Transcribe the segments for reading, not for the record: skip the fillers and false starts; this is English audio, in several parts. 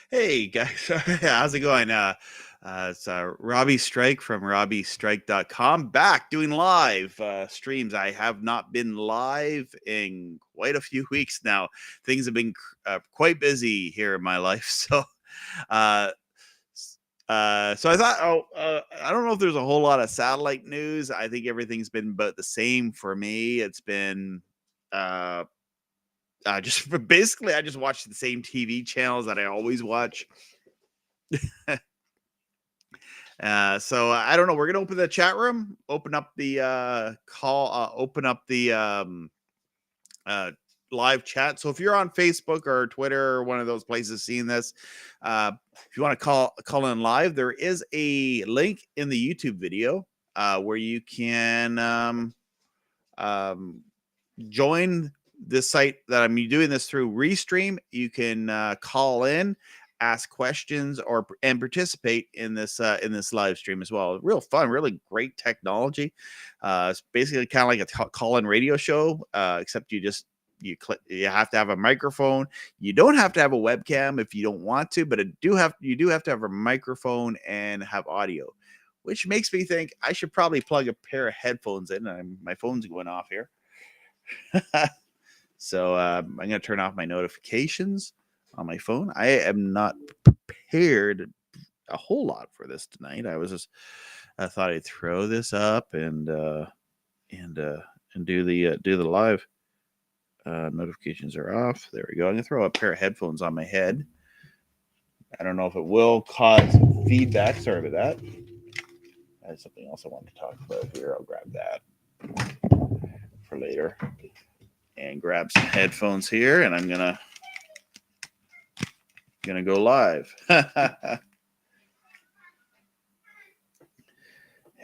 Hey guys, how's it going? It's Robbie Strike from RobbieStrike.com, back doing live streams. I have not been live in quite a few weeks now. Things have been quite busy here in my life, so uh, so I thought, I don't know if there's a whole lot of satellite news. I think everything's been about the same for me. It's been uh, just basically, I just watch the same TV channels that I always watch. So I don't know. We're gonna open the chat room, open up the open up the live chat. So if you're on Facebook or Twitter or one of those places seeing this, if you want to call in live, there is a link in the YouTube video where you can join this site that I'm doing this through Restream. You can call in, ask questions, and participate in this live stream as well. Real fun, really great technology. It's basically kind of like a call-in radio show, except you have to have a microphone. You don't have to have a webcam if you don't want to, but you do have to have a microphone and have audio, which makes me think I should probably plug a pair of headphones in. My phone's going off here. So I'm going to turn off my notifications on my phone. I am not prepared a whole lot for this tonight. I thought I'd throw this up and do the live. Notifications are off. There we go. I'm going to throw a pair of headphones on my head. I don't know if it will cause feedback. Sorry about that. I had something else I wanted to talk about here. I'll grab that for later. And grab some headphones here, and I'm gonna go live.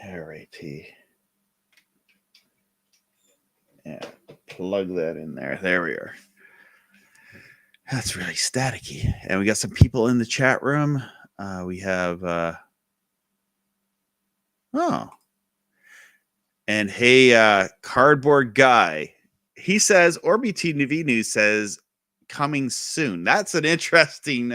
Alrighty. Yeah, plug that in there. There we are. That's really staticky. And we got some people in the chat room. We have and hey, Cardboard Guy. He says Orbee TV News says coming soon. That's an interesting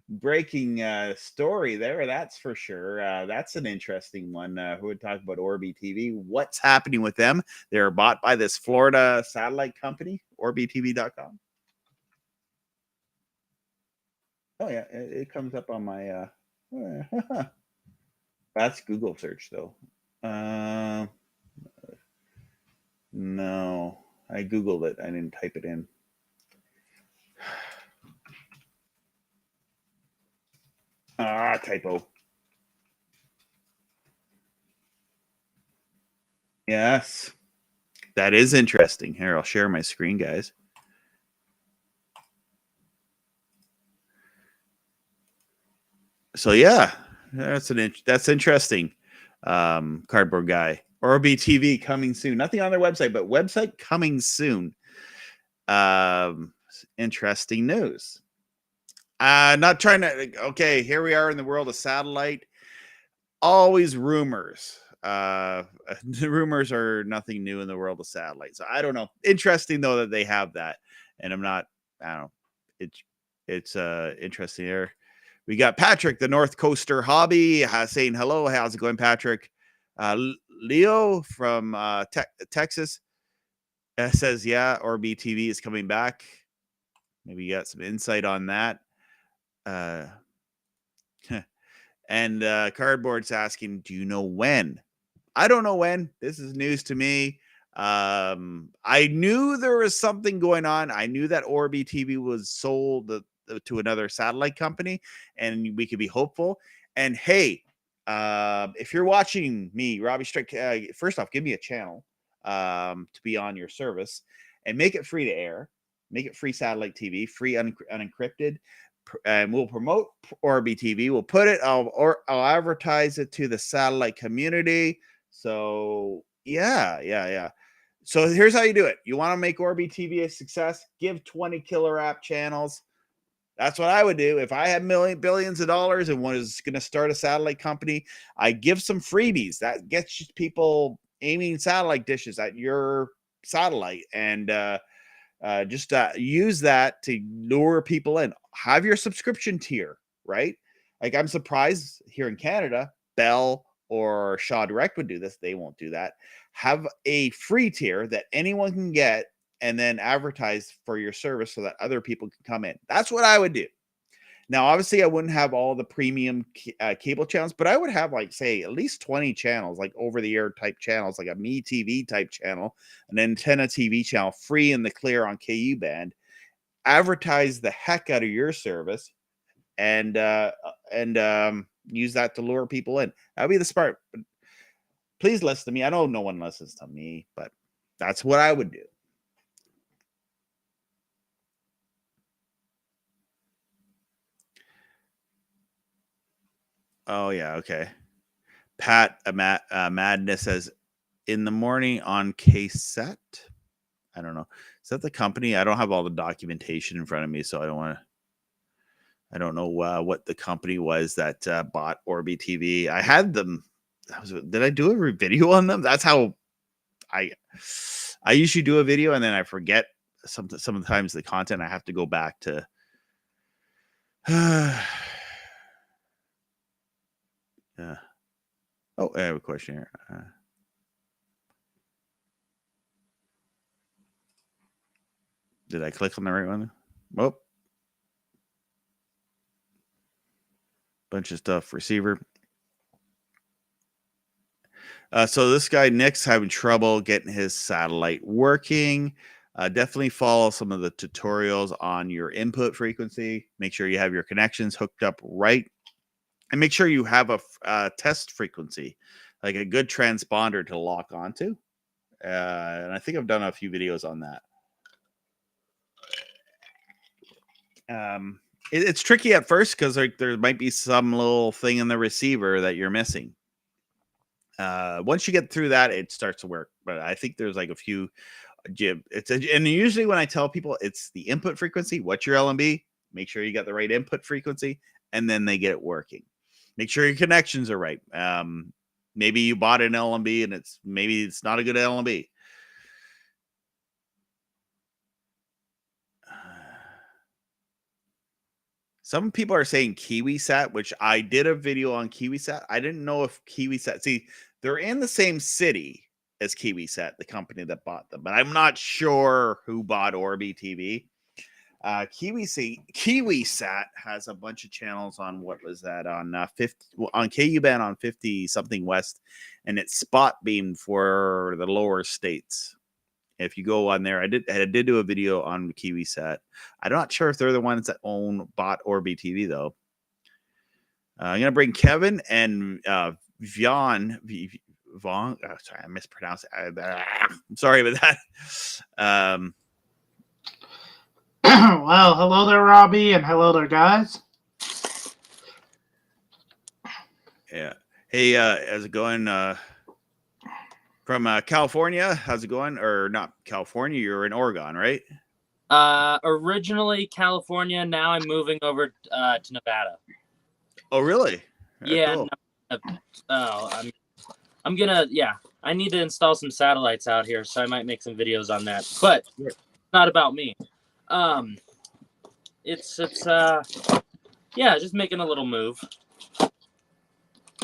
breaking story there. That's for sure. That's an interesting one. Who would talk about Orbee TV? What's happening with them? They're bought by this Florida satellite company, OrbeeTV.com. Oh yeah, it comes up on my. That's Google search though. No. I Googled it. I didn't type it in. Typo. Yes. That is interesting. Here, I'll share my screen, guys. So yeah, that's interesting. Cardboard Guy. Orbee TV coming soon. Nothing on their website, but website coming soon. Interesting news. Not trying to. Okay, here we are in the world of satellite. Always rumors. The rumors are nothing new in the world of satellite. So I don't know. Interesting though that they have that, and I don't know. It's interesting there. We got Patrick, the North Coaster Hobby, saying hello. How's it going, Patrick? Leo from Texas says, yeah, Orbee TV is coming back. Maybe you got some insight on that. And Cardboard's asking, do you know when? I don't know when. This is news to me. I knew there was something going on. I knew that Orbee TV was sold to another satellite company, and we could be hopeful. And hey, if you're watching me, Robbie Strike, first off, give me a channel to be on your service, and make it free to air. Make it free satellite TV, free unencrypted, and we'll promote Orbee TV. We'll put it. I'll advertise it to the satellite community. So yeah. So here's how you do it. You want to make Orbee TV a success? Give 20 killer app channels. That's what I would do if I had billions of dollars and was going to start a satellite company. I give some freebies that gets people aiming satellite dishes at your satellite, and Just use that to lure people in. Have your subscription tier, right? Like, I'm surprised here in Canada, Bell or Shaw Direct would do this. They won't do that. Have a free tier that anyone can get and then advertise for your service so that other people can come in. That's what I would do. Now, obviously, I wouldn't have all the premium cable channels, but I would have, like, say, at least 20 channels, like over-the-air type channels, like a Me TV type channel, an Antenna TV channel, free in the clear on KU band. Advertise the heck out of your service, and use that to lure people in. That would be the smart. Please listen to me. I know no one listens to me, but that's what I would do. Oh, yeah. Okay. Pat Madness says, in the morning on KSET. I don't know. Is that the company? I don't have all the documentation in front of me, so I don't know what the company was that bought Orbee TV. I had them. Did I do a video on them? That's how I usually do a video, and then I forget sometimes the content. I have to go back to. Oh, I have a question here. Did I click on the right one? Oh, bunch of stuff. Receiver. So this guy Nick's having trouble getting his satellite working. Definitely follow some of the tutorials on your input frequency. Make sure you have your connections hooked up right, and make sure you have a test frequency, like a good transponder to lock onto. And I think I've done a few videos on that. It's tricky at first because there might be some little thing in the receiver that you're missing. Once you get through that, it starts to work. But I think there's like a few. And usually when I tell people it's the input frequency, what's your LMB? Make sure you got the right input frequency, and then they get it working. Make sure your connections are right. Maybe you bought an LMB and maybe it's not a good LMB. Some people are saying KiwiSat, which I did a video on KiwiSat. I didn't know if KiwiSat, see, they're in the same city as KiwiSat, the company that bought them, but I'm not sure who bought Orbee TV. KiwiSat has a bunch of channels on, what was that, on 50 on KU band on 50 something west, and it's spot beamed for the lower states. If you go on there, I did do a video on KiwiSat. I'm not sure if they're the ones that bought Orbee TV though. I'm gonna bring Kevin and Vaughn. Vaughn. Oh, sorry, I mispronounced it. I'm sorry about that. Well, hello there, Robbie, and hello there, guys. Yeah. Hey, how's it going? From California, how's it going? Or not California? You're in Oregon, right? Originally California. Now I'm moving over to Nevada. Oh, really? Yeah. Cool. I'm gonna. Yeah, I need to install some satellites out here, so I might make some videos on that. But it's not about me. It's yeah, just making a little move.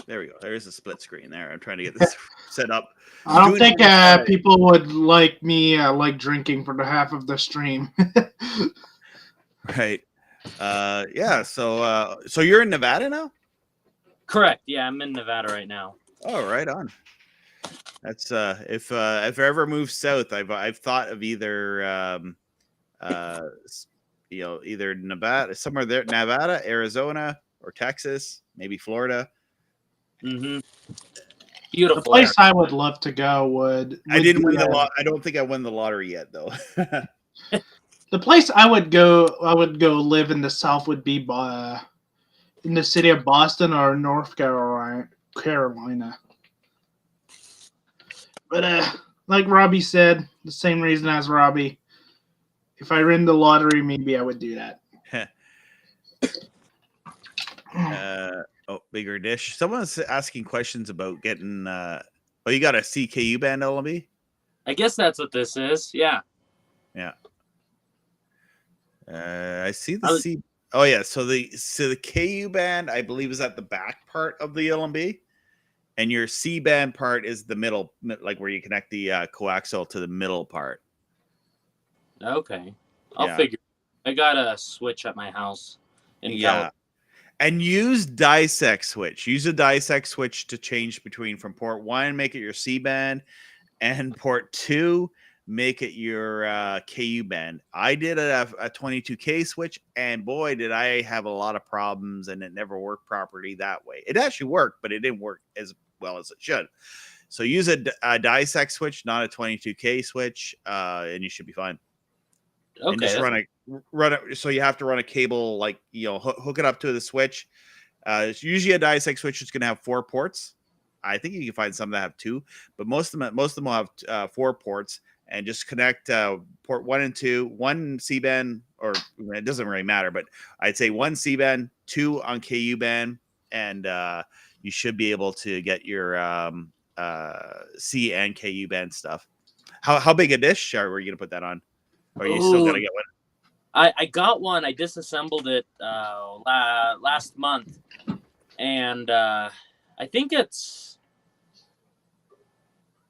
There we go. There's a split screen there. I'm trying to get this set up. I don't think people would like me like drinking for the half of the stream. Right. Yeah. So you're in Nevada now? Correct. Yeah, I'm in Nevada right now. Oh, right on. That's if I ever move south, I've thought of either either Nevada, somewhere there, Nevada, Arizona, or Texas, maybe Florida. Mm-hmm. Beautiful. The place I would love to go would I didn't win the lot. I don't think I won the lottery yet, though. The place I would go live in the South would be in the city of Boston or North Carolina. But like Robbie said, the same reason as Robbie, if I win the lottery, maybe I would do that. Bigger dish. Someone's asking questions about getting. Oh, you got a CKU band LMB? I guess that's what this is. Yeah. Yeah. I see the C. Oh yeah, so the KU band I believe is at the back part of the LMB, and your C band part is the middle, like where you connect the coaxial to the middle part. Okay, I'll figure. I got a switch at my house in California. And use dissect switch. Use a dissect switch to change between from port 1, make it your C band, and port 2, make it your KU band. I did a 22K switch, and boy, did I have a lot of problems, and it never worked properly that way. It actually worked, but it didn't work as well as it should. So use a dissect switch, not a 22K switch, and you should be fine. Okay. And just run it. So you have to run a cable, like, hook it up to the switch. It's usually a dissect switch is going to have 4 ports. I think you can find some that have 2, but most of them will have 4 ports. And just connect port 1 and 2, 1 C band, or it doesn't really matter, but I'd say 1 C band, 2 on KU band, and you should be able to get your C and KU band stuff. How big a dish were you going to put that on? Or are you still going to get one? I got one. I disassembled it last month, and I think it's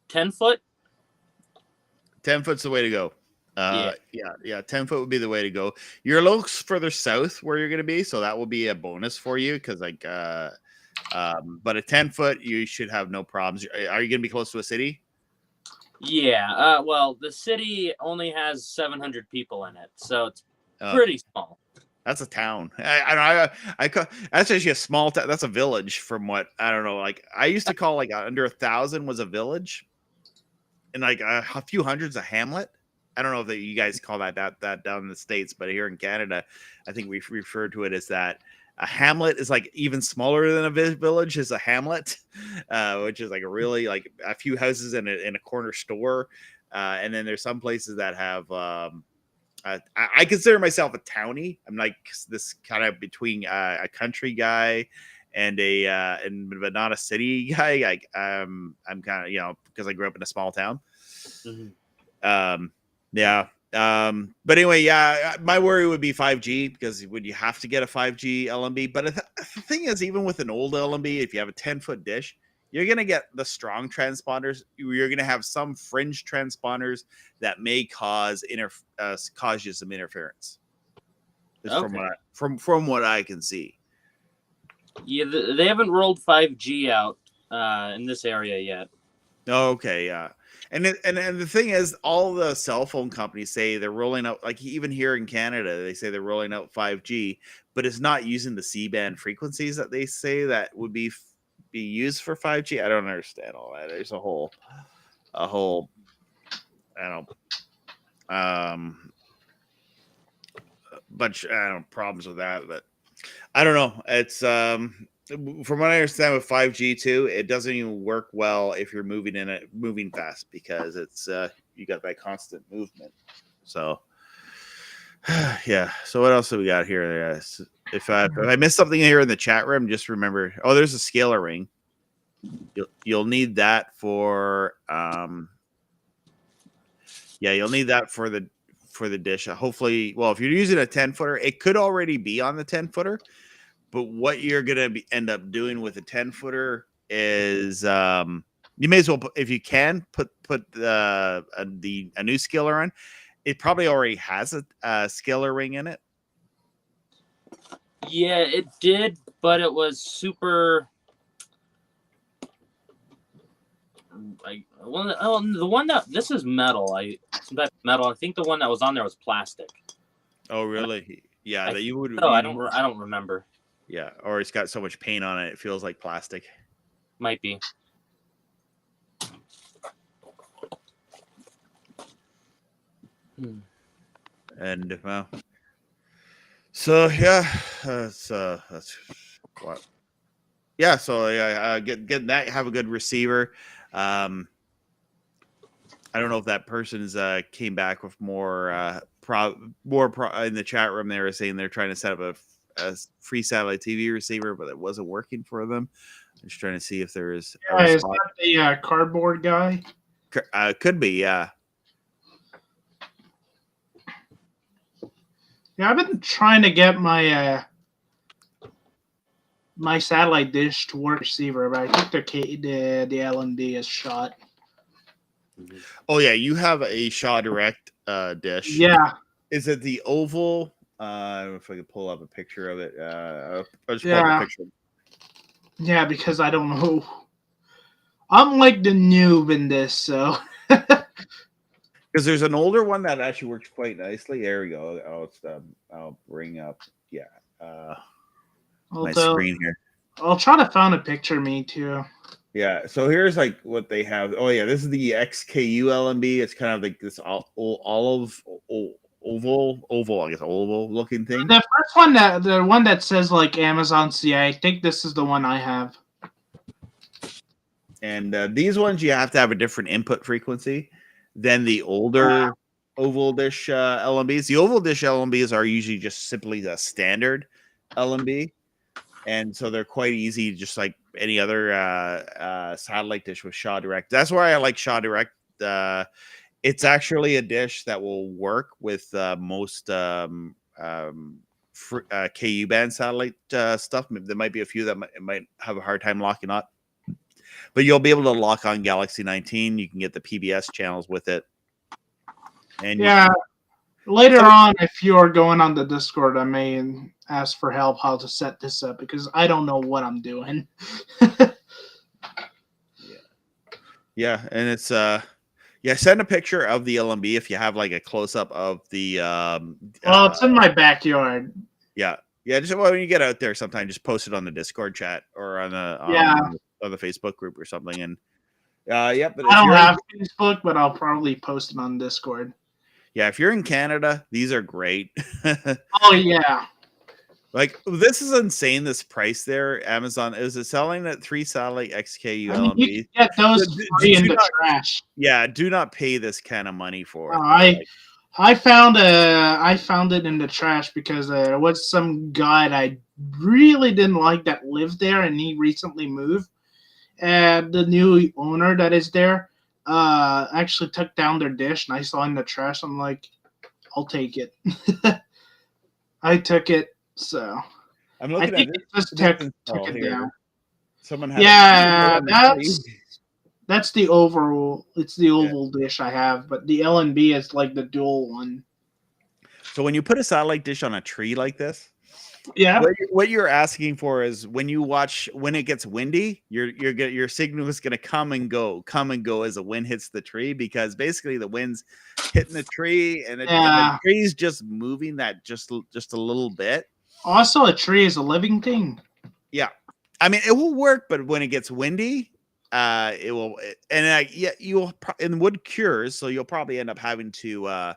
10 foot. 10 foot's the way to go. Yeah, 10 foot would be the way to go. You're a little further south where you're going to be, so that will be a bonus for you, because but a 10 foot, you should have no problems. Are you going to be close to a city? Yeah. Well, the city only has 700 people in it, so it's pretty small. That's a town. That's actually a small town. That's a village, from what I don't know. Like, I used to call like under 1,000 was a village, and like a few hundred's a hamlet. I don't know if you guys call that down in the States, but here in Canada, I think we refer to it as that. A hamlet is like even smaller than a village is a hamlet, which is like a really like a few houses in a corner store. And then there's some places that have, I consider myself a townie. I'm like this kind of between a country guy and but not a city guy. Like, I'm kind of, because I grew up in a small town. Mm-hmm. But anyway, my worry would be 5G, because would you have to get a 5G LMB? But the thing is, even with an old LMB, if you have a 10-foot dish, you're going to get the strong transponders. You're going to have some fringe transponders that may cause you some interference. Okay. From what I can see. Yeah, they haven't rolled 5G out in this area yet. Okay, yeah. And the thing is, all the cell phone companies say they're rolling out, like even here in Canada, they say they're rolling out 5G, but it's not using the C-band frequencies that they say that would be used for 5G. I don't understand all that. There's a whole bunch problems with that, but I don't know. It's from what I understand with 5G too, it doesn't even work well if you're moving fast, because it's you got that constant movement. So yeah. So what else do we got here? If I missed something here in the chat room, just remember. Oh, there's a scalar ring. You'll need that for you'll need that for the dish. Hopefully, well, if you're using a 10-footer, it could already be on the 10-footer. But what you're gonna end up doing with a 10-footer is you may as well, if you can, put a new scalar on. It probably already has a scalar ring in it. Yeah, it did, but it was super. The one that this is metal. That's metal. I think the one that was on there was plastic. Oh, really? Yeah, that you would. No, I don't remember. Yeah, or it's got so much paint on it, it feels like plastic. Might be. And well, so yeah, that's what. Yeah, so get that. Have a good receiver. I don't know if that person's came back with more in the chat room. They were saying they're trying to set up a free satellite TV receiver, but it wasn't working for them. I'm just trying to see if there is. Is that the cardboard guy? Could be, yeah. Yeah, I've been trying to get my my satellite dish to work receiver, but I think the LND is shot. Oh yeah, you have a Shaw Direct dish. Yeah, Is it the oval? I don't know if I could pull up a picture of it. I'll just pull up a yeah, picture. yeah. Because I don't know. I'm like the noob in this, so. Because there's an older one that actually works quite nicely. There we go. I'll bring up my screen here. I'll try to find a picture of me too. Yeah, so here's like what they have. Oh yeah, this is the XKU LMB. It's kind of like this olive oval, I guess oval looking thing. The first one the one that says like Amazon CA, I think this is the one I have. And these ones you have to have a different input frequency than the older oval dish LMBs. The oval dish LMBs are usually just simply a standard LMB. And so they're quite easy, just like any other satellite dish with Shaw Direct. That's why I like Shaw Direct. It's actually a dish that will work with most KU band satellite stuff. There might be a few that might have a hard time locking up, but you'll be able to lock on Galaxy 19. You can get the PBS channels with it. And yeah, later on, if you're going on the Discord, I may ask for help how to set this up because I don't know what I'm doing. Yeah, and it's yeah, send a picture of the LMB if you have like a close up of the well, it's in my backyard. Yeah. Just when you get out there, sometime just post it on the Discord chat or on the on the Facebook group or something. And but I don't have Facebook, but I'll probably post it on Discord. Yeah, if you're in Canada, these are great. Oh yeah. Like this is insane. This price there, Amazon is it selling at 3 satellite XKU LMB? You can get those free in the trash. Yeah, do not pay this kind of money for it. I found it in the trash because there was some guy that I really didn't like that lived there, and he recently moved. And the new owner that is there actually took down their dish, and I saw in the trash. I'm like, I'll take it. I took it. So I'm looking I think it just took it down. Someone had that's the overall. It's the oval dish I have, but the LNB is like the dual one. So when you put a satellite dish on a tree like this, yeah, what you're asking for is when you watch when it gets windy, your signal is going to come and go as the wind hits the tree because basically the wind's hitting the tree and the tree's just moving that just a little bit. Also, a tree is a living thing. Yeah, I mean it will work, but when it gets windy, it will. And you'll and wood cures, so you'll probably end up having to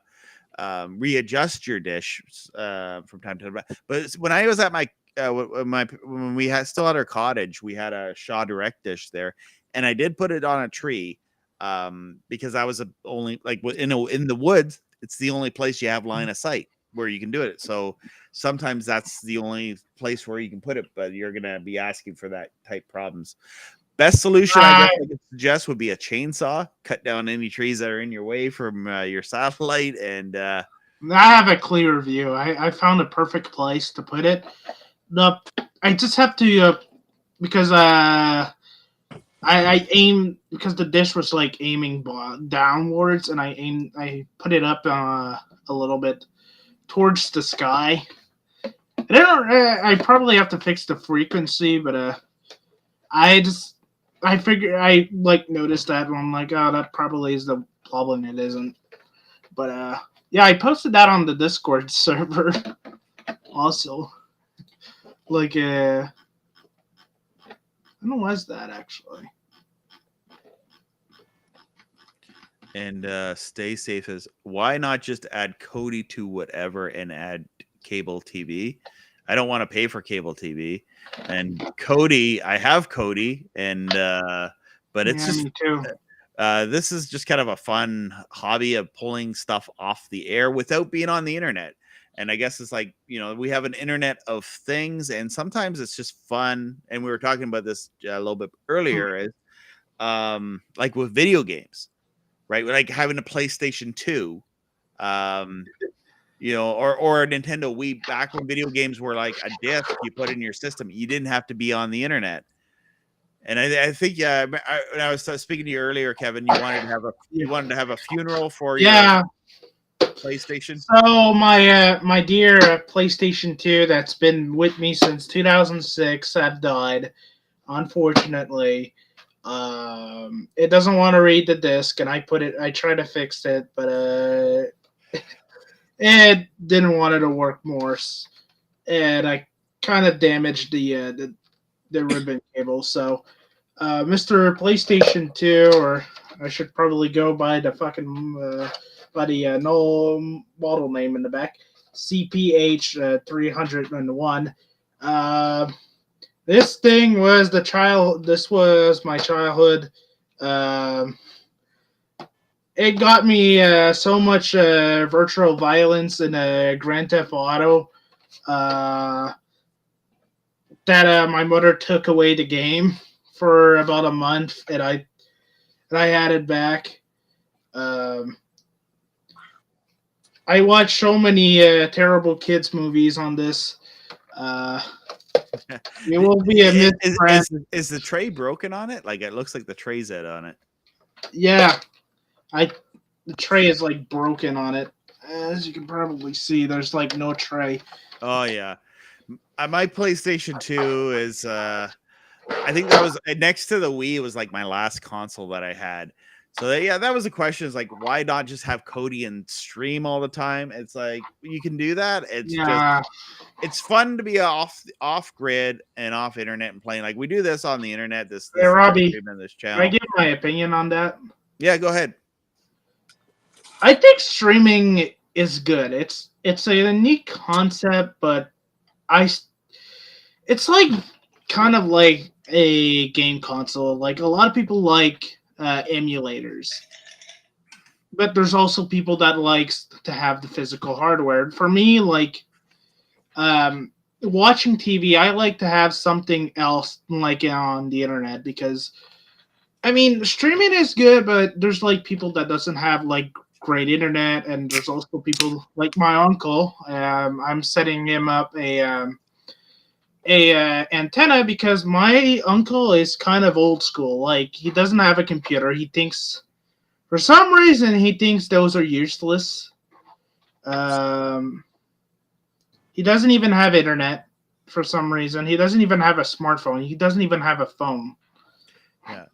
readjust your dish from time to time. But when I was at my when we still had our cottage, we had a Shaw Direct dish there, and I did put it on a tree because I was only like in the woods. It's the only place you have line of sight where you can do it. So sometimes that's the only place where you can put it, but you're gonna be asking for that type problems. Best solution I guess I could suggest would be a chainsaw. Cut down any trees that are in your way from your satellite, and I have a clear view. I found a perfect place to put it. I just have to because I aim because the dish was like aiming downwards, and I put it up a little bit towards the sky. I probably have to fix the frequency, but I figure I like noticed that and I'm like, oh, that probably is the problem. It isn't. But yeah, I posted that on the Discord server also. Like I don't know what's that actually. And stay safe as why not just add Kodi to whatever and add cable TV? I don't want to pay for cable TV. And Kodi, I have Kodi, and but it's just me too. This is just kind of a fun hobby of pulling stuff off the air without being on the internet. And I guess it's like, we have an internet of things, and sometimes it's just fun. And we were talking about this a little bit earlier, is like with video games, right? Like having a PlayStation 2. you know, or a Nintendo Wii, back when video games were like a disc you put in your system. You didn't have to be on the internet. And I think when I was speaking to you earlier, Kevin, you wanted to have a funeral for your PlayStation. So my dear PlayStation 2 that's been with me since 2006 have died, unfortunately. It doesn't want to read the disc, and I tried to fix it, but it didn't want it to work more, and I kind of damaged the ribbon cable. So, Mr. PlayStation 2, or I should probably go by the fucking no model name in the back, CPH 301. This thing was This was my childhood. It got me so much virtual violence in Grand Theft Auto that my mother took away the game for about a month, and I had it back. I watched so many terrible kids movies on this. It will be a is the tray broken on it? Like, it looks like the tray's dead on it. Yeah, the tray is like broken on it. As you can probably see, there's like no tray. Oh yeah, my PlayStation 2 is. I think that was next to the Wii. It was like my last console that I had. So that was the question. Is like, why not just have Cody and stream all the time? It's like, you can do that. It's just, it's fun to be off grid and off internet and playing. Like, we do this on the internet. This Robbie, this channel. can I give my opinion on that? Yeah, go ahead. I think streaming is good. It's a unique concept, but it's like kind of like a game console. Like, a lot of people like emulators, but there's also people that likes to have the physical hardware. For me, like watching TV, I like to have something else like on the internet, because I mean, streaming is good, but there's like people that doesn't have like great internet, and there's also people like my uncle. I'm setting him up a antenna, because my uncle is kind of old school. Like, he doesn't have a computer. He thinks, for some reason, those are useless. He doesn't even have internet for some reason. He doesn't even have a smartphone. He doesn't even have a phone. Yeah.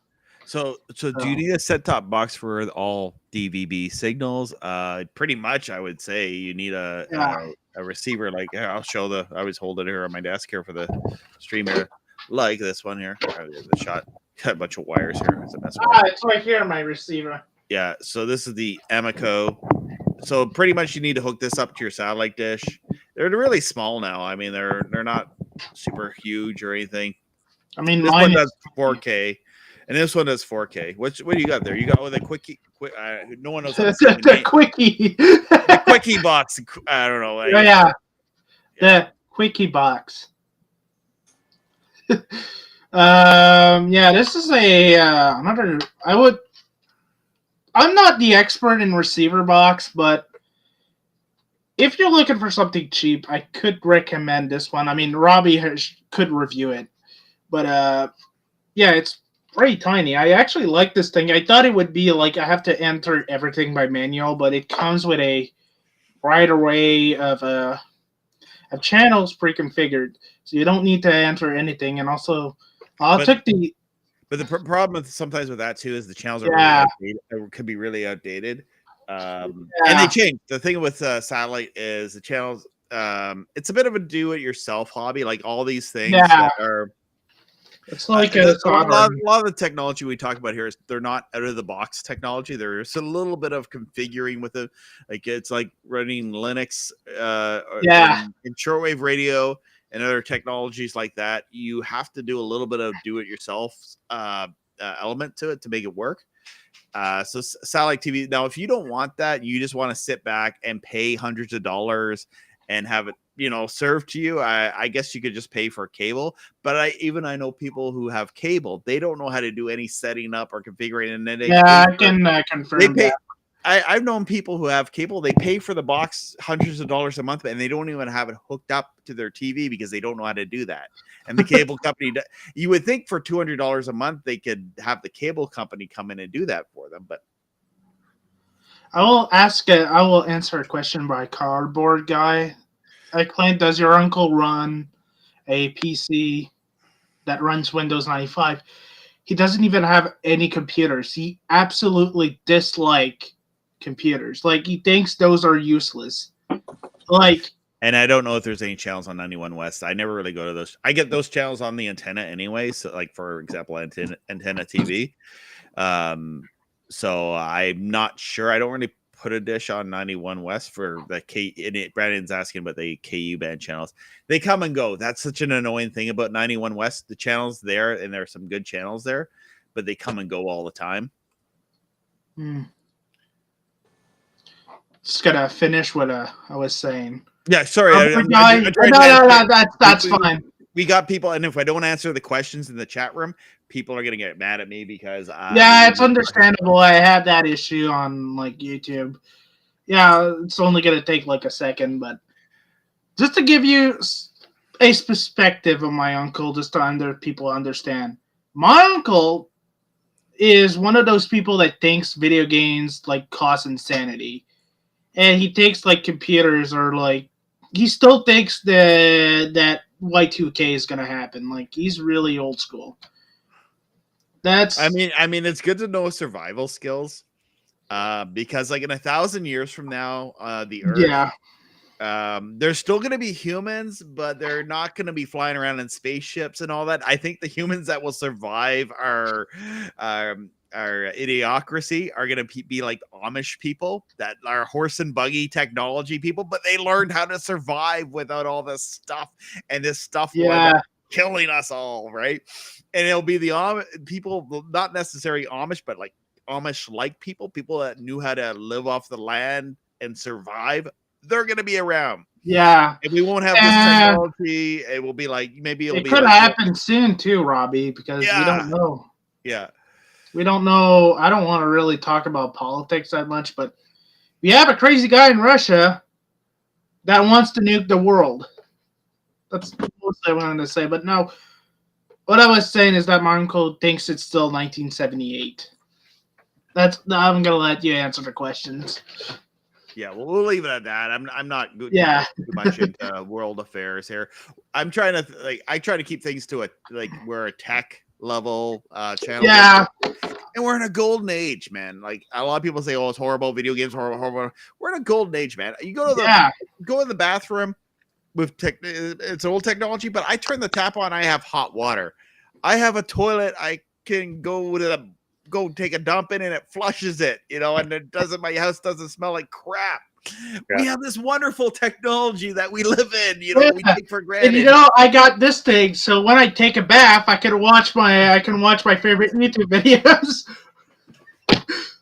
So do you need a set-top box for all DVB signals? Pretty much, I would say you need a receiver. Like, I always hold it here on my desk here for the stream here, like this one here. The shot, got a bunch of wires here. It's right here, my receiver. Yeah. So this is the Amiko. So pretty much, you need to hook this up to your satellite dish. They're really small now. I mean, they're not super huge or anything. I mean, this one does 4K. And this one does 4K. What do you got there? You got with a quickie. No one knows how to say the quickie. The quickie box. I don't know. The quickie box. This is another. I'm not the expert in receiver box, but if you're looking for something cheap, I could recommend this one. I mean, Robbie could review it, but it's very tiny. I actually like this thing. I thought it would be like I have to enter everything by manual, but it comes with a right array of channels pre-configured, so you don't need to enter anything. And also, But the problem sometimes with that too is the channels are really outdated, or could be really outdated, and they change. The thing with satellite is the channels. It's a bit of a do-it-yourself hobby. Like, all these things that are. It's like a lot of the technology we talk about here is they're not out of the box technology. There's a little bit of configuring with it. Like, it's like running Linux in shortwave radio and other technologies like that. You have to do a little bit of do-it-yourself element to it to make it work. So satellite TV. Now, if you don't want that, you just want to sit back and pay hundreds of dollars and have it, served to you. I guess you could just pay for cable, but I know people who have cable. They don't know how to do any setting up or configuring, and then I can confirm that. I've known people who have cable. They pay for the box hundreds of dollars a month, and they don't even have it hooked up to their TV because they don't know how to do that. And the cable company, you would think for $200 a month, they could have the cable company come in and do that for them. But I will answer a question by Cardboard Guy. I claim, does your uncle run a PC that runs Windows 95? He doesn't even have any computers. He absolutely dislikes computers. Like, he thinks those are useless. Like, and I don't know if there's any channels on 91 West. I never really go to those. I get those channels on the antenna anyway. So, like, for example, antenna TV. So I'm not sure. I don't really put a dish on 91 West for the Brandon's asking about the KU band channels. They come and go. That's such an annoying thing about 91 West. The channels there, and there are some good channels there, but they come and go all the time. Just gotta finish what I was saying. Yeah, sorry. That's fine. We got people, and if I don't answer the questions in the chat room, people are gonna get mad at me because yeah, it's understandable. I had that issue on like YouTube. Yeah, it's only gonna take like a second, but just to give you a perspective of my uncle, just to people understand. My uncle is one of those people that thinks video games like cause insanity, and he thinks like computers are like. He still thinks that Y2K is gonna happen. Like, he's really old school. That's. I mean, it's good to know survival skills, because like in 1,000 years from now, the Earth, there's still gonna be humans, but they're not gonna be flying around in spaceships and all that. I think the humans that will survive our idiocracy are going to be like Amish people that are horse and buggy technology people, but they learned how to survive without all this stuff, and this stuff will end up killing us all, right? And it'll be the people, not necessarily Amish, but like Amish-like people that knew how to live off the land and survive. They're going to be around. Yeah. And we won't have this technology. It will be like, maybe it could happen soon too, Robbie, because we don't know. Yeah. We don't know. I don't want to really talk about politics that much, but we have a crazy guy in Russia that wants to nuke the world. That's what I wanted to say. But no, what I was saying is that my uncle thinks it's still 1978. I'm gonna let you answer the questions. Yeah, well, we'll leave it at that. I'm not good. Yeah. Too much into world affairs here. I'm trying to I try to keep things to we're a tech level channel. Yeah. And we're in a golden age, man. Like, a lot of people say, "Oh, it's horrible. Video games horrible." We're in a golden age, man. You go to go in the bathroom with it's old technology, but I turn the tap on. I have hot water. I have a toilet. I can go take a dump in, and it flushes it. And it doesn't. My house doesn't smell like crap. Yeah. We have this wonderful technology that we live in. We take for granted. And I got this thing, so when I take a bath, I can watch my favorite YouTube videos.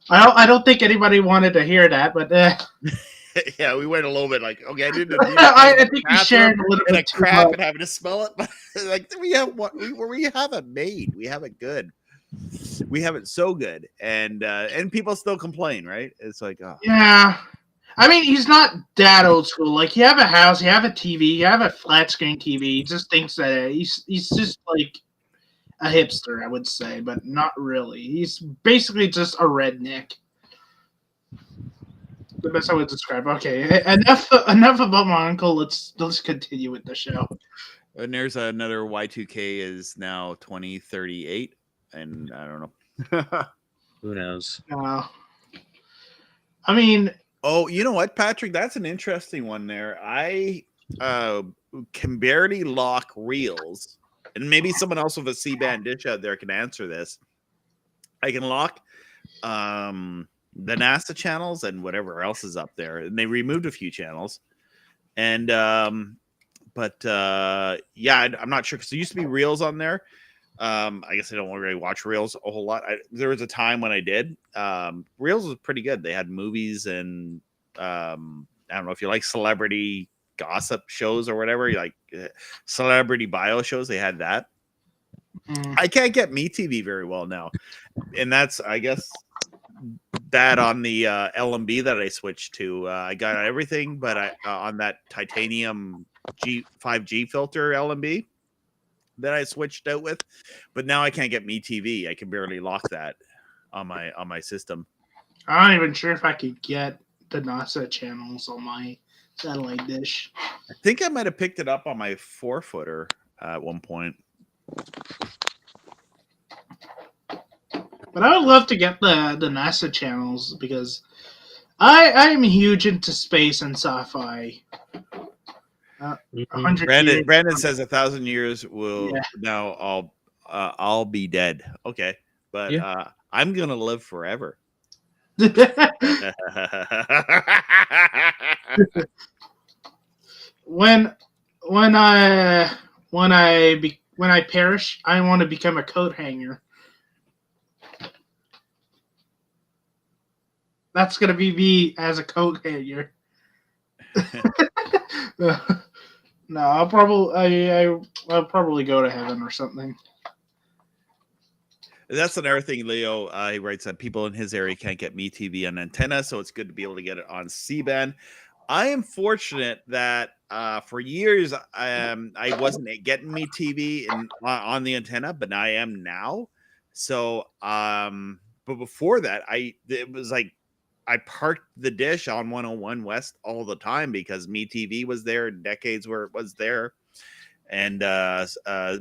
I don't think anybody wanted to hear that, but yeah, we went a little bit like, okay, I didn't. I think we shared a little bit of crap and having to smell it, but like we have it made. We have it good. We have it so good, and people still complain, right? It's like, oh. Yeah. I mean, he's not that old school. Like, you have a house, you have a TV, you have a flat screen TV. He just thinks that he's just like a hipster, I would say, but not really. He's basically just a redneck. The best I would describe. Okay, enough about my uncle. Let's continue with the show. And there's another Y2K is now 2038, and I don't know. Who knows? I mean. Oh, you know what, Patrick? That's an interesting one there. I can barely lock reels, and maybe someone else with a CBand dish out there can answer this. I can lock the NASA channels and whatever else is up there, and they removed a few channels. And but yeah, I'm not sure because there used to be reels on there. I guess I don't really watch reels a whole lot. There was a time when I did. Reels was pretty good. They had movies and I don't know if you like celebrity gossip shows or whatever. You like celebrity bio shows. They had that. I can't get Me TV very well now, and that's, I guess, that on the LMB that I switched to. I got everything, but I on that Titanium G5G filter LMB that I switched out with. But now I can't get Me TV. I can barely lock that on my system. I'm not even sure if I could get the NASA channels on my satellite dish. I think I might have picked it up on my 4-footer at one point. But I would love to get the NASA channels because I'm huge into space and sci-fi. 100 years. Brandon says 1,000 years will Yeah. now I'll be dead. Okay, but I'm gonna live forever. when I perish, I want to become a coat hanger. That's gonna be me as a coat hanger. No, I'll probably go to heaven or something. That's another thing, Leo. He writes that people in his area can't get Me TV on antenna, so it's good to be able to get it on C-band. I am fortunate that for years I wasn't getting Me TV on the antenna, but I am now. So, but before that, it was like I parked the dish on 101 West all the time because Me TV was there, decades where it was there. And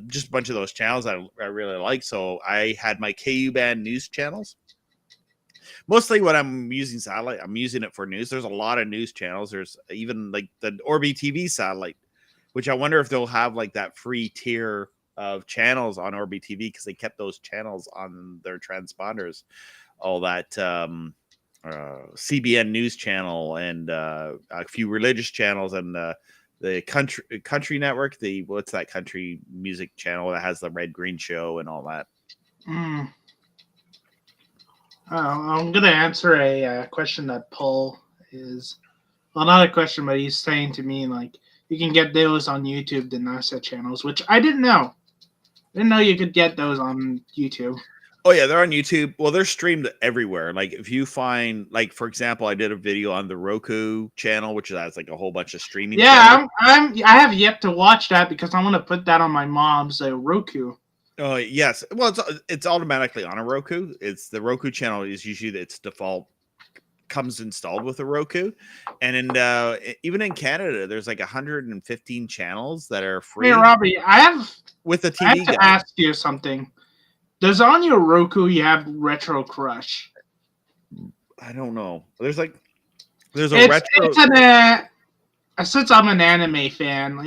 just a bunch of those channels I really like. So I had my KU band news channels. Mostly when I'm using satellite, I'm using it for news. There's a lot of news channels. There's even like the Orbee TV satellite, which I wonder if they'll have like that free tier of channels on Orbee TV because they kept those channels on their transponders. All that CBand news channel and a few religious channels and the country network, what's that country music channel that has the Red Green Show and all that? I'm gonna answer a question that Paul is, well, not a question, but he's saying to me like you can get those on YouTube, the NASA channels, which I didn't know. I didn't know you could get those on YouTube. Oh yeah, they're on YouTube. Well, they're streamed everywhere. Like if you find, like for example, I did a video on the Roku channel, which has like a whole bunch of streaming. Yeah, I have yet to watch that because I want to put that on my mom's Roku. Oh yes, well it's automatically on a Roku. It's the Roku channel is usually its default comes installed with a Roku, and even in Canada, there's like 115 channels that are free. Hey Robbie, I have to ask you something. Does on your Roku you have Retro Crush? I don't know. There's a retro. Since I'm an anime fan,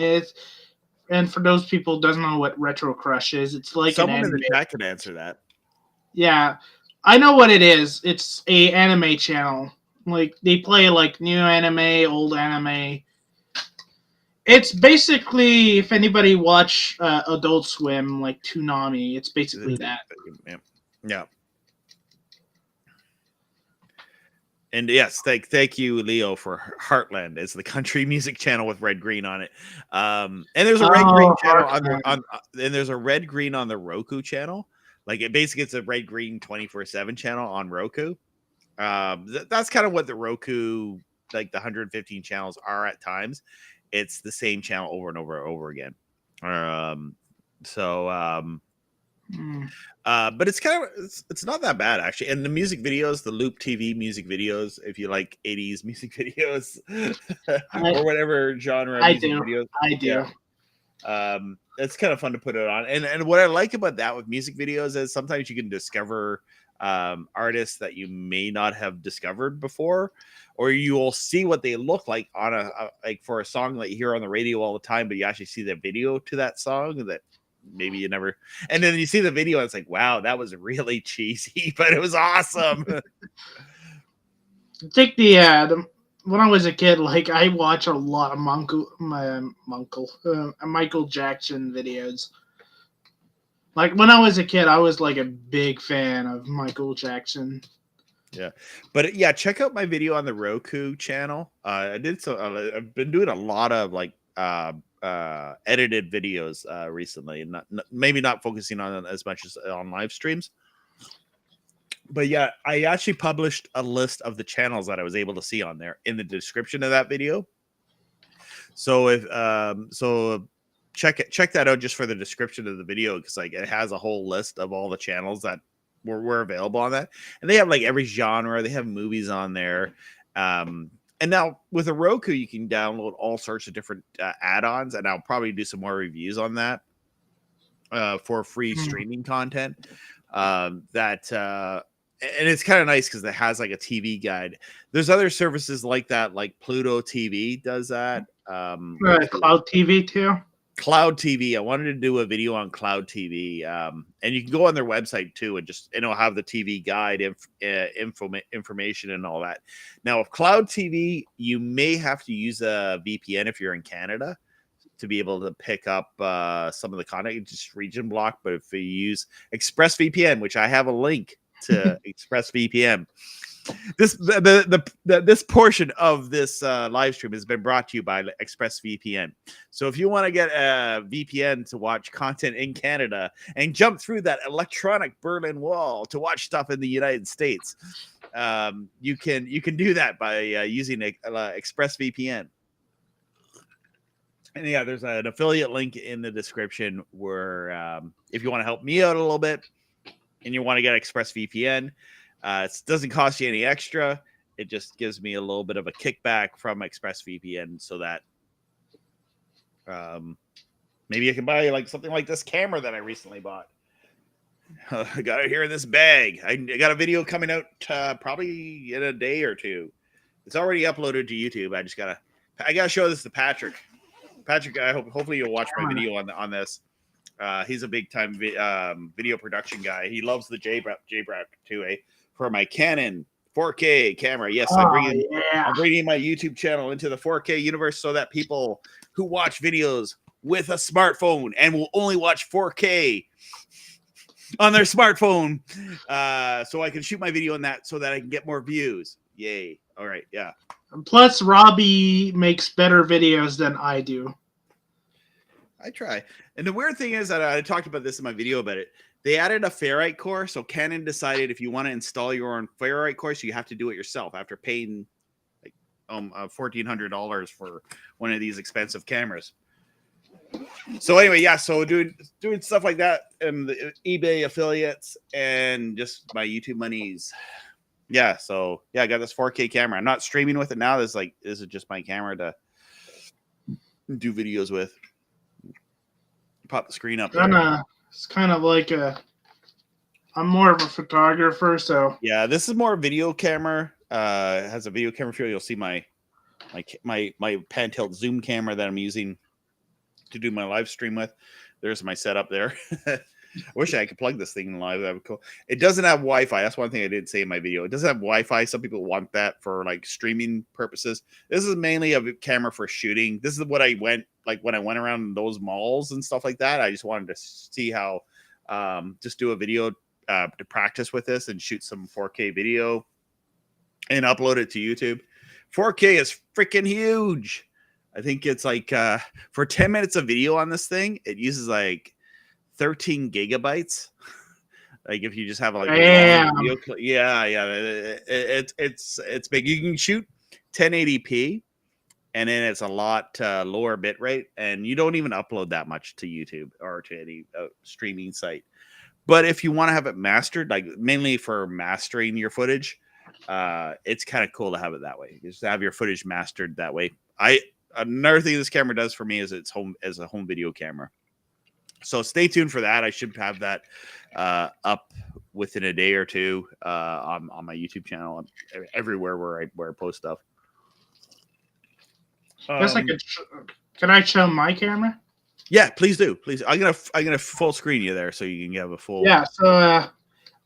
and for those people who doesn't know what Retro Crush is, it's like someone in the chat could answer that. Yeah, I know what it is. It's a anime channel. Like they play like new anime, old anime. It's basically, if anybody watch Adult Swim, like Toonami, it's basically that. Yeah. And yes, thank you, Leo, for Heartland. It's the country music channel with red green on it. And there's a red green channel and there's a red green on the Roku channel. Like it's a red green 24/7 channel on Roku. That's kind of what the Roku, like the 115 channels are at times. It's the same channel over and over and over again. But it's kind of it's not that bad actually. And the music videos, the Loop TV music videos, if you like 80s music videos or whatever genre videos. I do. Yeah. It's kind of fun to put it on. And what I like about that with music videos is sometimes you can discover artists that you may not have discovered before, or you will see what they look like on like for a song that you hear on the radio all the time, but you actually see the video to that song that maybe you never, and then you see the video and it's like, wow, that was really cheesy, but it was awesome. I think when I was a kid, like I watched a lot of Michael Jackson videos. Like when I was a kid, I was like a big fan of Michael Jackson. Yeah, but yeah, check out my video on the Roku channel. I've been doing a lot of like edited videos recently, and maybe not focusing on as much as on live streams. But yeah, I actually published a list of the channels that I was able to see on there in the description of that video. So if check that out just for the description of the video, because like it has a whole list of all the channels that were available on that, and they have like every genre. They have movies on there. And now with a Roku, you can download all sorts of different add-ons, and I'll probably do some more reviews on that for free streaming content. And it's kind of nice because it has like a TV guide. There's other services like that, like Pluto TV does that. Cloud TV too. Cloud TV. I wanted to do a video on Cloud TV, and you can go on their website too, and just it'll have the TV guide information and all that. Now, with Cloud TV, you may have to use a VPN if you're in Canada to be able to pick up some of the content, just region block. But if you use ExpressVPN, which I have a link to ExpressVPN. This portion of this live stream has been brought to you by ExpressVPN. So if you want to get a VPN to watch content in Canada and jump through that electronic Berlin Wall to watch stuff in the United States, you can do that by using ExpressVPN. And yeah, there's an affiliate link in the description where if you want to help me out a little bit and you want to get ExpressVPN, it doesn't cost you any extra. It just gives me a little bit of a kickback from ExpressVPN, so that maybe I can buy like something like this camera that I recently bought. I got it here in this bag. I got a video coming out probably in a day or two. It's already uploaded to YouTube. I gotta show this to Patrick. Patrick, hopefully you'll watch my video on this. He's a big time video production guy. He loves the JBRAC too, for my Canon 4K camera. Yes, I'm bringing my YouTube channel into the 4K universe so that people who watch videos with a smartphone and will only watch 4K on their smartphone, so I can shoot my video on that so that I can get more views. Yay. All right. Yeah. Plus, Robbie makes better videos than I do. I try. And the weird thing is that I talked about this in my video about it. They added a ferrite core. So Canon decided if you want to install your own ferrite core, so you have to do it yourself after paying like $1,400 for one of these expensive cameras. So anyway, yeah. So doing stuff like that and the eBay affiliates and just my YouTube monies. Yeah. So yeah, I got this 4K camera. I'm not streaming with it now. This is just my camera to do videos with. Pop the screen up. It's kind of like I'm more of a photographer, so yeah, this is more a video camera. It has a video camera feel. You'll see my pan tilt zoom camera that I'm using to do my live stream with. There's my setup there. I wish I could plug this thing in live. That would be cool. It doesn't have Wi-Fi. That's one thing I didn't say in my video. It doesn't have Wi-Fi. Some people want that for like streaming purposes. This is mainly a camera for shooting. This is what I went like when I went around those malls and stuff like that. I just wanted to see how just do a video to practice with this and shoot some 4K video and upload it to YouTube. 4K is freaking huge. I think it's like for 10 minutes of video on this thing, it uses like 13 gigabytes. Like if you just have like a long video it's big. You can shoot 1080p, and then it's a lot lower bit rate, and you don't even upload that much to YouTube or to any streaming site. But if you want to have it mastered, like mainly for mastering your footage, it's kind of cool to have it that way. Just have your footage mastered that way. Another thing this camera does for me is it's as a home video camera. So stay tuned for that. I should have that up within a day or two on my YouTube channel and everywhere where I post stuff. Can I show my camera? Yeah, please do. Please, I'm gonna full screen you there so you can have a full. Yeah. So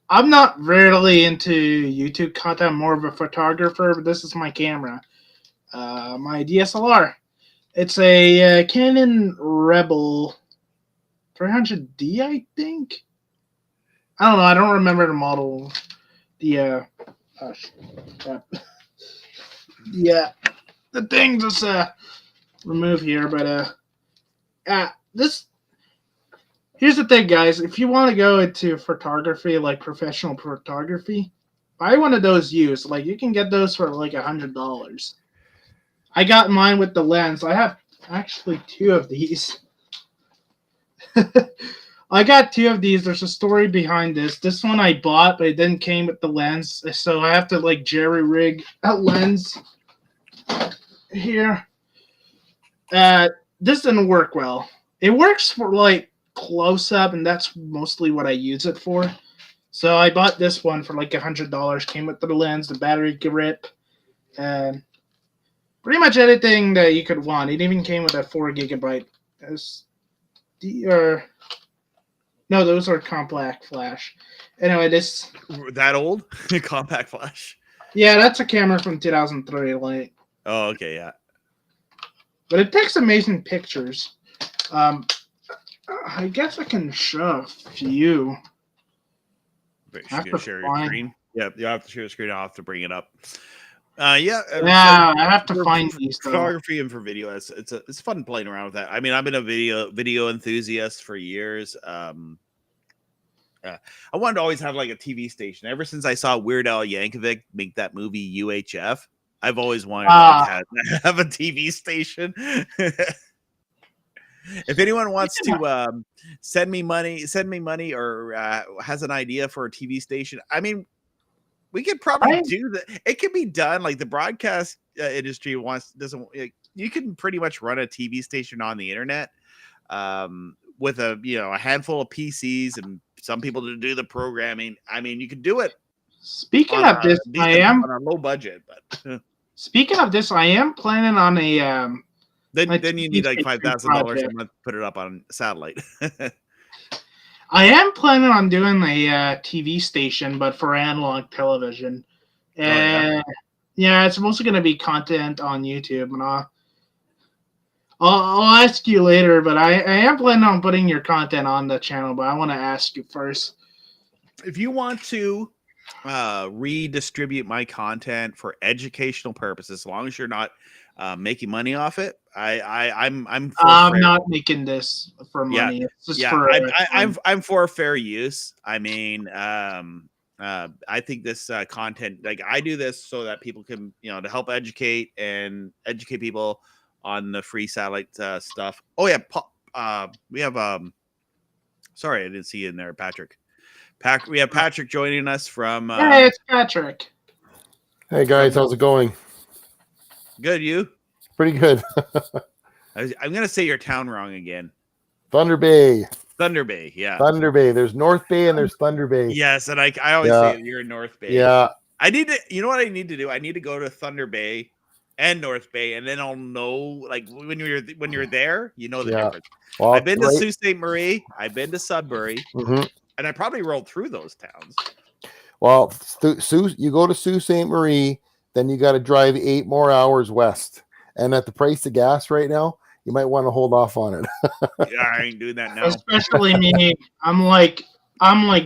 I'm not really into YouTube content. I'm more of a photographer, but this is my camera. My DSLR. It's a Canon Rebel 300D, I think. I don't know. I don't remember the model. The thing just remove here, but this Here's the thing, guys. If you want to go into photography, like professional photography, buy one of those used. Like you can get those for like $100. I got mine with the lens. I have actually 2 of these. I got 2 of these. There's a story behind this. This one I bought, but it didn't came with the lens, so I have to like jerry rig a lens here. This didn't work well. It works for like close up, and that's mostly what I use it for. So I bought this one for like $100. Came with the lens, the battery grip, and pretty much anything that you could want. It even came with a 4 gigabyte SD or no, those are compact flash. Anyway, this That old compact flash. yeah, that's a camera from 2003. Like, Oh, okay, yeah. but it takes amazing pictures. I guess I can show a few. Wait, I have you gonna to share your find- screen? Yeah, you have to share your screen. I'll have to bring it up. Yeah, Yeah, I have to for find these though. photography and for video. It's fun playing around with that. I mean, I've been a video enthusiast for years. I wanted to always have like a TV station. Ever since I saw Weird Al Yankovic make that movie UHF, I've always wanted to have a TV station. If anyone wants to send me money, or has an idea for a TV station, I mean, we could probably do that. It can be done. Like the broadcast industry doesn't. Like, you can pretty much run a TV station on the internet with a handful of PCs and some people to do the programming. I mean, you could do it. Speaking of this, on a low budget, but speaking of this, I am planning on a then you need like $5,000 a month to put it up on satellite. I am planning on doing a TV station, but for analog television. And yeah, it's mostly going to be content on YouTube, and I'll ask you later. But I am planning on putting your content on the channel, but I want to ask you first. If you want to redistribute my content for educational purposes, as long as you're not making money off it, I'm not making this for money. Yeah, it's just for I'm for fair use. I mean, I think this content, like I do this so that people can, to help educate people on the free satellite stuff. Oh yeah, we have sorry, I didn't see you in there, Patrick. We have Patrick joining us from. Hey, it's Patrick. Hey guys, how's it going? Good, you? Pretty good. I'm gonna say your town wrong again. Thunder Bay. Thunder Bay, yeah. Thunder Bay. There's North Bay and there's Thunder Bay. Yes, and I always say you're in North Bay. Yeah. I need to. You know what I need to do? I need to go to Thunder Bay and North Bay, and then I'll know. Like when you're there, you know the difference. Well, I've been to Sault Ste. Marie. I've been to Sudbury, mm-hmm. and I probably rolled through those towns. Well, you go to Sault Ste. Marie, then you got to drive 8 more hours west, and at the price of gas right now, you might want to hold off on it. Yeah, I ain't doing that now. Especially me. I'm like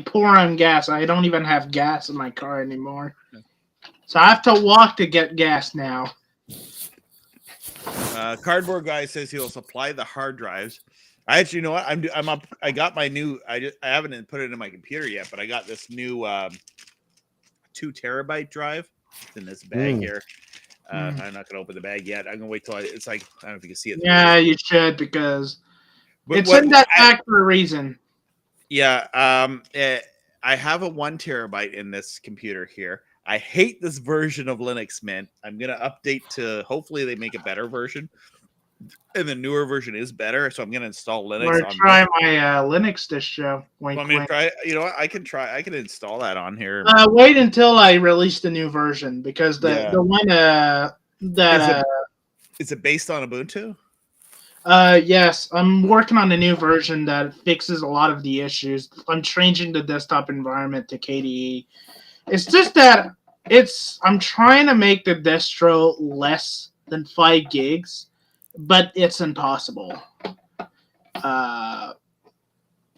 poor on gas. I don't even have gas in my car anymore. So I have to walk to get gas now. Cardboard guy says he'll supply the hard drives. I actually, you know what? I'm up. I got my new. I haven't put it in my computer yet, but I got this new 2 terabyte drive. It's in this bag here. I'm not gonna open the bag yet. I'm gonna wait till it's like, I don't know if you can see it. Yeah, you should, because it's in that bag for a reason. Yeah. I have a 1 terabyte in this computer here. I hate this version of Linux Mint. I'm gonna update to, hopefully they make a better version, and the newer version is better. So I'm gonna install Linux. Or try my Linux distro. Wink, Want me to wink. try? You know what? I can install that on here. Wait until I release the new version, because the one that is it based on Ubuntu? Yes, I'm working on a new version that fixes a lot of the issues. I'm changing the desktop environment to KDE. It's just that I'm trying to make the distro less than 5 gigs, but it's impossible.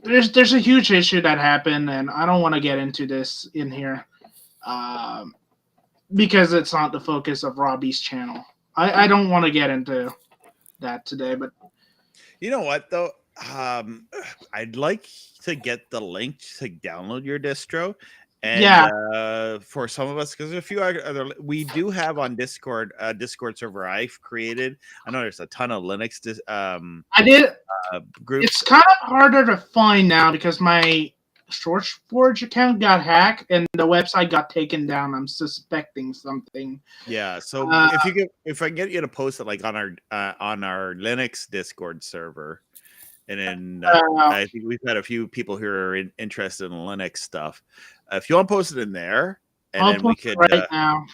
There's a huge issue that happened, and I don't want to get into this in here, because it's not the focus of Robbie's channel. I don't want to get into that today, but you know what though, I'd like to get the link to download your distro. And Yeah. For some of us, because a few other we do have on Discord, Discord server I've created. I know there's a ton of Linux I did. groups. It's kind of harder to find now because my SourceForge account got hacked and the website got taken down. I'm suspecting something. Yeah, so if I can get you to post it like on our Linux Discord server, and then I think we've had a few people who are interested in Linux stuff. If you want to post it in there, and I'll then we post could it right now.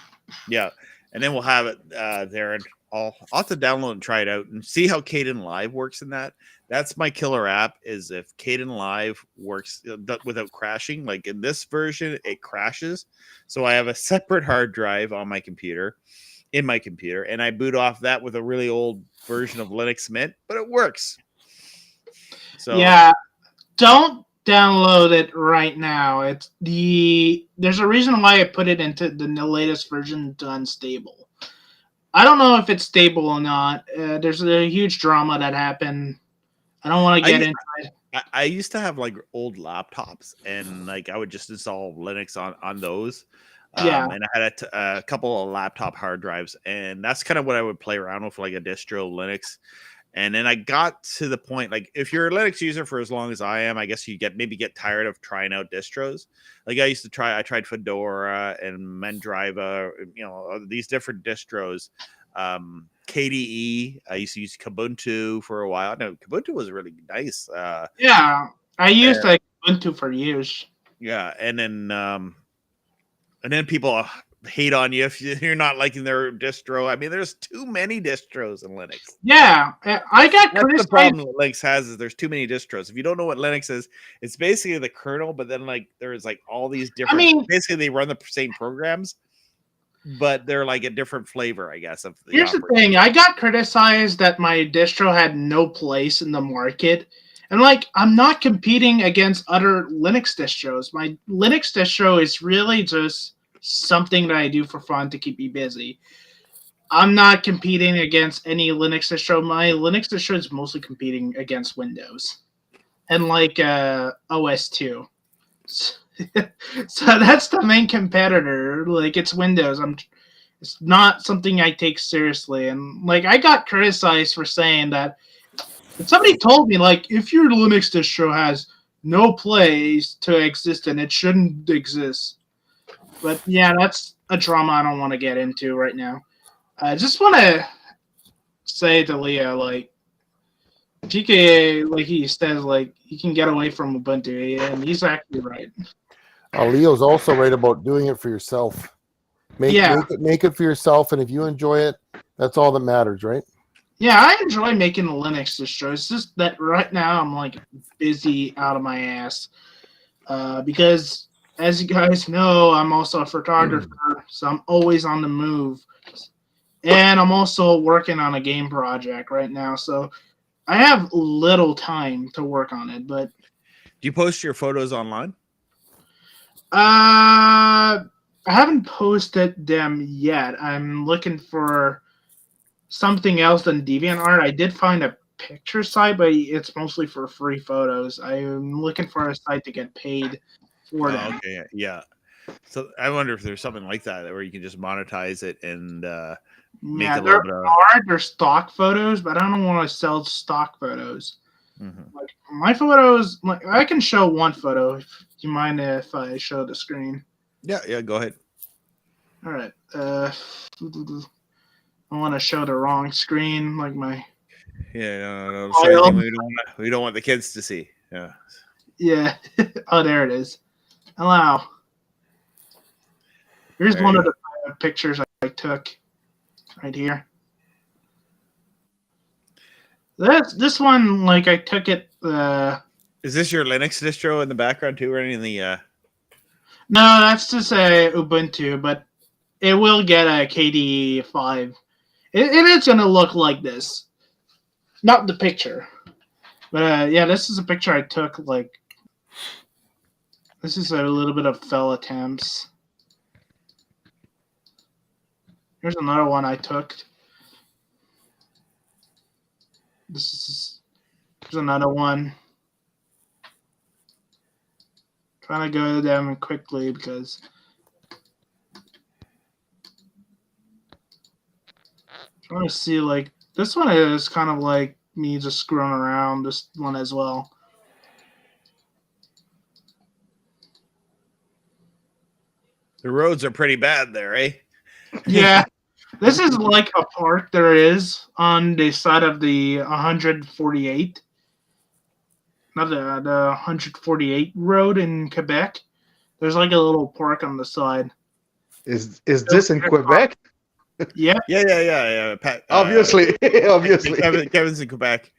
yeah, and then we'll have it there, and I'll have to download and try it out and see how Caden Live works in that. That's my killer app. Is if Caden Live works without crashing. Like in this version, it crashes, so I have a separate hard drive on my computer, and I boot off that with a really old version of Linux Mint, but it works. So yeah, don't download it right now. There's a reason why I put it into the latest version to unstable. I don't know if it's stable or not. There's a huge drama that happened. I don't want to get into it. I used to have like old laptops, and like I would just install Linux on those. Yeah. And I had a couple of laptop hard drives, and that's kind of what I would play around with, like a distro Linux. And then I got to the point, like if you're a Linux user for as long as I am, I guess you maybe get tired of trying out distros. Like I tried Fedora and Mandriva, these different distros. KDE, I used to use Kubuntu for a while. No, Kubuntu was really nice. Yeah, I used Ubuntu for years. Yeah, and then people hate on you if you're not liking their distro. I mean, there's too many distros in Linux. Yeah, I got criticized. The problem Linux has is there's too many distros. If you don't know what Linux is, it's basically the kernel, but then like there's like all these different. Basically, they run the same programs, but they're like a different flavor, I guess. Here's the thing: I got criticized that my distro had no place in the market. And like, I'm not competing against other Linux distros. My Linux distro is really just something that I do for fun to keep me busy. I'm not competing against any Linux distro. My Linux distro is mostly competing against Windows and like OS 2. So that's the main competitor. Like it's Windows. It's not something I take seriously. And like I got criticized for saying that. But somebody told me, like, if your Linux distro has no place to exist and it shouldn't exist. But yeah, that's a drama I don't want to get into right now. I just want to say to Leo, like, GKA, like he says, like, he can get away from Ubuntu, and he's actually right. Leo's also right about doing it for yourself. Make it for yourself, and if you enjoy it, that's all that matters, right? Yeah, I enjoy making a Linux distro. It's just that right now I'm like busy out of my ass because, as you guys know, I'm also a photographer, so I'm always on the move, and I'm also working on a game project right now. So I have little time to work on it. But do you post your photos online? I haven't posted them yet. I'm looking for something else than DeviantArt. I did find a picture site, but it's mostly for free photos. I'm looking for a site to get paid for them. Okay, yeah. So I wonder if there's something like that where you can just monetize it and make a little bit of. There's stock photos, but I don't want to sell stock photos. Mm-hmm. Like my photos, like I can show one photo. If you mind if I show the screen? Yeah, go ahead. All right. I want to show the wrong screen, like my. Yeah, no, we don't want the kids to see. Yeah. Yeah. Oh, there it is. Allow. Here's one of the pictures I took, right here. This one, like I took it. Is this your Linux distro in the background too, or any of the? No, that's just a Ubuntu, but it will get a KDE 5. It is going to look like this. Not the picture. But yeah, this is a picture I took. Like, this is a little bit of fail attempts. Here's another one I took. Here's another one. Trying to go to them quickly because trying to see like this one is kind of like me just screwing around. This one as well. The roads are pretty bad there, eh? Yeah, this is like a park there is on the side of the 148. Not the 148 road in Quebec. There's like a little park on the side. Is this in Quebec? Yeah. Yeah. Pat, Obviously, obviously. Kevin's in Quebec.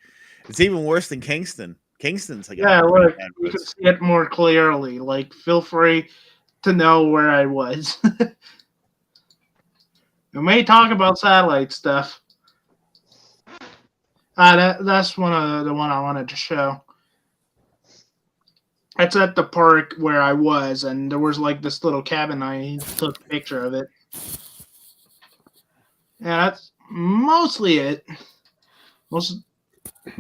It's even worse than Kingston. Kingston's like Yeah, look, you can see it more clearly. Like, feel free to know where I was. We may talk about satellite stuff. That's one of the one I wanted to show. It's at the park where I was, and there was like this little cabin. I took a picture of it. Yeah, that's mostly it.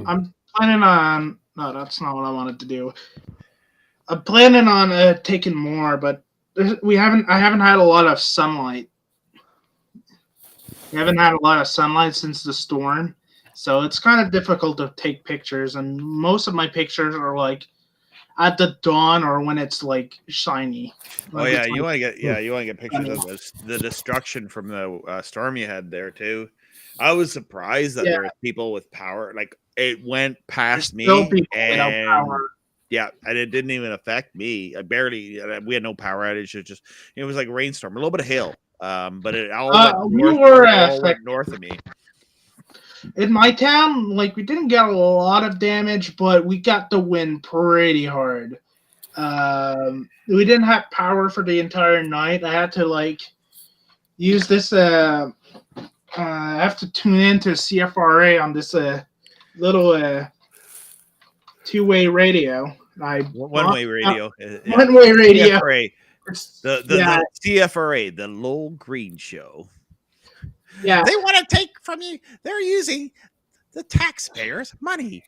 I'm planning on. No, that's not what I wanted to do. I'm planning on taking more, but I haven't had a lot of sunlight. We haven't had a lot of sunlight since the storm, so it's kind of difficult to take pictures. And most of my pictures are like at the dawn or when it's like shiny. Oh yeah, you want to get pictures of the destruction from the storm you had there too. I was surprised that there were people with power. Like it went past me, and power. Yeah, and it didn't even affect me. We had no power outage. It was like a rainstorm, a little bit of hail. But it all went north of me. In my town, like we didn't get a lot of damage, but we got the wind pretty hard. We didn't have power for the entire night. I had to like use this. I have to tune into CFRA on this little two-way radio. One-way radio. One-way radio. CFRA. The CFRA, the Lowell Green Show. Yeah. They want to take from you. They're using the taxpayers' money.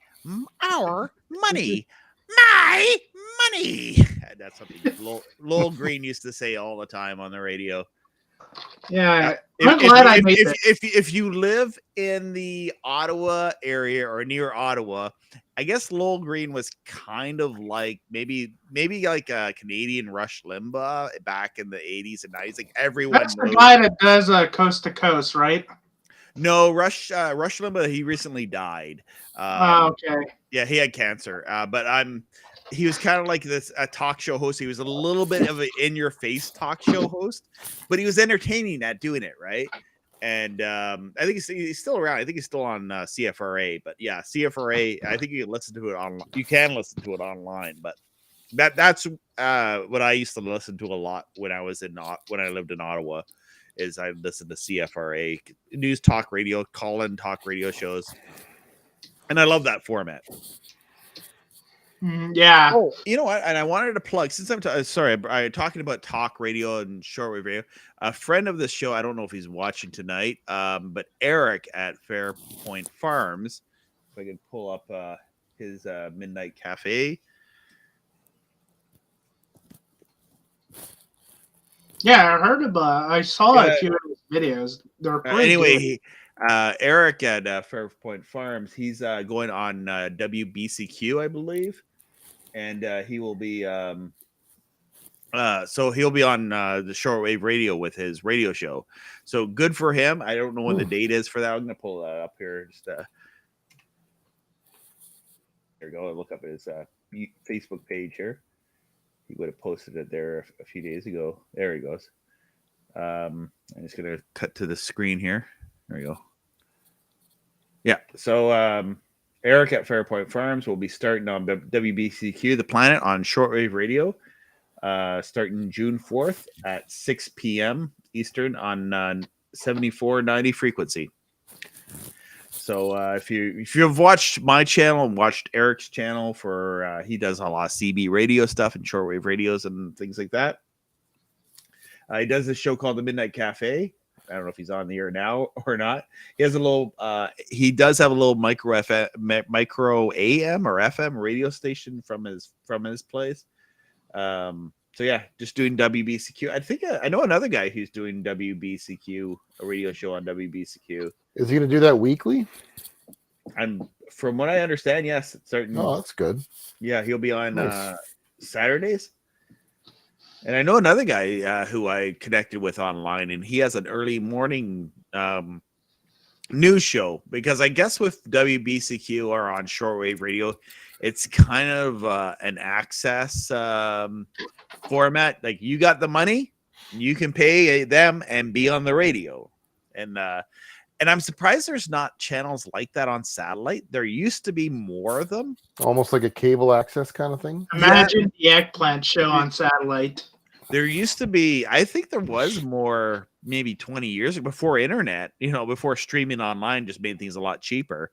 Our money. My money. That's something Lowell Green used to say all the time on the radio. Yeah. I'm glad I made it. If you live in the Ottawa area or near Ottawa, I guess Lowell Green was kind of like maybe like a Canadian Rush Limbaugh back in the 80s and 90s. Like everyone That's the guy that does Coast to Coast, right? No, Rush Limbaugh, he recently died. Okay. Yeah, he had cancer. But he was kind of like a talk show host. He was a little bit of an in-your-face talk show host, but he was entertaining at doing it, right? And I think he's still around. I think he's still on CFRA. But yeah, CFRA. I think you can listen to it online. You can listen to it online. But that's what I used to listen to a lot when I lived in Ottawa. Is I listened to CFRA news talk radio, call-in talk radio shows, and I love that format. Yeah. Oh, you know what? And I wanted to plug, since I'm talking about talk radio and shortwave radio. A friend of the show, I don't know if he's watching tonight, but Eric at Fairpoint Farms. If I can pull up his Midnight Cafe. Yeah, I heard about. I saw a few of his videos. They're pretty good. Eric at Fairpoint Farms. He's going on WBCQ, I believe, and he will be. So he'll be on the shortwave radio with his radio show. So good for him. I don't know when the date is for that. I'm gonna pull that up here. Just here we go. Look up his Facebook page here. He would have posted it there a few days ago. There he goes. I'm just gonna cut to the screen here. There we go. Yeah. So Eric at Fairpoint Farms will be starting on WBCQ, The Planet, on shortwave radio, starting June 4th at 6 p.m. Eastern on 7490 frequency. So if you've watched my channel and watched Eric's channel for he does a lot of CB radio stuff and shortwave radios and things like that. He does this show called The Midnight Cafe. I don't know if he's on the air now or not. He has a little. He does have a little micro AM or FM radio station from his place. So yeah, just doing WBCQ. I think I know another guy who's doing WBCQ, a radio show on WBCQ. Is he going to do that weekly? And from what I understand, yes, it's certain. Oh, that's good. Yeah, he'll be on Nice. Saturdays. And I know another guy who I connected with online, and he has an early morning news show, because I guess with WBCQ or on shortwave radio, it's kind of an access format. Like, you got the money, you can pay them and be on the radio. And I'm surprised there's not channels like that on satellite. There used to be more of them. Almost like a cable access kind of thing. Imagine the eggplant show on satellite. There used to be, I think there was more maybe 20 years before internet, before streaming online just made things a lot cheaper.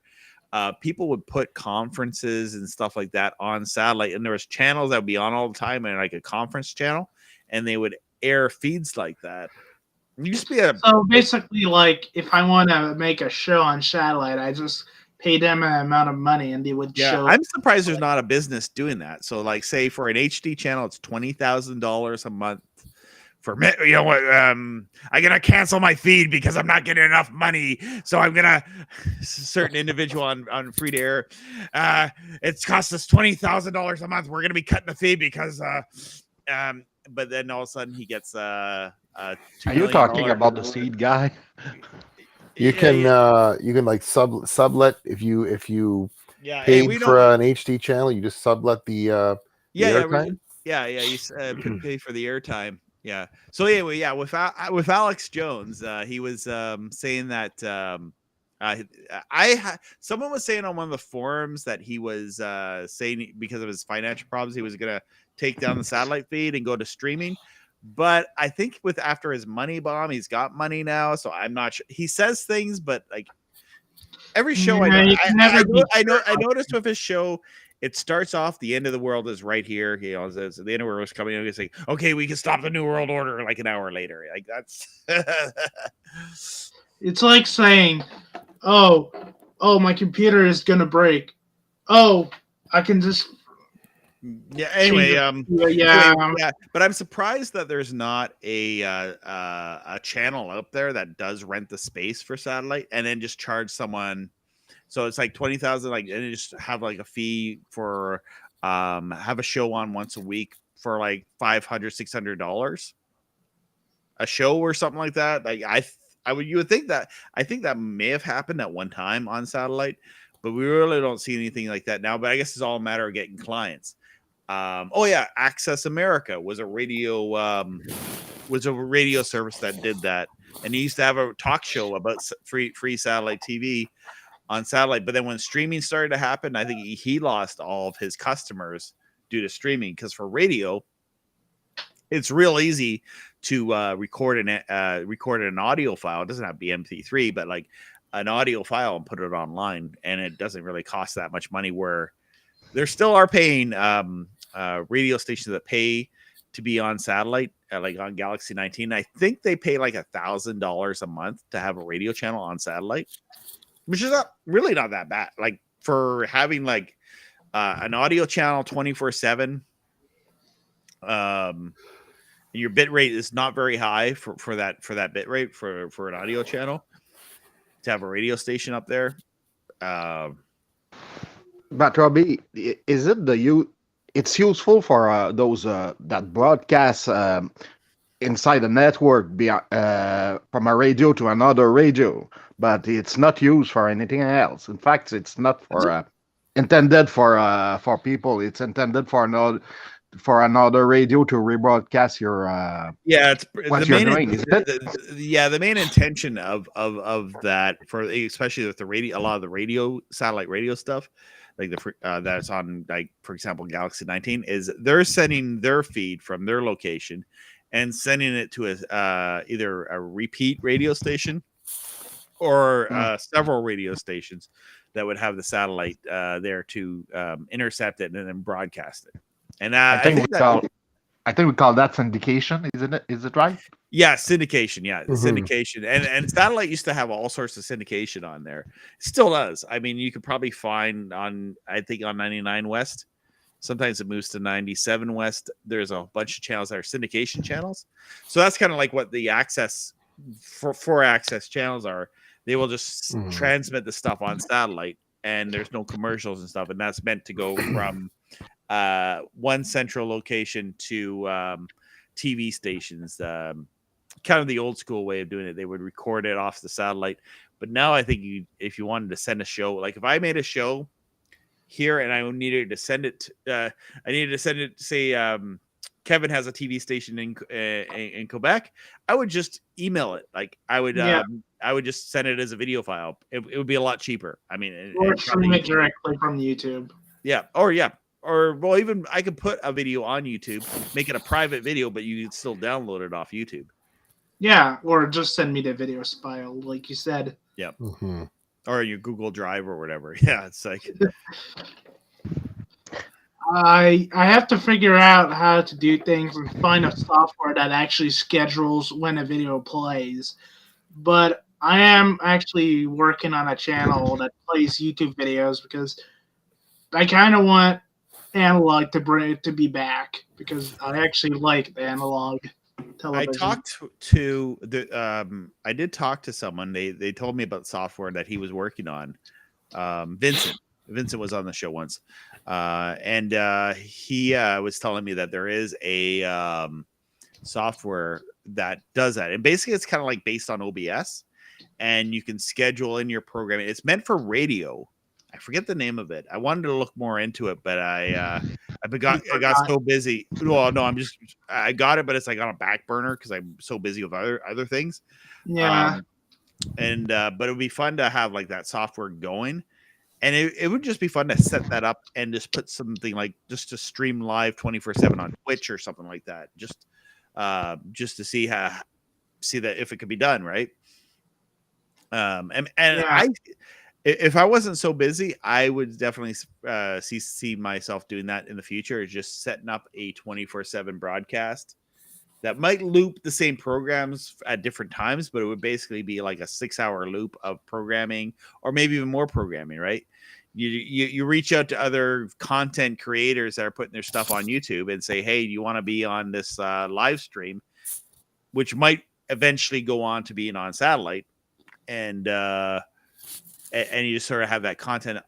People would put conferences and stuff like that on satellite, and there was channels that would be on all the time, and like a conference channel, and they would air feeds like that. It used to be So basically, like, if I want to make a show on satellite, I just pay them an amount of money and they would show. I'm surprised there's not a business doing that. So, like, say for an HD channel, it's $20,000 a month. For me, I'm gonna cancel my feed because I'm not getting enough money. So I'm gonna certain individual on free to air. It's cost us $20,000 a month. We're gonna be cutting the feed because but then all of a sudden he gets Are you talking about the seed guy? You can like sublet if you paid for an HD channel, you just sublet the airtime. You pay for the airtime. Yeah. So anyway, with Alex Jones, he was saying that someone was saying on one of the forums that he was saying because of his financial problems he was gonna take down the satellite feed and go to streaming. But I think after his money bomb, he's got money now, so I'm not sure. He says things, but like every show I noticed with his show, it starts off the end of the world is right here. The end of the world is coming. He's like, okay, we can stop the new world order like an hour later. Like that's. It's like saying, oh, my computer is gonna break. Oh, I can just. Yeah. Anyway, yeah. But I'm surprised that there's not a channel out there that does rent the space for satellite and then just charge someone. So it's like 20,000, like, and just have like a fee for have a show on once a week for like $500, $600 a show or something like that. Like you would think that. I think that may have happened at one time on satellite, but we really don't see anything like that now. But I guess it's all a matter of getting clients. Access America was a radio service that did that, and he used to have a talk show about free satellite TV on satellite. But then when streaming started to happen, I think he lost all of his customers due to streaming, because for radio, it's real easy to record an audio file. It doesn't have to be MP3, but like an audio file and put it online, and it doesn't really cost that much money. Where there still are paying radio stations that pay to be on satellite, like on Galaxy 19. I think they pay like $1,000 a month to have a radio channel on satellite, which is not that bad. Like for having like an audio channel 24/7, your bit rate is not very high for that bit rate for an audio channel to have a radio station up there. But Robbie, is it it's useful for those that broadcast inside the network from a radio to another radio, but it's not used for anything else. In fact, it's not for intended for people. It's intended for another radio to rebroadcast your what you're doing. The main intention of that, for especially with the radio, a lot of the radio satellite radio stuff, like that's on, like, for example, Galaxy 19, is they're sending their feed from their location and sending it to either a repeat radio station or several radio stations that would have the satellite there to intercept it and then broadcast it. And I think we call that syndication, isn't it? Is it right? Yeah, syndication. Yeah, syndication. And satellite used to have all sorts of syndication on there. It still does. I mean, you could probably find on 99 West Sometimes it moves to 97 West. There's a bunch of channels that are syndication channels. So that's kind of like what the access for access channels are. They will just transmit the stuff on satellite, and there's no commercials and stuff. And that's meant to go from one central location to TV stations. Kind of the old school way of doing it. They would record it off the satellite. But now I think if you wanted to send a show, like if I made a show here and I needed to send it, say Kevin has a TV station in Quebec, I would just email it. Like I would just send it as a video file. It would be a lot cheaper. I mean, or stream it directly from YouTube. Yeah. Or well, even I could put a video on YouTube, make it a private video, but you could still download it off YouTube. Yeah, or just send me the video file, like you said. Yeah. Or your Google Drive or whatever. Yeah, it's like I have to figure out how to do things and find a software that actually schedules when a video plays. But I am actually working on a channel that plays YouTube videos because I kind of want analog to be back because I actually like the analog television. I talked to the I did talk to someone. They told me about software that he was working on. Vincent was on the show once. And he was telling me that there is a software that does that. And basically it's kind of like based on OBS, and you can schedule in your programming. It's meant for radio. I forget the name of it. I wanted to look more into it, but I got so busy. Well, no, I got it, but it's like on a back burner because I'm so busy with other things. Yeah. But it would be fun to have like that software going, and it would just be fun to set that up and just put something like just to stream live 24/7 on Twitch or something like that. Just to see that if it could be done, right? If I wasn't so busy, I would definitely see myself doing that in the future. Is just setting up a 24/7 broadcast that might loop the same programs at different times, but it would basically be like a 6-hour loop of programming, or maybe even more programming. Right? You reach out to other content creators that are putting their stuff on YouTube and say, "Hey, do you want to be on this live stream?" Which might eventually go on to being on satellite, and you just sort of have that content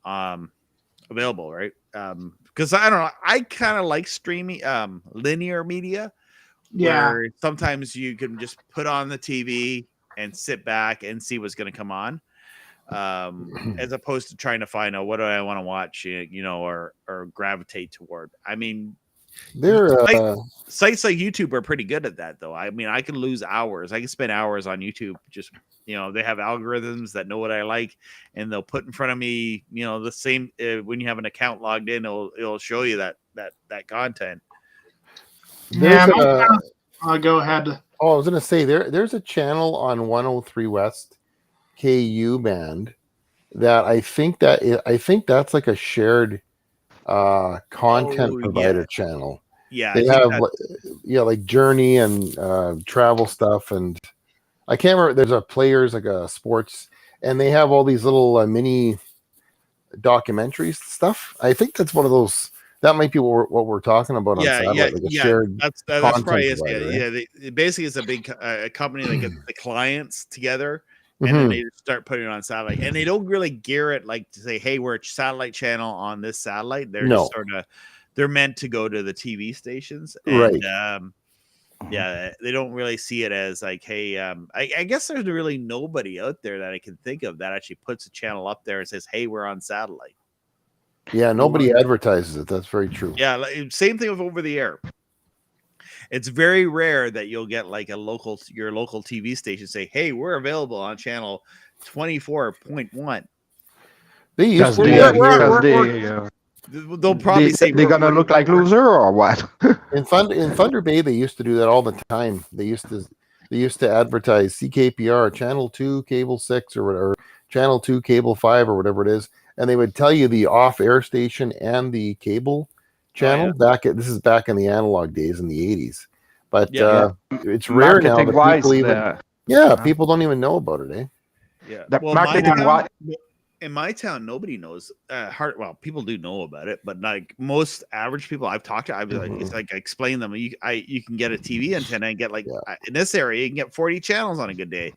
available, right? Because I don't know, I kind of like streaming linear media. Yeah. Where sometimes you can just put on the TV and sit back and see what's going to come on, as opposed to trying to find out what do I want to watch, or gravitate toward. I mean, sites like YouTube are pretty good at that, though. I mean, I can lose hours. I can spend hours on YouTube. Just they have algorithms that know what I like, and they'll put in front of me, the same. When you have an account logged in, it'll show you that content. Go ahead. Oh, I was gonna say there's a channel on 103 West KU band that I think that's like a shared content provider channel. Yeah, they have like Journey and travel stuff, and I can't remember. There's a players like a sports, and they have all these little mini documentaries stuff. I think that's one of those. That might be what we're talking about on satellite, like a shared that's probably is. Basically, it's a big company that gets the clients together, and then they start putting it on satellite. And they don't really gear it like to say, "Hey, we're a satellite channel on this satellite." They're just sort of they're meant to go to the TV stations, and, right? They don't really see it as like, "Hey, I guess there's really nobody out there that I can think of that actually puts a channel up there and says, 'Hey, we're on satellite.'" Yeah, nobody advertises it. That's very true. Yeah, same thing with over the air. It's very rare that you'll get like your local TV station say, "Hey, we're available on channel 24.1." They used they'll probably say they're gonna look like loser or what? in Thunder Bay, they used to do that all the time. They used to advertise CKPR channel 2 cable 6 or whatever, channel 2 cable 5 or whatever it is. And they would tell you the off-air station and the cable channel. This is back in the analog days in the 80s. But it's rare now that people don't even know about it, eh? Yeah. The marketing in my town, nobody knows. Well, people do know about it, but like most average people I've talked to, it's like I explain them. You can get a TV antenna and get like in this area, you can get 40 channels on a good day,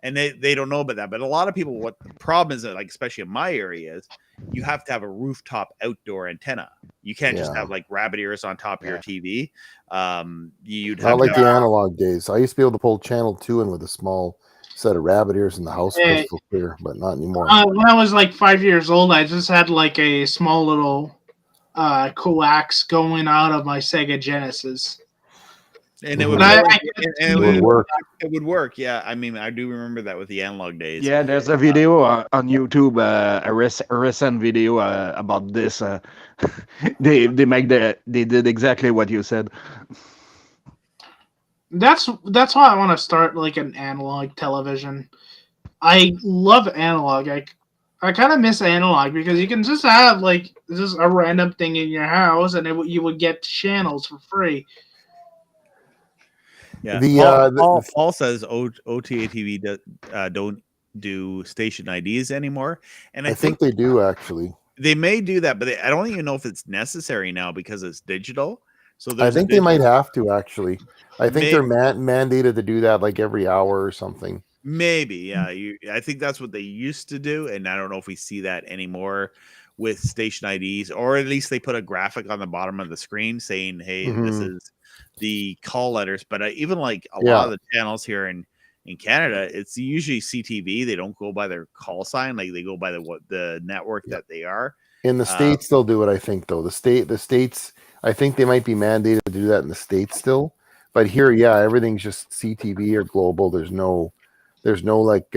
and they don't know about that. But a lot of people, what the problem is, that, like especially in my area, is you have to have a rooftop outdoor antenna. You can't just have like rabbit ears on top of your TV. You'd have not like the analog days. I used to be able to pull channel 2 in with a small set of rabbit ears in the house, crystal clear, but not anymore. When I was like 5 years old, I just had like a small little coax going out of my Sega Genesis. And it would work. It would work. Yeah, I mean, I do remember that with the analog days. Yeah, there's a video on YouTube, a recent video about this. They did exactly what you said. That's why I want to start like an analog television. I love analog. I kind of miss analog because you can just have like just a random thing in your house, and you would get channels for free. Yeah, Paul says OTA TV don't do station IDs anymore, and I think they do actually. They may do that, but I don't even know if it's necessary now because it's digital. So I think they might have to actually. I think they're mandated to do that like every hour or something. Maybe, yeah. I think that's what they used to do, and I don't know if we see that anymore with station IDs, or at least they put a graphic on the bottom of the screen saying, "Hey, this is the call letters." But even like a lot of the channels here in Canada, it's usually CTV. They don't go by their call sign; like they go by the network that they are. In the States, they'll do it. I think though the States, I think they might be mandated to do that in the States still. But here, everything's just CTV or global. There's no like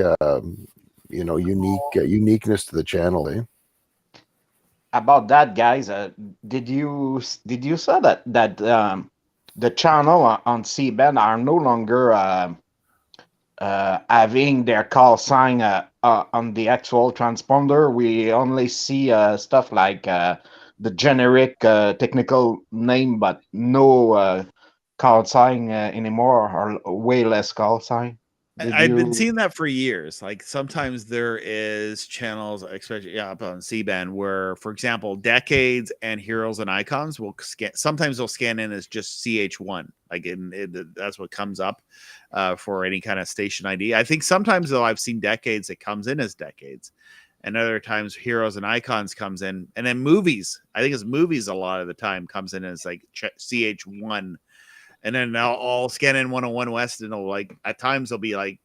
uniqueness to the channel. About that, guys, did you say that the channel on CBand are no longer having their call sign on the actual transponder? We only see stuff like the generic technical name, but no call sign anymore, or way less call sign. I've been seeing that for years. Like sometimes there is channels, especially up on C-band, where, for example, Decades and Heroes and Icons will scan. Sometimes they'll scan in as just CH1. Like that's what comes up for any kind of station ID. I think sometimes though I've seen Decades, it comes in as Decades, and other times Heroes and Icons comes in, and then Movies. I think it's Movies a lot of the time comes in as like CH1. And then I'll scan in 101 West, and like at times there'll be like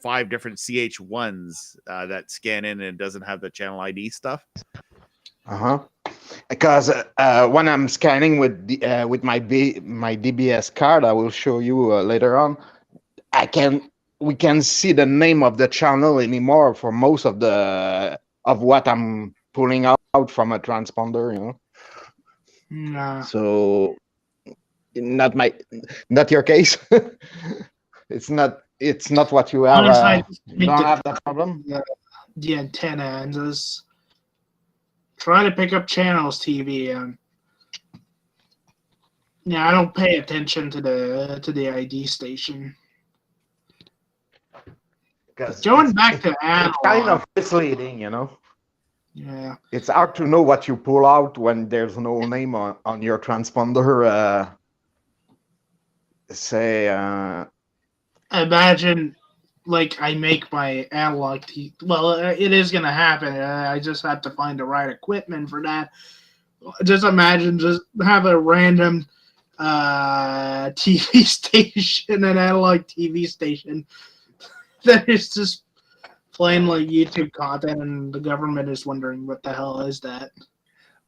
5 different CH1s that scan in, and it doesn't have the channel ID stuff. Because when I'm scanning with my DBS card, I will show you later on. We can see the name of the channel anymore for most of what I'm pulling out from a transponder. So. Not your case. It's not what you have. You don't have that problem. The antenna and just try to pick up channels TV, and I don't pay attention to the ID station. Going back to analog, it's kind of misleading, Yeah, it's hard to know what you pull out when there's no name on your transponder. Imagine like I make my analog TV. Well, it is gonna happen. I just have to find the right equipment for that. Just imagine just have a random TV station, an analog TV station that is just playing like YouTube content, and the government is wondering what the hell is that.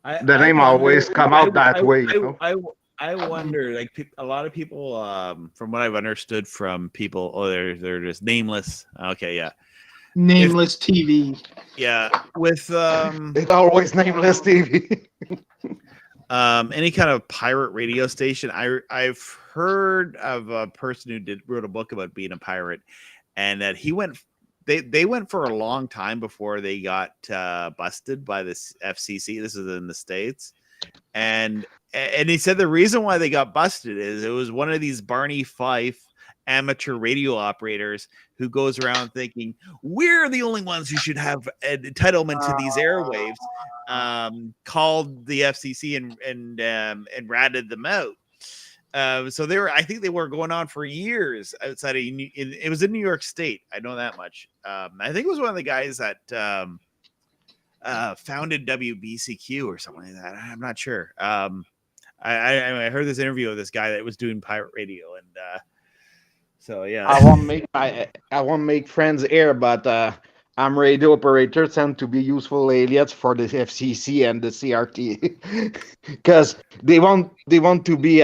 The name always come out that way. I wonder, like a lot of people, from what I've understood from people, they're just nameless. Okay, yeah, nameless TV. Yeah, with it's always nameless TV. Any kind of pirate radio station. I've heard of a person who wrote a book about being a pirate, and that he went. They went for a long time before they got busted by this FCC. This is in the States, and he said the reason why they got busted is it was one of these Barney Fife amateur radio operators who goes around thinking we're the only ones who should have an entitlement to these airwaves, called the FCC and ratted them out. So I think they were going on for years outside of, it was in New York State. I know that much. I think it was one of the guys that founded WBCQ or something like that. I'm not sure. I heard this interview of this guy that was doing pirate radio, and so yeah. I won't make friends here, but I'm radio operator tend to be useful alias for the FCC and the CRT because they want to be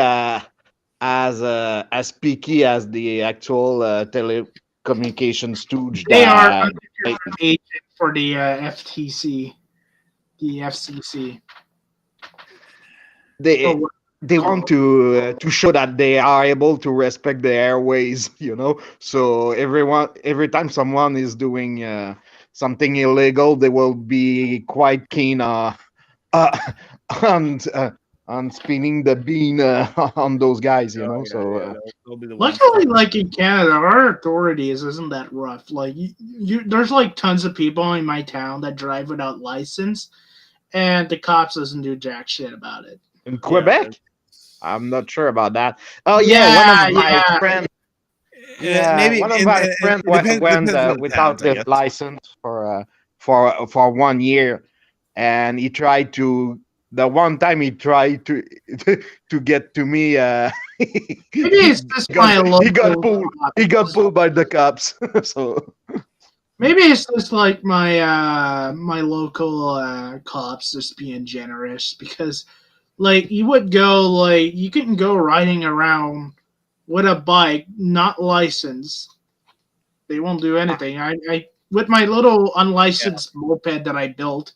as picky as the actual telecommunication stooge. They are agent for the FTC, the FCC. They want to show that they are able to respect the airways, you know. So every time someone is doing something illegal, they will be quite keen on spinning the bean on those guys, you know. Luckily, like in Canada, our authorities isn't that rough. Like there's like tons of people in my town that drive without license, and the cops doesn't do jack shit about it. In Quebec, I'm not sure about that. Oh yeah, one of my friends. Yeah, maybe one of my friends went without his license for 1 year, and he tried to. The one time he tried to get to me, maybe it's just he got pulled by the cops. So maybe it's just like my my local cops just being generous, because like you couldn't go riding around with a bike not licensed. They won't do anything. I with my little unlicensed moped that I built.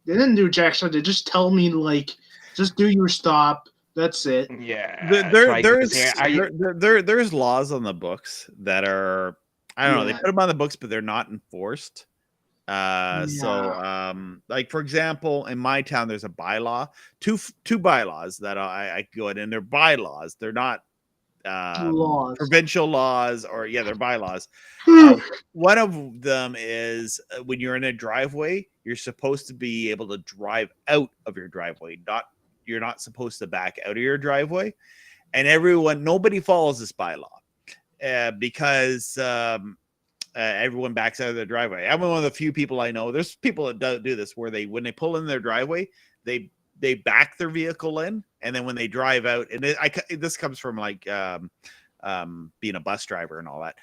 They didn't do jack shit. They just tell me like, just do your stop. That's it. Yeah. There's laws on the books that are, I don't know. They put them on the books, but they're not enforced. So, like for example, in my town, there's a bylaw, two bylaws that I go in, and they're bylaws. They're not provincial laws, or they're bylaws. One of them is when you're in a driveway, you're supposed to be able to drive out of your driveway. You're not supposed to back out of your driveway. And nobody follows this bylaw because everyone backs out of their driveway. I'm one of the few people I know. There's people that do this where when they pull in their driveway, they back their vehicle in, and then when they drive out, and this comes from like being a bus driver and all that.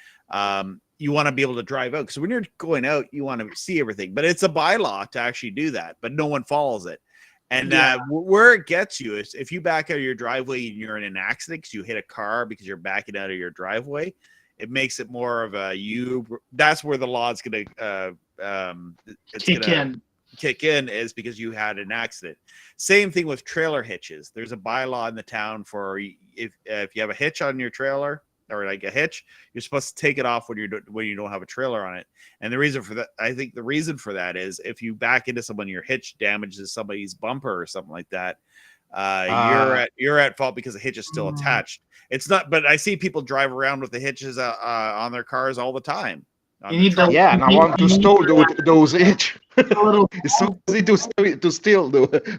You want to be able to drive out, because when you're going out, you want to see everything. But it's a bylaw to actually do that, but no one follows it. And where it gets you is if you back out of your driveway and you're in an accident because you hit a car because you're backing out of your driveway, it makes it more of that's where the law is going to kick in, is because you had an accident. Same thing with trailer hitches. There's a bylaw in the town for if you have a hitch on your trailer, or like a hitch, you're supposed to take it off when you don't have a trailer on it. And the reason for that, I think the reason for that is if you back into someone, your hitch damages somebody's bumper or something like that, you're at fault because the hitch is still attached. It's not, but I see people drive around with the hitches on their cars all the time. And I want to store those hitch. It's so easy to steal.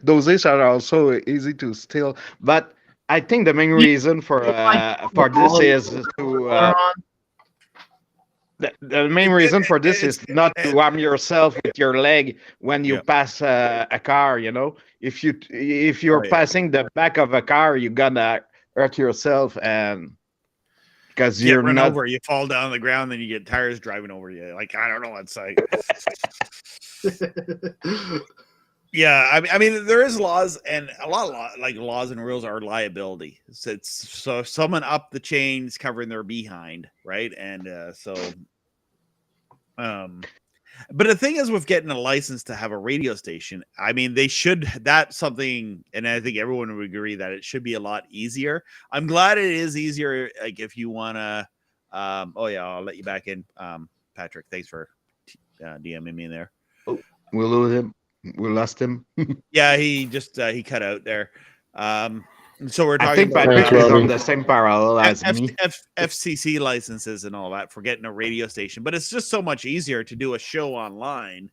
Those hitch are also easy to steal. But I think the main reason for this is to the main reason for this is not to harm yourself with your leg when you pass a car. You know, if you're passing the back of a car, you're gonna hurt yourself, and because you're run not over, you fall down on the ground, then you get tires driving over you. Like, I don't know, it's like I mean, there is laws, and a lot of laws and rules are liability. So if someone up the chain's covering their behind, right? And but the thing is with getting a license to have a radio station, I mean, that's something, and I think everyone would agree that it should be a lot easier. I'm glad it is easier. Like if you want to, I'll let you back in. Patrick, thanks for DMing me in there. Oh, we'll lose him. We lost him. Yeah, he just he cut out there. So we're I talking think about Thanks, Patrick is on Robbie. the same parallel as me. FCC licenses and all that for getting a radio station, but it's just so much easier to do a show online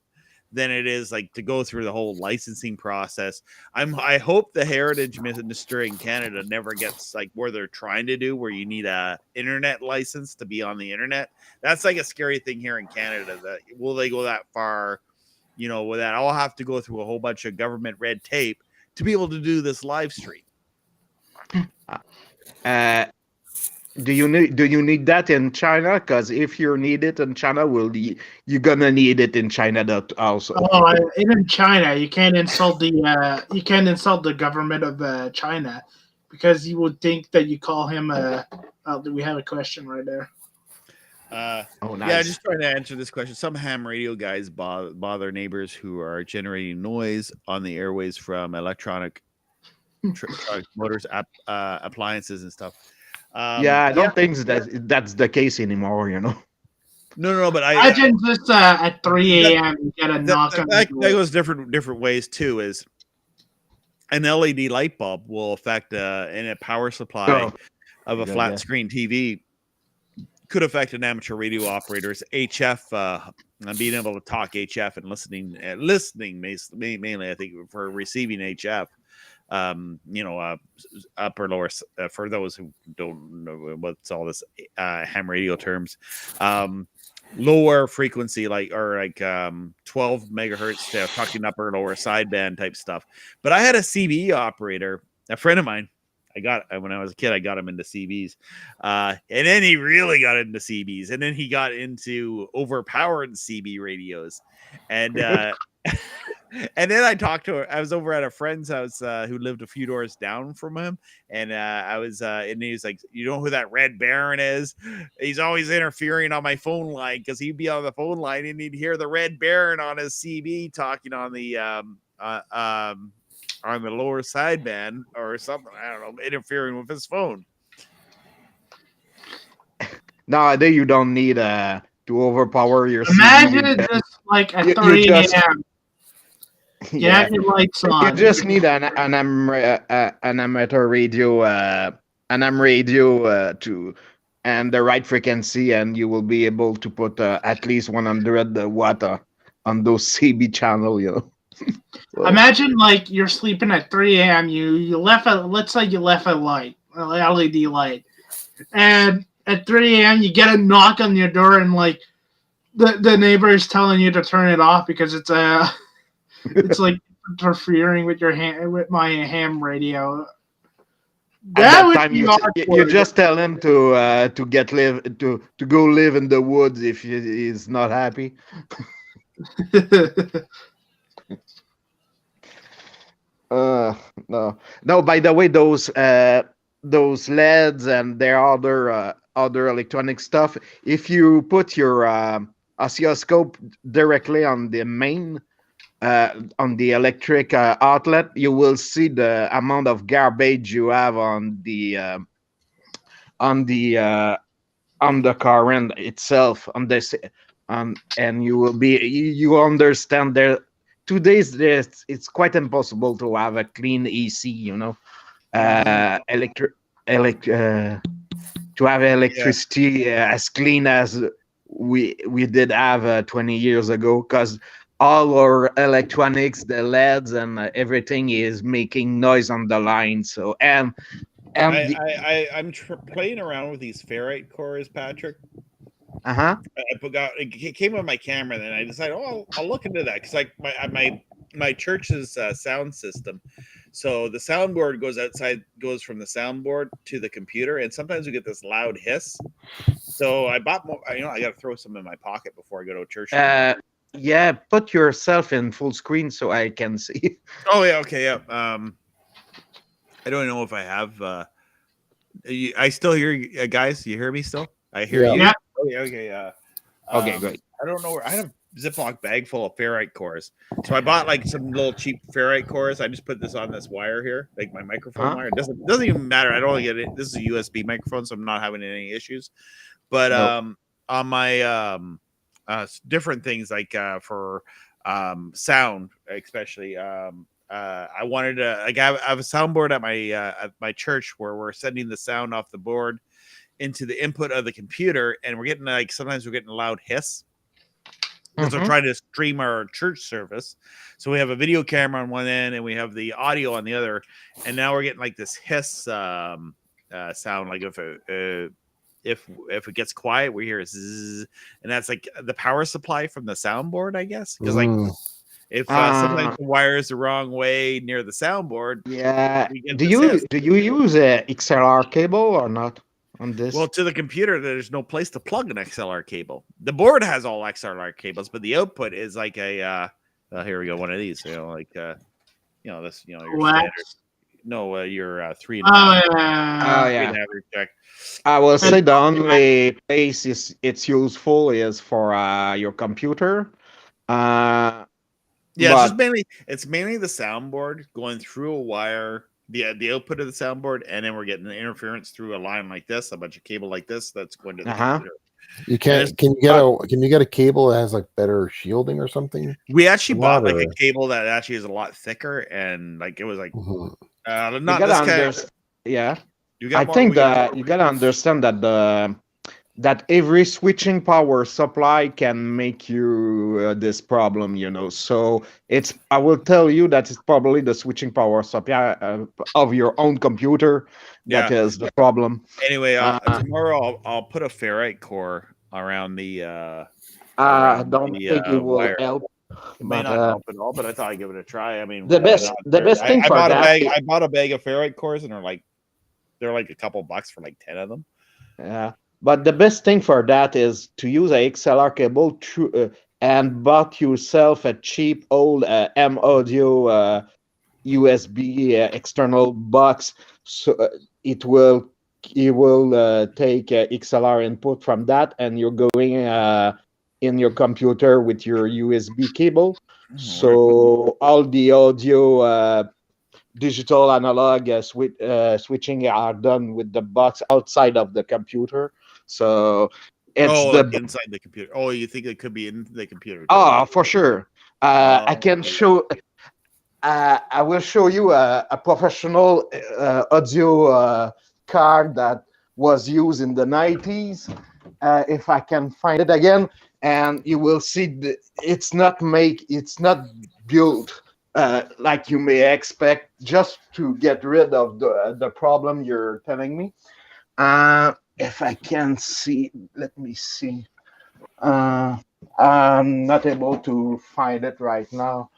than it is like to go through the whole licensing process. I hope the heritage ministry in Canada never gets like where they're trying to do, where you need a internet license to be on the internet. That's like a scary thing here in Canada. That will they go that far? You know, with that, I'll have to go through a whole bunch of government red tape to be able to do this live stream. Uh, do you need that in China? Because if you need it in China, you're gonna need it in China also. Oh, in China, you can't insult the government of China, because you would think that you call him do we have a question right there? Oh, Yeah, nice. just trying to answer this question. Some ham radio guys bother neighbors who are generating noise on the airways from electronic motors, appliances, and stuff. Yeah, I don't think that's the case anymore. No, but I Imagine just at 3 a.m. you get a knock on the that door. goes different ways too. Is an LED light bulb will affect in a power supply of a flat screen TV could affect an amateur radio operator's HF and being able to talk HF and listening mainly, I think, for receiving HF. Upper lower for those who don't know what's all this ham radio terms, lower frequency like 12 megahertz talking upper lower sideband type stuff. But I had a CB operator, a friend of mine. I got when I was a kid, I got him into CBs, and then he really got into CBs, and then he got into overpowered CB radios, and and then I talked to her. I was over at a friend's house who lived a few doors down from him, and I was and he was like, "You know who that Red Baron is? He's always interfering on my phone line because he'd be on the phone line and he'd hear the Red Baron on his CB talking on the lower sideband or something. I don't know, interfering with his phone." Nowadays, you don't need to overpower your Imagine CB. it just like at You 3 just- a.m. Yeah, your lights on. you just need an amateur radio, AM radio and the right frequency, and you will be able to put at least 100 watt on those CB channel. So, Imagine like you're sleeping at 3 a.m. You left let's say you left a light, an LED light, and at 3 a.m. you get a knock on your door, and like the neighbor is telling you to turn it off because it's it's like interfering with with my ham radio. at that time, you just tell him to go live in the woods if he's not happy. No. By the way, those LEDs and their other electronic stuff. If you put your oscilloscope directly on the main on the electric outlet, you will see the amount of garbage you have on the current itself and you will be you understand there. Today's it's quite impossible to have a clean EC, to have electricity as clean as we did have 20 years ago, because all our electronics, the LEDs and everything is making noise on the line. So I'm playing around with these ferrite cores, Patrick. It came with my camera, and then I decided, I'll look into that because like my church's sound system. So the soundboard goes from the soundboard to the computer, and sometimes we get this loud hiss. So I bought more. I got to throw some in my pocket before I go to a church. Yeah, put yourself in full screen so I can see. Oh yeah, okay, yeah. I don't know if I have. I still hear you guys. You hear me still? I hear you. Yeah. Okay. Okay, great. I don't know where I had a Ziploc bag full of ferrite cores. So I bought like some little cheap ferrite cores. I just put this on this wire here, like my microphone wire. It doesn't even matter. I don't get it. This is a USB microphone, so I'm not having any issues. But on my different things like for sound, especially I wanted to like I have a soundboard at my church where we're sending the sound off the board into the input of the computer, and we're getting like sometimes we're getting a loud hiss because we're trying to stream our church service. So we have a video camera on one end and we have the audio on the other, and now we're getting like this hiss sound. Like if it gets quiet, we hear a zzz, and that's like the power supply from the soundboard, I guess. Because like if sometimes the wire is the wrong way near the soundboard, Yeah. we get Do this you hiss. use a XLR cable or not on this? Well, to the computer, there's no place to plug an XLR cable. The board has all XLR cables, but the output is like a here we go, one of these. You know, like this. You know, your standard. No, your 3.5. Oh yeah. Check. I will say the only place it's useful is for your computer. Yeah, it's mainly the soundboard going through a wire, the output of the soundboard, and then we're getting the interference through a line like this, a bunch of cable like this that's going to the computer. You can you get a cable that has like better shielding or something? We actually bought like a cable that actually is a lot thicker, and like it was like not this kind. Yeah, I think that you gotta understand that that every switching power supply can make you this problem, you know. So I will tell you that it's probably the switching power supply of your own computer that is the problem. Anyway, tomorrow I'll put a ferrite core around the. I don't think it will help. It may not help at all, but I thought I'd give it a try. I mean, the best thing I for bought that. I bought a bag of ferrite cores, and they're like a couple bucks for like 10 of them. Yeah. But the best thing for that is to use a XLR cable and bought yourself a cheap old M audio USB external box. So it will take XLR input from that, and you're going in your computer with your USB cable. So all the audio digital analog switching are done with the box outside of the computer. So it's inside the computer. Oh, you think it could be in the computer? Oh, for sure. I can show. I will show you a professional audio card that was used in the 90s. If I can find it again, and you will see it's not built like you may expect, just to get rid of the problem you're telling me. If I can see, let me see. I'm not able to find it right now,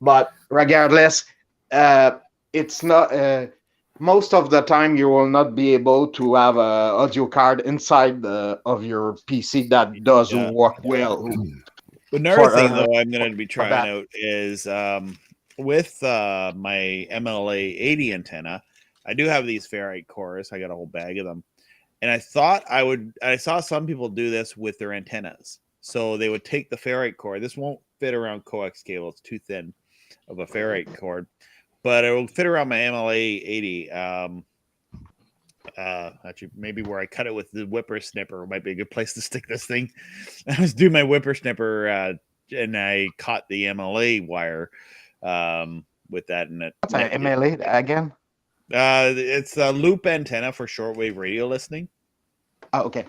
but regardless, it's not. Most of the time, you will not be able to have an audio card inside of your PC that does work well. But another thing, though, I'm going to be trying out is with my MLA 80 antenna. I do have these ferrite cores. I got a whole bag of them. And I thought I saw some people do this with their antennas. So they would take the ferrite cord. This won't fit around coax cable. It's too thin of a ferrite cord. But it will fit around my MLA 80. Actually, maybe where I cut it with the whippersnipper might be a good place to stick this thing. I was doing my whippersnipper and I caught the MLA wire with that. And what's an MLA again? It's a loop antenna for shortwave radio listening. Oh, okay.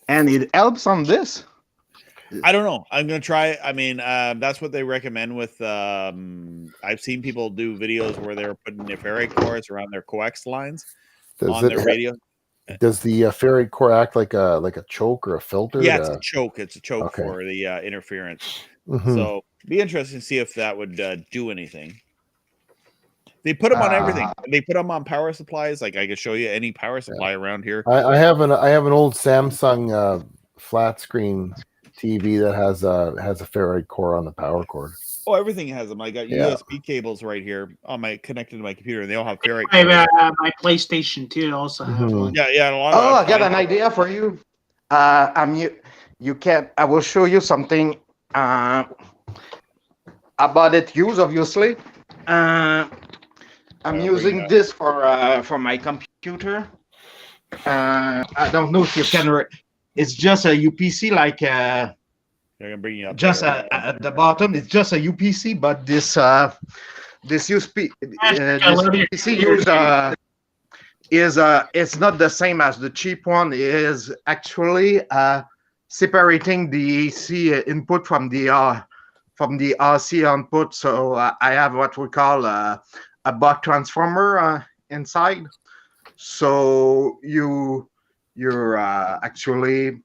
And it helps on this? I don't know. I'm going to try. I mean, that's what they recommend with, I've seen people do videos where they're putting their ferrite cores around their coax lines on their radio. Does the ferrite core act like a choke or a filter? Yeah, it's a choke. It's a choke for the interference. So be interesting to see if that would do anything. They put them on everything. They put them on power supplies. Like I can show you any power supply around here. I have an old Samsung flat screen TV that has a ferrite core on the power cord. Oh, everything has them. I got USB cables right here on connected to my computer, and they all have ferrite. My PlayStation 2 also have one. Yeah. I got an idea for you. You can. I will show you something about it. Use obviously. I'm using this for my computer. I don't know if you can. It's just a UPC like. They're gonna bring you up. Just there. at the bottom, it's just a UPC, but this UPC it's not the same as the cheap one. It is actually separating the AC input from the RC output. So I have what we call a buck transformer inside. So you're actually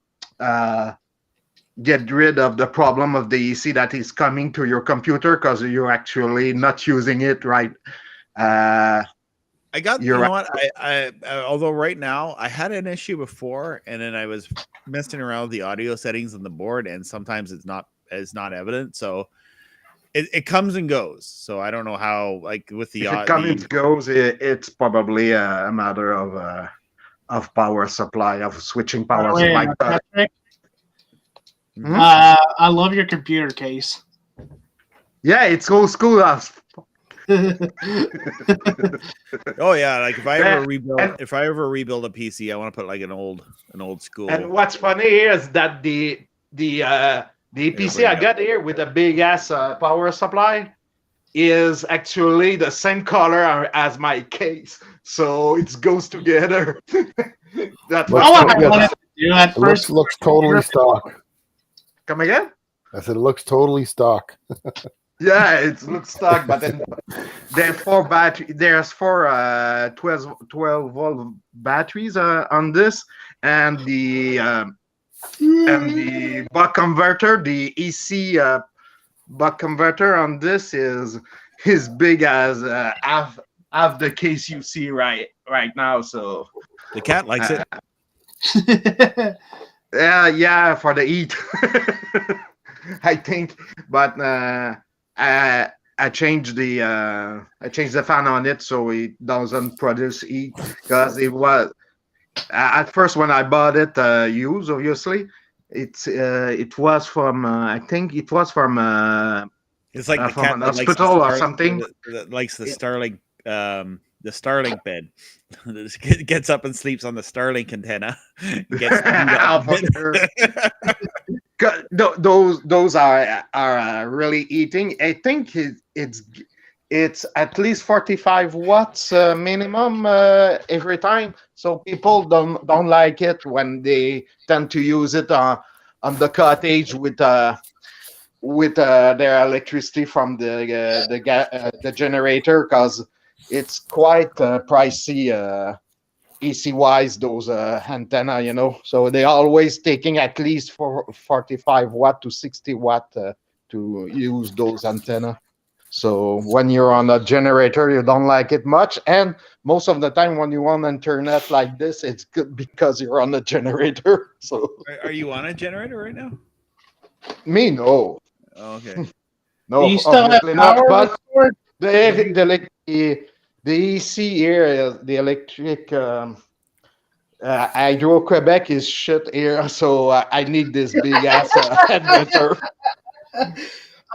get rid of the problem of the EC that is coming to your computer because you're actually not using it right. I got, you know what? I although right now I had an issue before, and then I was messing around with the audio settings on the board, and sometimes it's not evident. So it comes and goes. So I don't know how, like with the if it comes and goes, it's probably a matter of power supply, of switching power supply. Patrick, I love your computer case. Yeah, it's old school. Oh yeah, like if I ever rebuild a PC, I want to put like an old school. And what's funny here is that the PC I got here with a big ass power supply is actually the same color as my case, so it goes together. That's what I wanted to do at first. Looks totally stock. Come again? I said it looks totally stock. Yeah, it looks stock, but then there's four 12 volt batteries on this, and the buck converter, the EC buck converter on this is big as half the case you see right now. So the cat likes it. Yeah, for the heat, I think, but. I changed the fan on it so it doesn't produce heat, because it was at first when I bought it used, obviously it was from I think it was from it's like the from cat an that hospital likes or something that likes the Starlink bed. Gets up and sleeps on the Starlink antenna. Gets those are really eating. I think it's at least 45 watts minimum every time. So people don't like it when they tend to use it on the cottage with their electricity from the generator, because it's quite pricey. EC wise, those antenna, so they're always taking at least 45 watt to 60 watt to use those antenna. So when you're on a generator, you don't like it much, and most of the time when you want internet like this, it's good because you're on a generator. So are you on a generator right now? Me, no. Oh, okay. No, you still have power, but the EC here, the electric Hydro-Quebec is shit here, so I need this big ass inverter.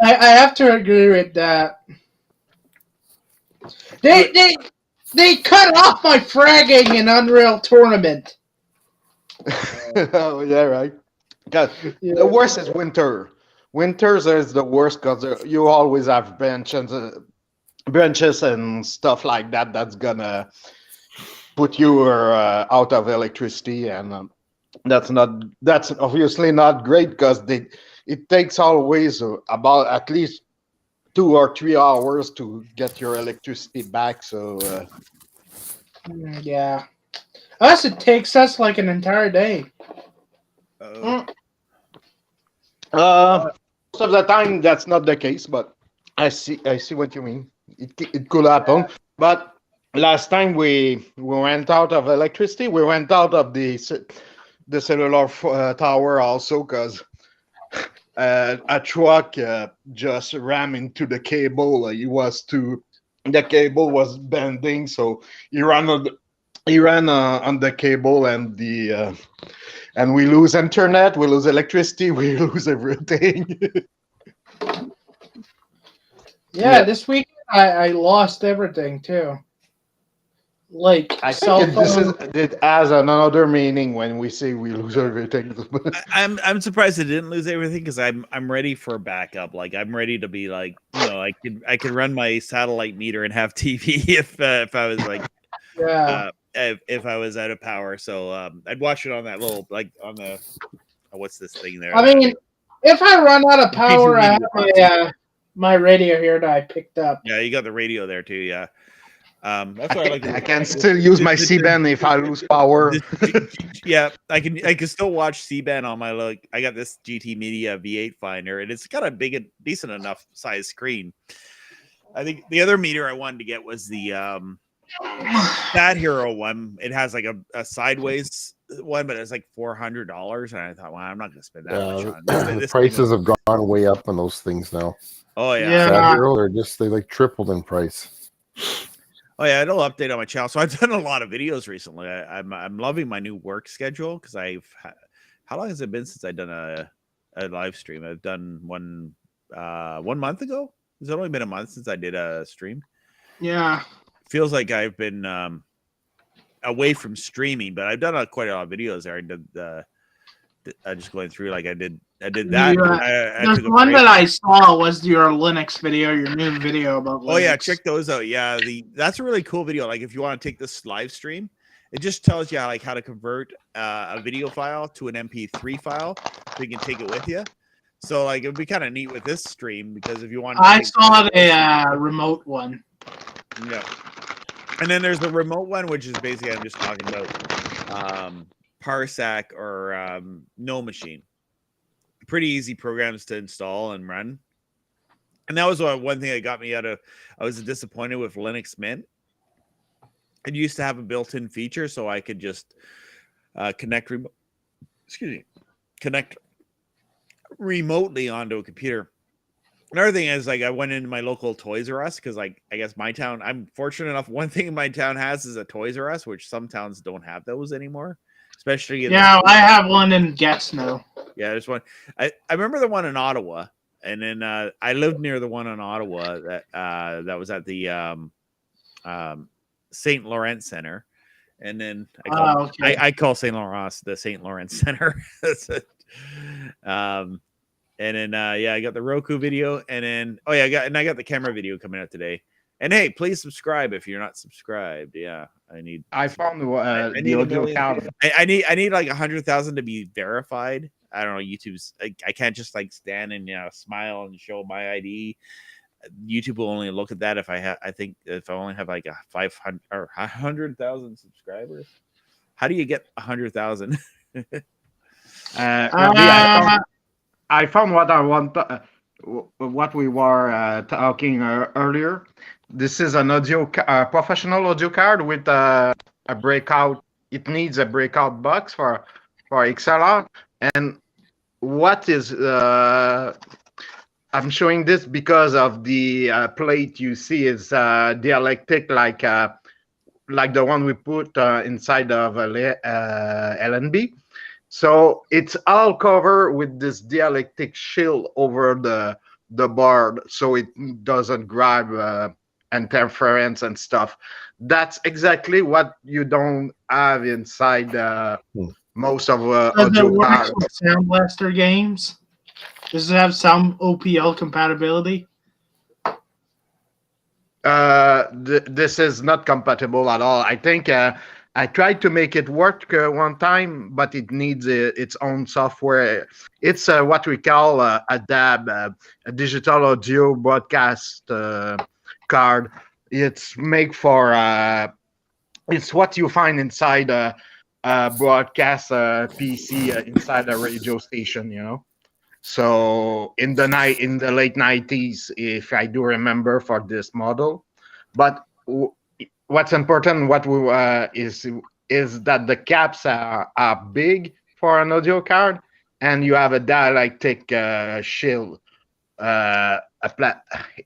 I have to agree with that. They cut off my fragging in Unreal Tournament. Oh yeah, right. The worst is winter. Winters is the worst because you always have branches and stuff like that that's gonna put you out of electricity, and that's obviously not great because it takes always about at least 2 or 3 hours to get your electricity back. So yeah, us it takes us like an entire day. Most of the time that's not the case, but I see what you mean. It could happen, but last time we went out of electricity, we went out of the cellular tower also because a truck just rammed into the cable. The cable was bending, so he ran on the cable, and and we lose internet, we lose electricity, we lose everything. Yeah, this week I lost everything too. like I cell think phone. it has another meaning when we say we lose everything. I'm surprised it didn't lose everything because I'm ready for backup. Like I'm ready to be like, I could run my satellite meter and have TV if I was like Yeah. if I was out of power. So I'd watch it on that little on the what's this thing there? I mean, if I run out of power, I have media my radio here that I picked up. Yeah, you got the radio there too. Yeah. That's why I can still use my CBand if I lose power. Yeah, I can still watch CBand on my I got this GT Media V8 finder, and it's got a decent enough size screen. I think the other meter I wanted to get was the Sathero one. It has like a sideways one, but it's like $400, and I thought, well, I'm not going to spend that much on this. The prices have gone way up on those things now. Oh yeah, Sathero, they like tripled in price. Oh yeah, it'll update on my channel. So I've done a lot of videos recently. I'm loving my new work schedule because how long has it been since I've done a live stream? I've done one 1 month ago. It's only been a month since I did a stream. Yeah, feels like I've been away from streaming, but I've done quite a lot of videos there. I did just going through like I did that. There's one that I saw was your Linux video, your new video about Linux. Oh yeah, check those out. Yeah, that's a really cool video. Like if you want to take this live stream, it just tells you how to convert a video file to an MP3 file, so you can take it with you. So like it'd be kind of neat with this stream because if you want, I saw a remote one. Yeah, and then there's the remote one, which is basically I'm just talking about Parsec or No Machine. Pretty easy programs to install and run. And that was one thing that got me out of, I was disappointed with Linux Mint. It used to have a built-in feature so I could just connect remotely onto a computer. Another thing is like I went into my local Toys R Us because like I guess my town, I'm fortunate enough, one thing my town has is a Toys R Us, which some towns don't have those anymore. Especially I have one in Gatineau. Yeah, there's one. I remember the one in Ottawa, and then I lived near the one in Ottawa that was at the St. Laurent Center, and then I call St. Laurent the St. Laurent Center. And then I got the Roku video, and then I got the camera video coming out today. And hey, please subscribe if you're not subscribed. Yeah, I found the audio count. I need like 100,000 to be verified. I don't know. YouTube's I can't just like stand and smile and show my ID. YouTube will only look at that if I think if I only have like a 500 or 100,000 subscribers. How do you get 100,000? I found what I want. What we were talking earlier. This is an professional audio card with a breakout. It needs a breakout box for XLR. And what is I'm showing this because of the plate you see is dielectric, like the one we put inside of LNB. So it's all covered with this dielectric shield over the board, so it doesn't grab interference and stuff. That's exactly what you don't have inside most of audio cards. Sound Blaster games? Does it have some OPL compatibility? This is not compatible at all. I think I tried to make it work one time, but it needs its own software. It's what we call a DAB, a digital audio broadcast card. It's made for it's what you find inside a broadcast PC inside a radio station, So in the late 90s, if I do remember, for this model. But what's important, is that the caps are big for an audio card, and you have a dielectric shield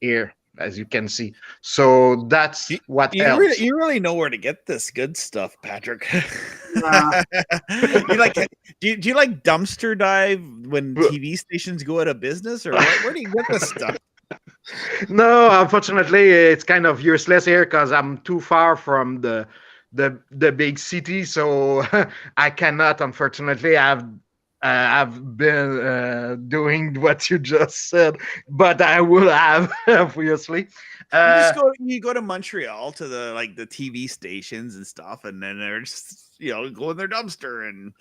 here, as you can see. So that's what helps. You really know where to get this good stuff, Patrick. Do you like dumpster dive when TV stations go out of business, or where do you get this stuff? No, unfortunately, it's kind of useless here because I'm too far from the the big city, so I cannot, unfortunately. I've been doing what you just said, but I will have obviously. You go to Montreal to the TV stations and stuff, and then they're just go in their dumpster and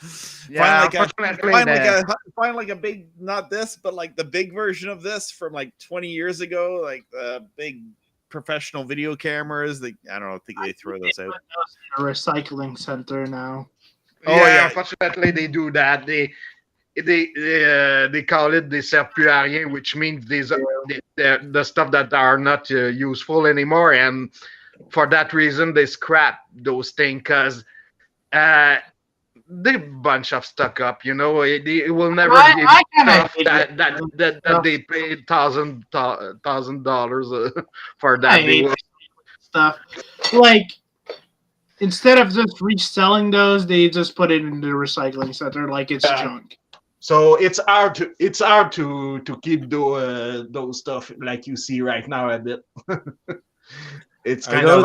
find like a big, not this, but like the big version of this from like 20 years ago, like the big professional video cameras. I don't know, I think they throw those out. A recycling center now. Unfortunately they do that. They call it des servent plus à rien, which means the stuff that are not useful anymore, and for that reason they scrap those things because they bunch of stuck up. It will never be stuff that they paid $1,000 for that. Stuff like, instead of just reselling those, they just put it into the recycling center like it's junk. So it's hard to keep those stuff like you see right now a bit. It's are those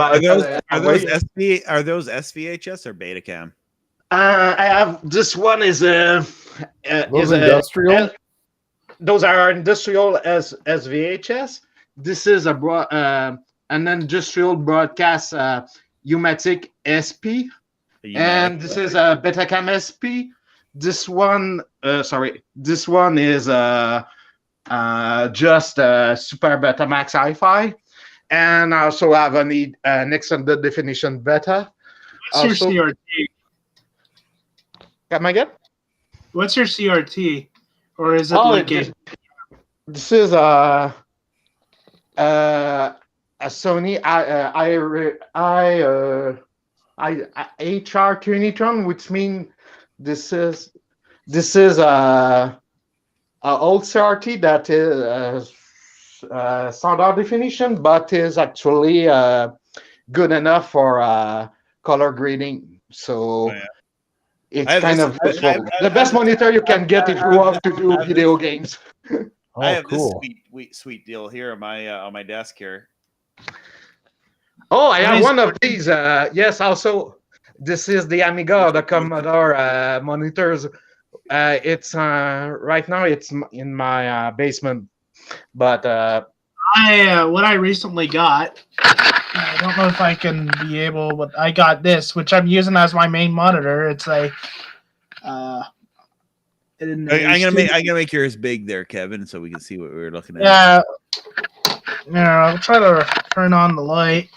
SVHS or Betacam? I have this one is industrial. Those are industrial as VHS. This is an industrial broadcast Umatic SP, and this is a Betacam SP. This one is just Super Betamax Hi-Fi, and I also have an extended definition beta. What's your CRT? Come again? What's your CRT? Or is it this is a Sony HR Trinitron, which means this is a old CRT that is standard definition, but is actually good enough for color grading. So it's kind of the best monitor you can get if you want to do video games. I have this sweet deal here on my desk here. Oh, I have one of these. Yes, also this is the Amiga, the Commodore monitors. It's right now it's in my basement, but what I recently got, I don't know if I can be able, but I got this, which I'm using as my main monitor. It's a I'm gonna make yours big there, Kevin, so we can see what we were looking at. Yeah, I'll try to turn on the light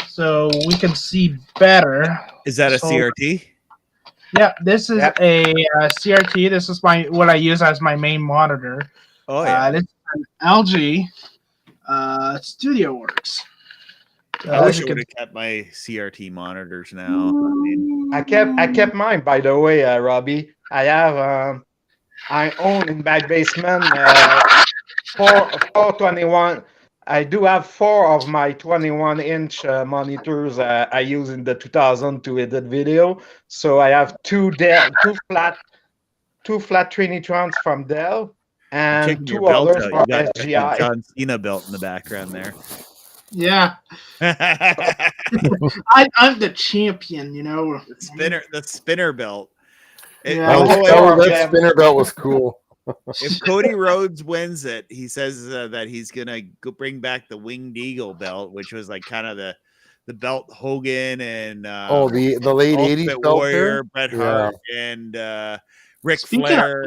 so we can see better. Is that a CRT? Yeah, this is a CRT. This is what I use as my main monitor. Oh yeah. This is an LG StudioWorks. I wish I would have kept my CRT monitors now. I kept mine, by the way, Robbie. I have I own in my basement 421. I do have 4 of my 21-inch monitors I use in the 2000 to edit video. So I have two flat Trinitrons from Dell and 2 others from SGI. John Cena belt in the background there. Yeah. I'm the champion, The spinner belt. That spinner belt was cool. If Cody Rhodes wins it, he says that he's gonna bring back the Winged Eagle belt, which was like kind of the belt Hogan and the late '80s belt Warrior, Bret Hart, and Ric Flair.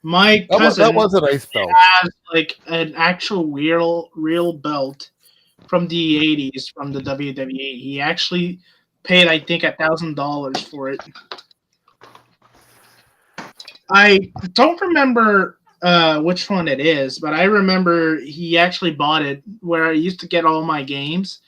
My cousin that was a nice belt. has like an actual real belt from the '80s from the WWE. He actually paid, I think, $1,000 for it. I don't remember which one it is, but I remember he actually bought it where I used to get all my games,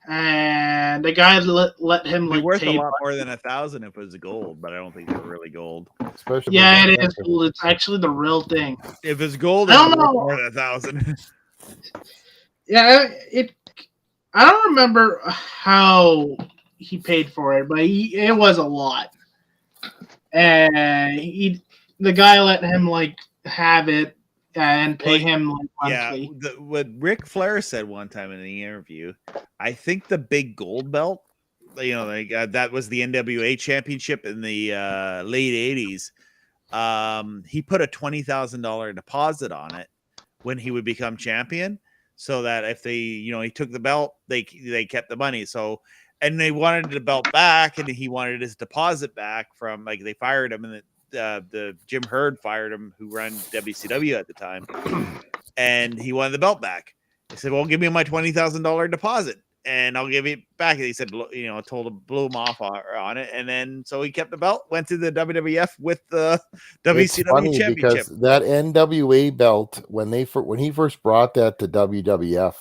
and the guy let him It'd be worth a lot more than $1,000 if it was gold, but I don't think they're really gold. Especially it is gold. It's actually the real thing. If it's gold, it's worth more than $1,000. Yeah, I don't remember how he paid for it, but it was a lot, and the guy let him have it and pay Well, him like Yeah, monthly. what Ric Flair said one time in the interview, I think the big gold belt, like that was the NWA championship in the late '80s. He put a $20,000 deposit on it when he would become champion, so that if he took the belt, they kept the money. So, and they wanted the belt back, and he wanted his deposit back from they fired him, and the Jim Herd fired him, who ran WCW at the time, and he wanted the belt back. He said, "Well, give me my $20,000 deposit, and I'll give it back." And he said, blew him off on it, and then so he kept the belt, went to the WWF with the It's WCW funny championship. because that NWA belt, when he first brought that to WWF,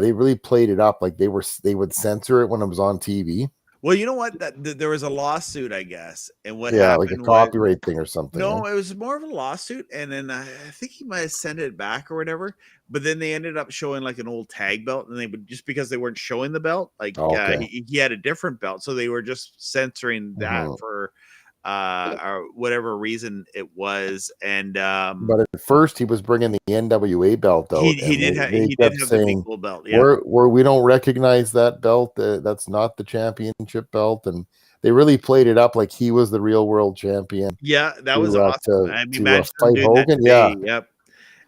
they really played it up like they would censor it when it was on TV. Well, you know what? There was a lawsuit, I guess, and what Yeah, happened like a was, copyright thing or something. no, eh? it was more of a lawsuit, and then I think he might have sent it back or whatever. But then they ended up showing like an old tag belt, and they would, just because they weren't showing the belt, Okay. he had a different belt, so they were just censoring that for or whatever reason it was. And But at first, he was bringing the NWA belt out, he and did have they he did kept have the big saying, gold belt, yeah. we don't recognize that belt. That's not the championship belt." And they really played it up like he was the real world champion. Yeah, that was awesome. I mean, To imagine them fight doing that Hogan. today. Yeah. Yep.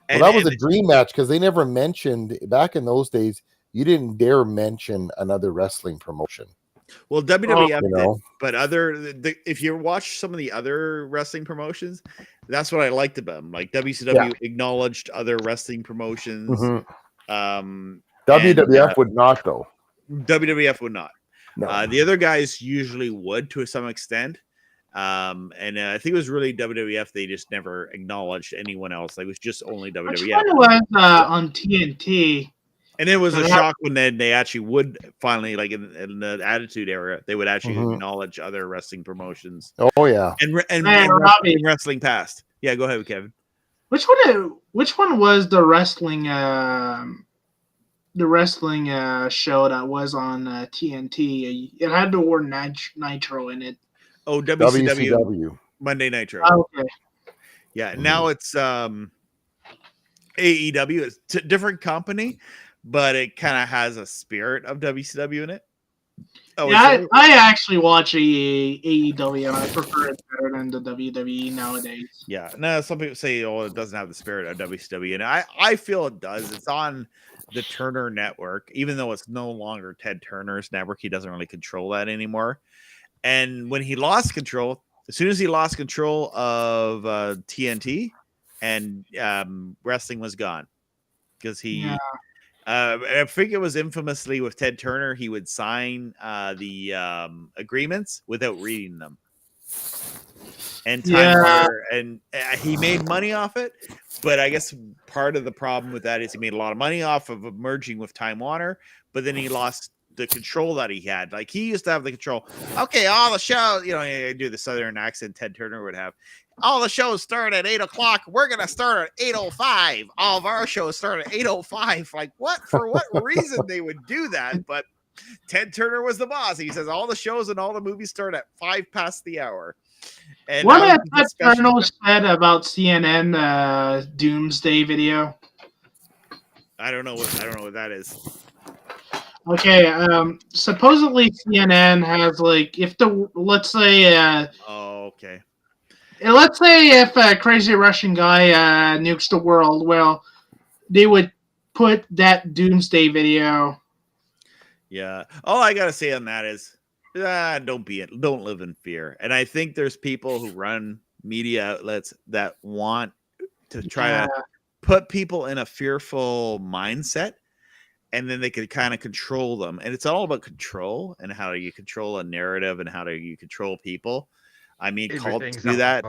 Well, that was a dream match because they never mentioned, back in those days, you didn't dare mention another wrestling promotion. Well, WWF You did, know? but if you watch some of the other wrestling promotions, that's what I liked about them. Like WCW acknowledged other wrestling promotions. WWF would not, though. WWF would not. No. The other guys usually would, to some extent. And I think it was really WWF. They just never acknowledged anyone else. Like, it was just only WWF. Which one was on TNT? And it was a shock when then they actually would finally, like in the Attitude Era, they would actually acknowledge other wrestling promotions. Oh yeah, and Robbie. wrestling past. Yeah, go ahead, Kevin. Which one was the wrestling show that was on TNT? It had the word Nitro in it. Oh, WCW. Monday Nitro. Oh, okay. Yeah, now it's AEW. It's a different company, but it kind of has a spirit of WCW in it. Oh, yeah, I actually watch AEW, and I prefer it better than the WWE nowadays. Yeah, no, some people say, "Oh, it doesn't have the spirit of WCW," and I feel it does. It's on the Turner Network, even though it's no longer Ted Turner's network. He doesn't really control that anymore. And when he lost control, as soon as he lost control of TNT, and wrestling was gone, because he. I think it was infamously with Ted Turner, he would sign the agreements without reading them. And and he made money off it, but I guess part of the problem with that is he made a lot of money off of merging with Time Warner, but then he lost the control that he had. Like, he used to have the control. Okay, all the shows, I do the Southern accent Ted Turner would have. All the shows start at 8 o'clock. We're going to start at 8:05. All of our shows start at 8:05. Like, what? For what reason they would do that? But Ted Turner was the boss. He says all the shows and all the movies start at 5 past the hour. And what had Ted Turner said about CNN Doomsday video? I don't know what that is. Okay, supposedly CNN has, like, let's say if a crazy Russian guy nukes the world, well, they would put that Doomsday video. Yeah. All I gotta say on that is, don't live in fear. And I think there's people who run media outlets that want to try to put people in a fearful mindset, and then they could kind of control them. And it's all about control and how do you control a narrative and how do you control people. I mean, cults do that.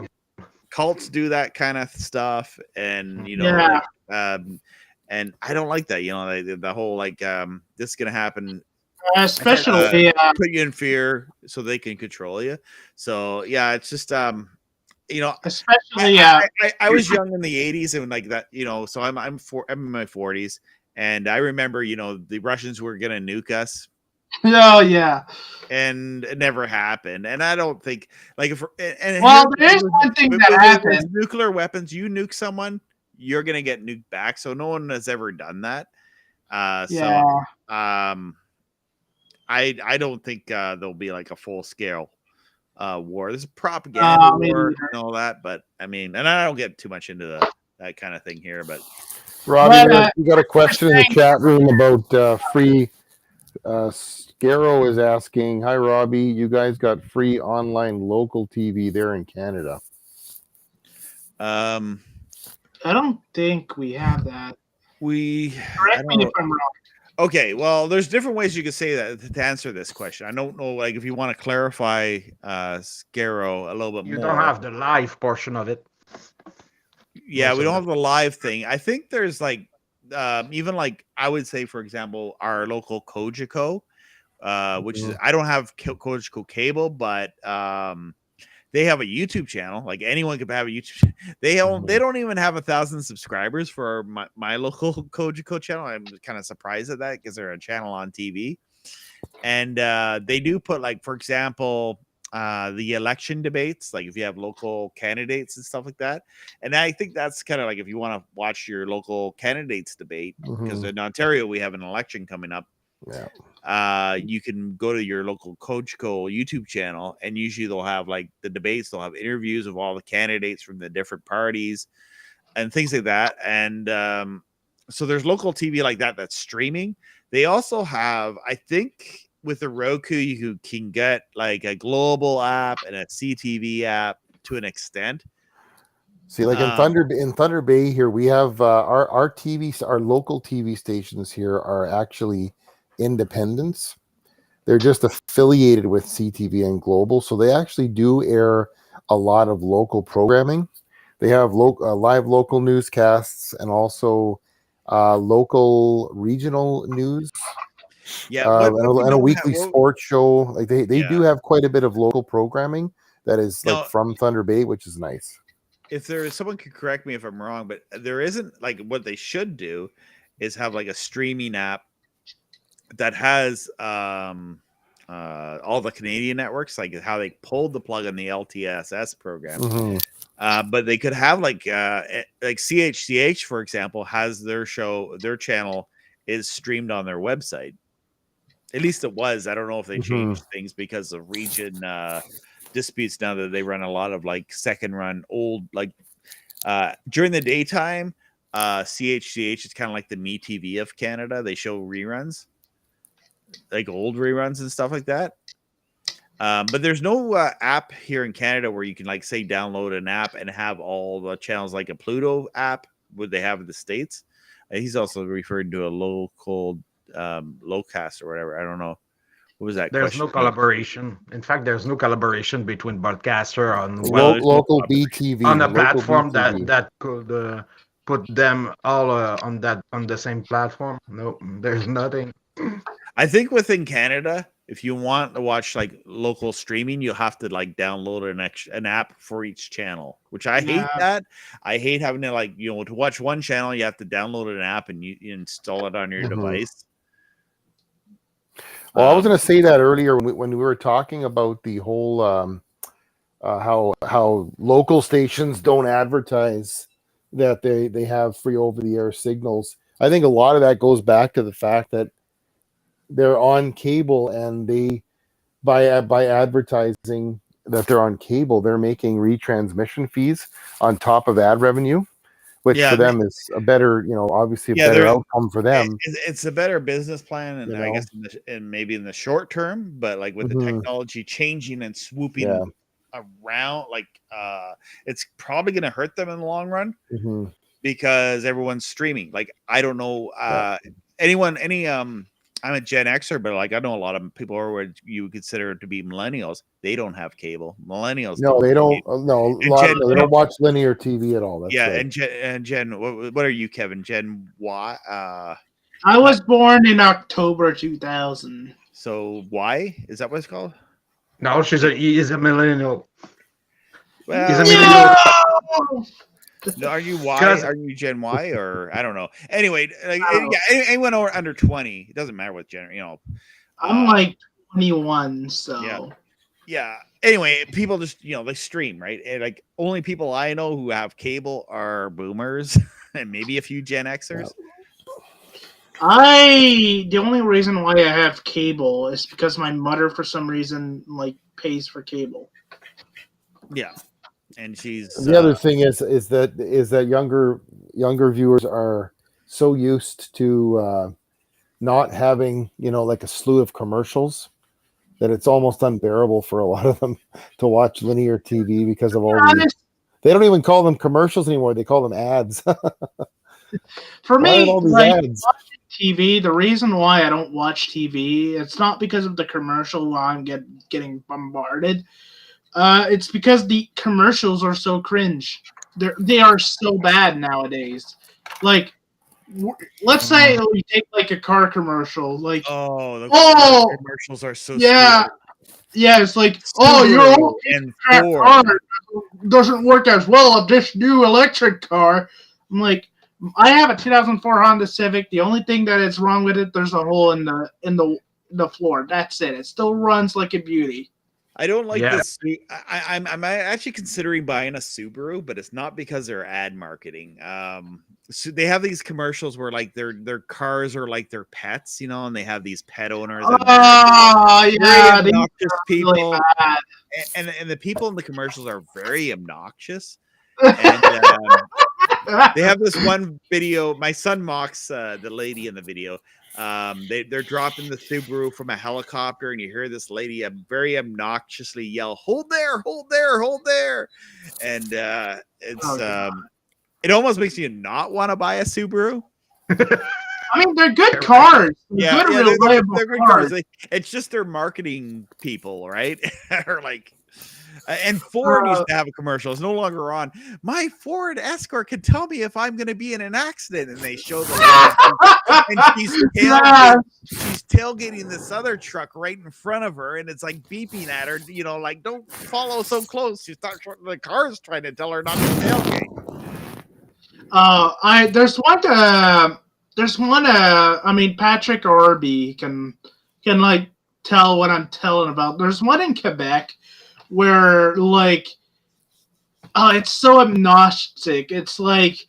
Cults do that kind of stuff, and and I don't like that. The whole this is gonna happen. Especially put you in fear so they can control you. So yeah, it's just especially I was young in the 80s and like that, so I'm in my 40s, and I remember the Russians were gonna nuke us. Oh yeah, and it never happened. And I don't think there's one thing that happened. nuclear weapons. You nuke someone, you're gonna get nuked back. So no one has ever done that. Yeah. So I don't think there'll be like a full scale war. There's a propaganda Me war neither. and all that, but I mean, and I don't get too much into that kind of thing here, but Robbie, But, you got a question in the chat room about free. Scaro is asking, "Hi Robbie, you guys got free online local TV there in Canada?" I don't think we have that. I Correct don't me know. if I'm wrong. Okay, well, there's different ways you could say that to answer this question. I don't know, like if you want to clarify Scaro a little bit You more. don't have the live portion of it. Yeah, most we of don't it. have the live thing. I think there's like even like I would say, for example, our local Kojiko, which is I don't have Kojiko cable, but they have a YouTube channel. Like anyone could have a YouTube. They don't even have 1,000 subscribers for my local Kojiko channel. I'm kind of surprised at that because they're a channel on TV, and they do put, like, for example, the election debates, like if you have local candidates and stuff like that. And I think that's kind of like if you want to watch your local candidates debate, because in Ontario we have an election coming up. Yeah. You can go to your local Kojiko YouTube channel, and usually they'll have like the debates, they'll have interviews of all the candidates from the different parties and things like that. And so there's local TV like that that's streaming. They also have, I think with the Roku, you can get like a global app and a CTV app to an extent. See, like in Thunder Bay here, we have our TV, our local TV stations here are actually independents. They're just affiliated with CTV and Global, so they actually do air a lot of local programming. They have live local newscasts and also local regional news. Yeah, and a weekly sports show. Like they do have quite a bit of local programming that is like from Thunder Bay, which is nice. If there is, someone could correct me if I'm wrong, but there isn't, like, what they should do is have like a streaming app that has all the Canadian networks, like how they pulled the plug on the LTSS program. But they could have like CHCH, for example, has their channel is streamed on their website. At least it was. I don't know if they changed things because of region disputes now that they run a lot of like second run old, like during the daytime. CHCH is kind of like the Me TV of Canada. They show reruns, like old reruns and stuff like that. But there's no app here in Canada where you can, like, say, download an app and have all the channels like a Pluto app would they have in the States. He's also referring to a local Lowcast or whatever. I don't know. What was that? There's question? no collaboration. In fact, there's no collaboration between broadcaster on local BTV on a local platform BTV. that could put them all on the same platform. No, there's nothing. I think within Canada, if you want to watch like local streaming, you'll have to like download an app for each channel, which I hate that. I hate having to, like, to watch one channel, you have to download an app and you install it on your device. Well, I was going to say that earlier when we were talking about the whole how local stations don't advertise that they have free over-the-air signals. I think a lot of that goes back to the fact that they're on cable, and they by advertising that they're on cable, they're making retransmission fees on top of ad revenue, which for them is a better, obviously a better outcome for them. It's a better business plan, and I guess maybe in the short term, but like with the technology changing and swooping around, like it's probably going to hurt them in the long run because everyone's streaming. Like, I don't know I'm a Gen Xer, but like I know a lot of people are what you would consider to be millennials. They don't have cable. Millennials, they don't. No, they don't watch linear TV at all. That's right. And Jen, what are you, Kevin? Gen Y? I was born in October 2000. So Y, is that what it's called? No, he is a millennial. Well, he's a millennial. Are you Y? Are you Gen Y, or I don't know? Anyway, anyone under 20, it doesn't matter what gender. I'm like 21, so yeah. Anyway, people just they stream, right? And like only people I know who have cable are boomers, and maybe a few Gen Xers. The only reason why I have cable is because my mother, for some reason, like pays for cable. Yeah, and she's The other thing is that younger viewers are so used to not having, like a slew of commercials, that it's almost unbearable for a lot of them to watch linear TV because of all they don't even call them commercials anymore. They call them ads. For Why are me, all these like ads? watching TV, the reason why I don't watch TV, it's not because of the commercial while I'm getting bombarded. It's because the commercials are so cringe. They are so bad nowadays. Like, let's say we take like a car commercial. Like, the commercials are so yeah, yeah. It's like, Subaru your old and car Ford. doesn't work as well as this new electric car. I'm like, I have a 2004 Honda Civic. The only thing that is wrong with it, there's a hole in the floor. That's it. It still runs like a beauty. I don't like this. I'm actually considering buying a Subaru, but it's not because they're ad marketing. So they have these commercials where like their cars are like their pets, and they have these pet owners. Very obnoxious people, really bad. And the people in the commercials are very obnoxious. And they have this one video. My son mocks the lady in the video. They're dropping the Subaru from a helicopter, and you hear this lady very obnoxiously yell, "Hold there, hold there, hold there!" And it almost makes you not want to buy a Subaru. I mean, they're good cars. They're good cars. It's just their marketing people, right? Or like. And Ford used to have a commercial. It's no longer on. My Ford Escort can tell me if I'm going to be in an accident. And they show and she's tailgating this other truck right in front of her. And it's like beeping at her, like, don't follow so close. The car's trying to tell her not to tailgate. I mean, Patrick Orbee can like tell what I'm telling about. There's one in Quebec where like it's so agnostic. It's like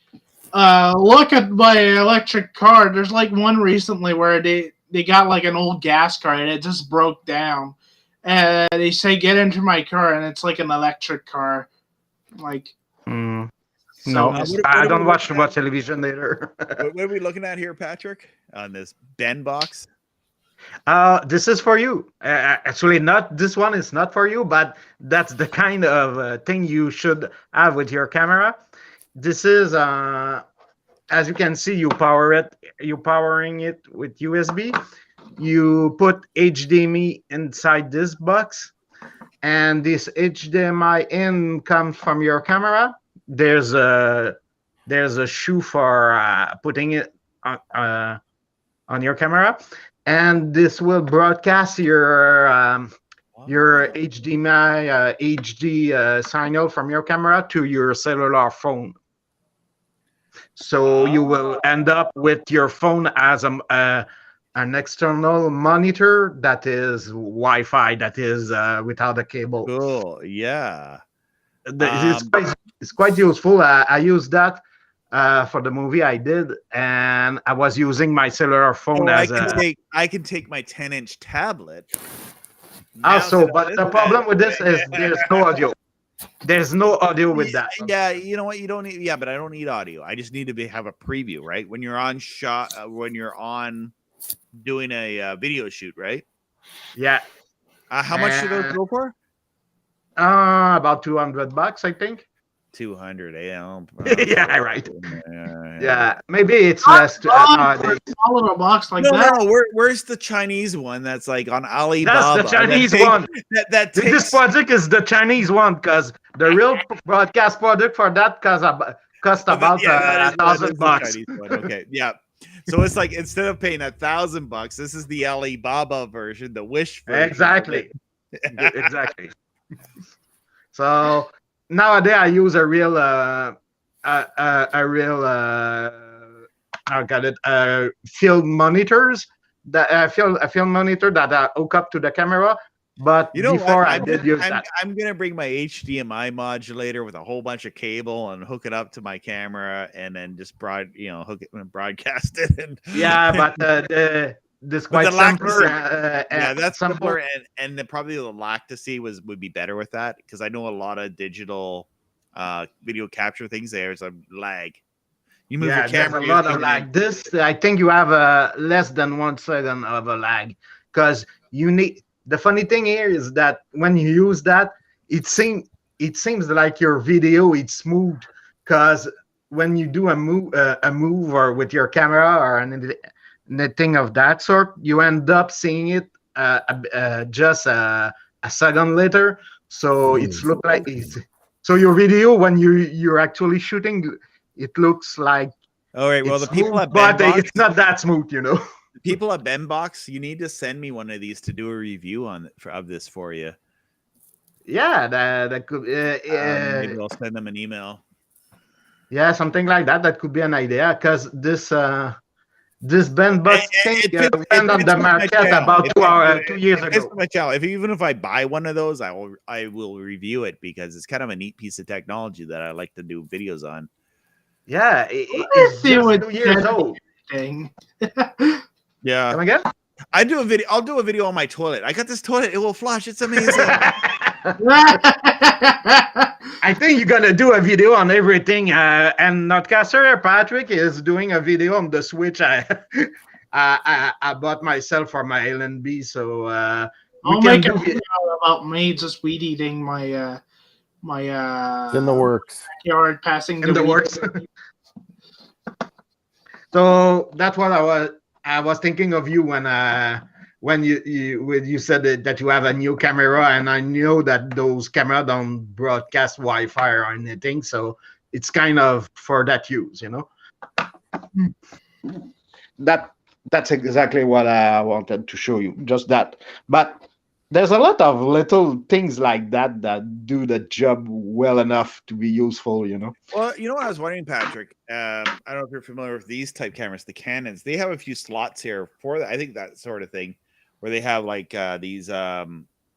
look at my electric car. There's like one recently where they got like an old gas car and it just broke down, and they say get into my car, and it's like an electric car. Like no, what I don't watch much television later. What are we looking at here, Patrick, on this Ben box? This is for you. Actually, not this one is not for you, but that's the kind of thing you should have with your camera. This is, as you can see, you're powering it with USB. You put HDMI inside this box, and this HDMI in comes from your camera. There's a shoe for putting it on your camera. And this will broadcast your HDMI HD signal from your camera to your cellular phone. So you will end up with your phone as an external monitor that is Wi-Fi, that is without a cable. Cool. Yeah. It's quite useful. I use that for the movie I did, and I was using my cellular phone I can take my 10-inch tablet. Also, but the problem with this is there's no audio. There's no audio with that. Yeah, you know what? You don't need. Yeah, but I don't need audio. I just need to have a preview, right? When you're on when you're on doing a video shoot, right? Yeah. How much do those go for? About $200, I think. 200, yeah, right. Yeah, maybe it's less. A little box like that. No. Where's the Chinese one that's like on Alibaba? That's the Chinese one. This project is the Chinese one, because the real broadcast product for that cost about $1,000. Okay, yeah. So it's like instead of paying $1,000, this is the Alibaba version, the Wish version. Exactly. Exactly. So nowadays I use a real field monitors that field monitor that I hook up to the camera, But You know before what? I did use I'm, that. I'm gonna bring my HDMI modulator with a whole bunch of cable and hook it up to my camera, and then just hook it and broadcast it. And Yeah, but this But the quite simpler. yeah, that's simpler. simpler, and probably the latency would be better with that, because I know a lot of digital video capture things. There's a lag. You move your Yeah, there's camera, a you're lot of zooming in. lag. This, I think you have a less than 1 second of a lag, because you need. The funny thing here is that when you use that, it seems like your video is smooth, because when you do a move or with your camera or anything of that sort, you end up seeing it just a second later. So it's look like it's. So your video, when you're actually shooting, it looks like All right. Well, it's the people smooth, at but Benbox, it's not that smooth, you know. the people at Benbox, you need to send me one of these to do a review of this for you. Yeah, that could. Maybe I'll send them an email. Yeah, something like that. That could be an idea, because this Benbox thing went on the market about 2 years ago. Even if I buy one of those, I will review it, because it's kind of a neat piece of technology that I like to do videos on. Yeah, it's just 2 years old. Thing. Yeah. Come again? I'll do a video on my toilet. I got this toilet. It will flush. It's amazing. I think you're gonna do a video on everything. And Notcaster Patrick is doing a video on the Switch. I bought myself for my LNB, so I'll make a video about me just weed eating my It's in the works. yard, passing in the works. So that's what I was thinking of you when you said that you have a new camera, and I know that those cameras don't broadcast Wi-Fi or anything, so it's kind of for that use, you know. That's exactly what I wanted to show you, just that. But there's a lot of little things like that do the job well enough to be useful, you know. Well, you know what I was wondering, Patrick? I don't know if you're familiar with these type cameras, the Canons. They have a few slots here for that. I think that sort of thing, where they have like these. I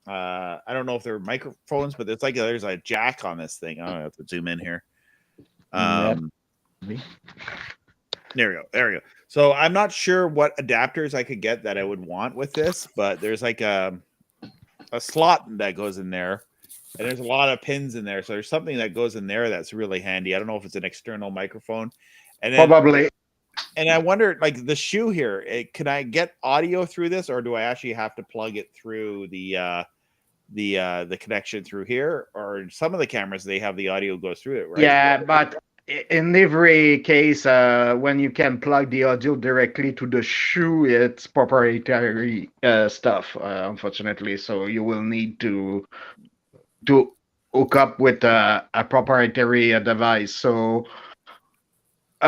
don't know if they're microphones, but it's like there's a jack on this thing. I don't have to zoom in here. There we go. So I'm not sure what adapters I could get that I would want with this, but there's like a slot that goes in there, and there's a lot of pins in there. So there's something that goes in there that's really handy. I don't know if it's an external microphone, and then, probably. And I wonder, like the shoe here, can I get audio through this, or do I actually have to plug it through the connection through here? Or some of the cameras, they have the audio goes through it, right? Yeah, but in every case, when you can plug the audio directly to the shoe, it's proprietary stuff, unfortunately. So you will need to hook up with a proprietary device. So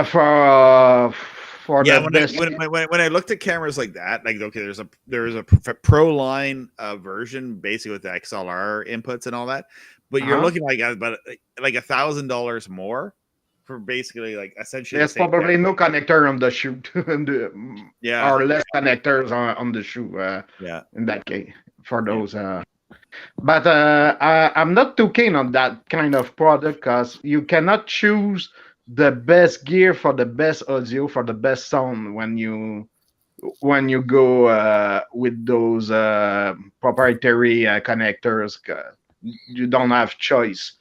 for when I looked at cameras like that, like okay, there's a Pro Line version basically with the XLR inputs and all that, but you're looking like about like $1,000 more for basically like essentially. There's probably no connector on the shoe, yeah, or less connectors on the shoe. In that case, for those. But I'm not too keen on that kind of product, because you cannot choose the best gear for the best audio for the best sound when you go with those proprietary connectors. You don't have choice,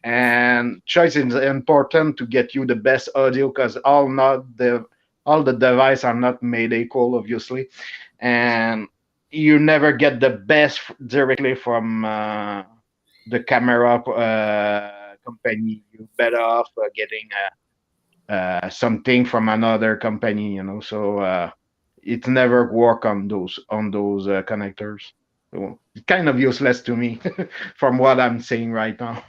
and choice is important to get you the best audio, because all the devices are not made equal, obviously, and you never get the best directly from the camera company. You're better off getting something from another company, you know. So it never work on those connectors. So it's kind of useless to me from what I'm saying right now.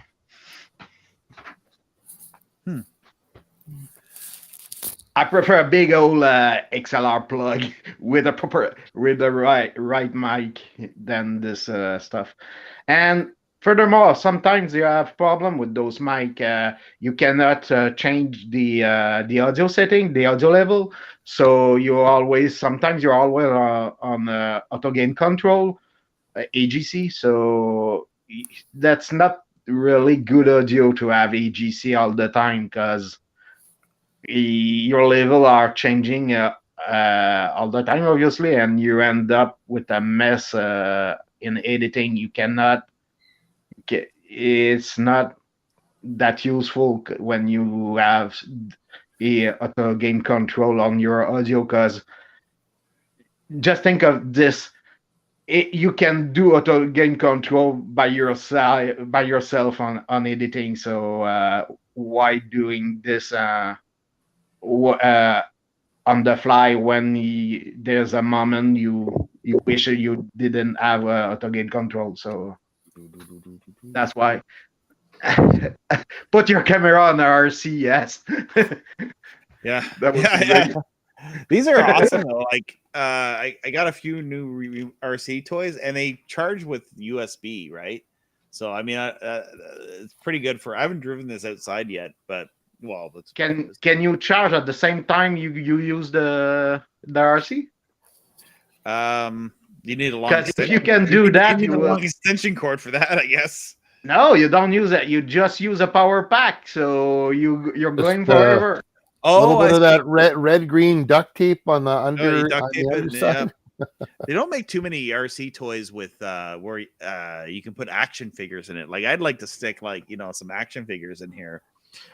I prefer a big old XLR plug with the right mic than this stuff. And furthermore, sometimes you have problem with those mic. You cannot change the audio setting, the audio level. So sometimes you're always on auto gain control, AGC, so that's not really good audio to have AGC all the time because your level are changing all the time, obviously, and you end up with a mess in editing. You cannot get, it's not that useful when you have the auto gain control on your audio, because just think of this. You can do auto gain control by yourself on editing. So why doing this on the fly when there's a moment you wish you didn't have auto gain control? So that's why. Put your camera on RC, yes. Yeah, That would be yeah. great. These are awesome though. Like, I got a few new RC toys, and they charge with USB, right? So I mean, it's pretty good for. I haven't driven this outside yet, but well, Can you charge at the same time you use the RC? You need a long. Because if you can do that, you you need a will. long extension cord for that, I guess. No, you don't use it. You just use a power pack, so you're going Just, forever. A little bit I of see. that red green duct tape on the under you duct on tape the it, underside. yeah. They don't make too many RC toys with where you can put action figures in it. Like, I'd like to stick some action figures in here.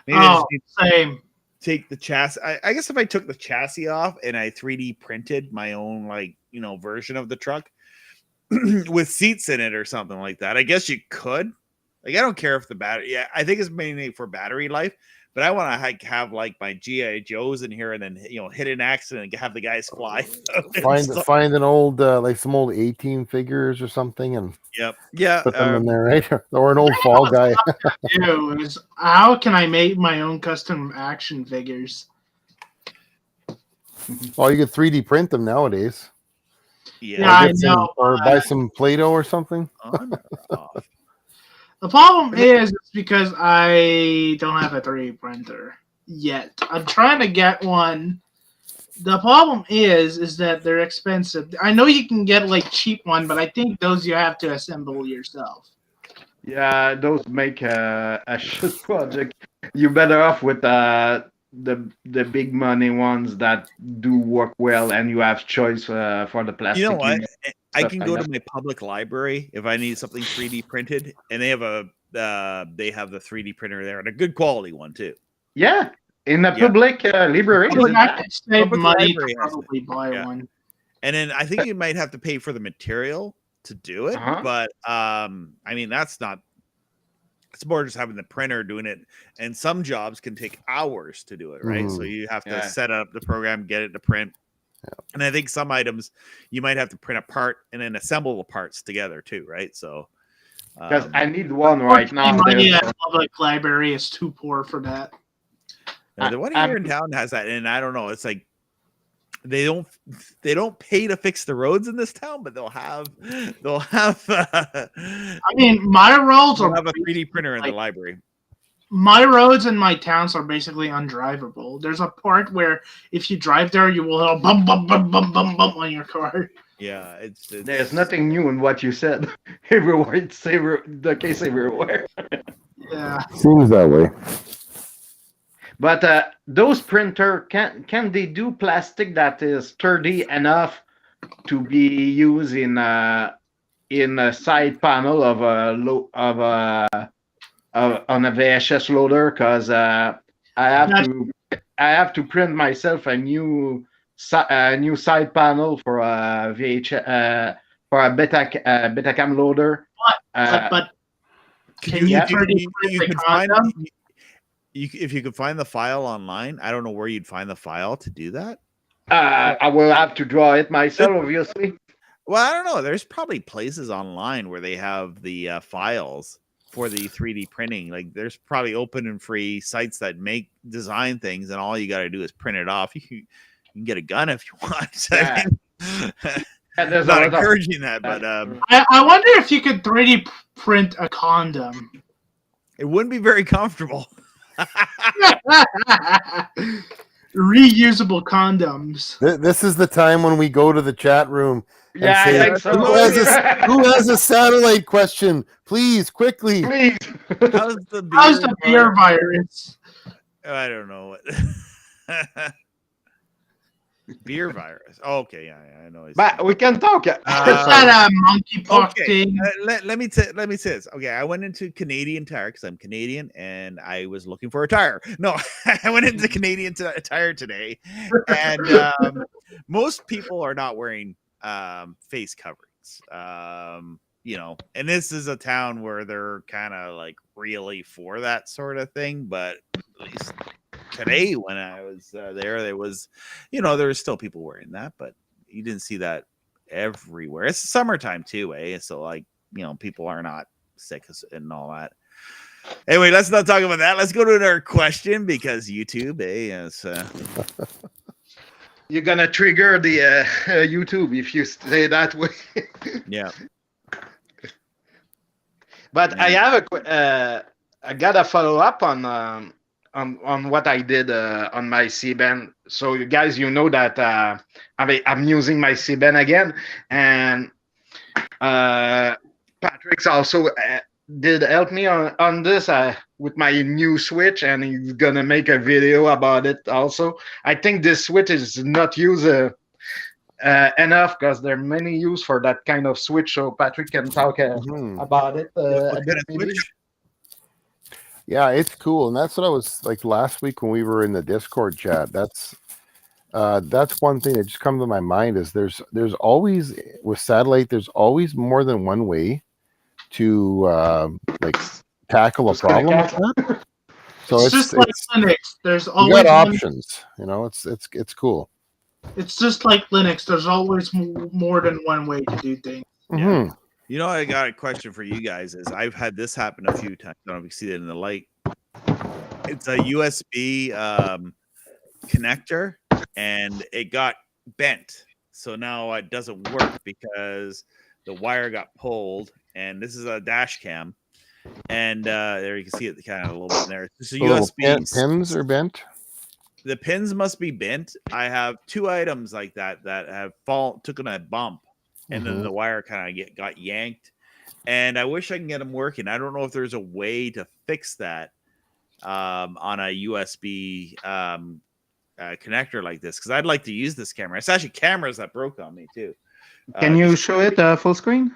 Maybe I just need to Same. take the chassis. I guess if I took the chassis off and I 3D printed my own version of the truck with seats in it or something like that, I guess you could. Like, I don't care if the battery. Yeah, I think it's mainly for battery life. But I want to have my GI Joes in here, and then hit an accident and have the guys fly. Find an old some old 18 figures or something, and yeah, put them in there, right? Or an old Fall Guy. Is how can I make my own custom action figures? Oh, you can 3D print them nowadays. Yeah, I know. Or buy some Play-Doh or something. The problem is it's because I don't have a 3D printer yet. I'm trying to get one. The problem is that they're expensive. I know you can get cheap one, but I think those you have to assemble yourself. Yeah, those make a shit project. You're better off with the big money ones that do work well, and you have choice for the plastic. You know what? I can go to my public library if I need something 3D printed, and they have the 3D printer there, and a good quality one too. Yeah, in the public library. I could save Public money library to has probably buy one. And then I think you might have to pay for the material to do it, but I mean, that's not. It's more just having the printer doing it, and some jobs can take hours to do it, right? So you have to set up the program, get it to print. And I think some items you might have to print a part and then assemble the parts together too, right? So because I need one right now. Money at public library is too poor for that. The one here in town has that, and I don't know. It's like they don't pay to fix the roads in this town, but they'll have. I mean, my roads have a 3D printer in the library. My roads in my towns are basically undrivable. There's a part where if you drive there, you will have bump, bump, bump, bump, bump, bump on your car. Yeah, it's there's nothing new in what you said. Everywhere, it's the case everywhere. Yeah, seems that way. But those printer can they do plastic that is sturdy enough to be used in a side panel of on a VHS loader? Because I have to print myself a new side panel for a for a Betacam loader. But can you could find if you could find the file online. I don't know where you'd find the file to do that. I will have to draw it myself, obviously. Well, I don't know. There's probably places online where they have the files for the 3D printing. Like, there's probably open and free sites that design things, and all you got to do is print it off. You can get a gun if you want. Yeah. I'm not encouraging that, but I wonder if you could 3D print a condom. It wouldn't be very comfortable. reusable condoms. This is the time when we go to the chat room. And Yeah, say, I think so. who has a satellite question? Please, quickly. Please. How's the beer? How's the beer virus? I don't know what. Beer virus. Oh, okay, yeah, I know. But we can talk. Is that a monkeypox Okay, thing? let me say this. Okay, I went into Canadian Tire because I'm Canadian and I was looking for a tire. No, I went into Canadian Tire today, and most people are not wearing face coverings. You know, and this is a town where they're kind of like really for that sort of thing, but at least today when I was there was, you know, there was still people wearing that, but you didn't see that everywhere. It's summertime too, so like, you know, people are not sick and all that. Anyway, let's not talk about that. Let's go to another question because YouTube, is You're gonna trigger the YouTube if you say that way. yeah. But I have I got a follow up on what I did on my CBand. So you guys, you know that I'm using my CBand again, and Patrick's also did help me on this with my new switch, and he's gonna make a video about it also. I think this switch is not used enough because there are many use for that kind of switch. So Patrick can talk about it a bit maybe. Yeah, it's cool, and that's what I was like last week when we were in the Discord chat. That's one thing that just comes to my mind is there's always with satellite there's always more than one way to like tackle a problem like that. So it's just like Linux. There's you always got options. You know, it's cool. It's just like Linux. There's always more than one way to do things. Yeah. You know, I got a question for you guys. Is I've had this happen a few times. I don't know if you see it in the light. It's a USB connector, and it got bent. So now it doesn't work because the wire got pulled. And this is a dash cam, and there you can see it kind of a little bit there. It's just a USB. Pins are bent. The pins must be bent. I have two items like that have taken a bump. And then the wire kind of got yanked, and I wish I can get them working. I don't know if there's a way to fix that on a USB connector like this, because I'd like to use this camera. It's actually cameras that broke on me too. Can you show it full screen?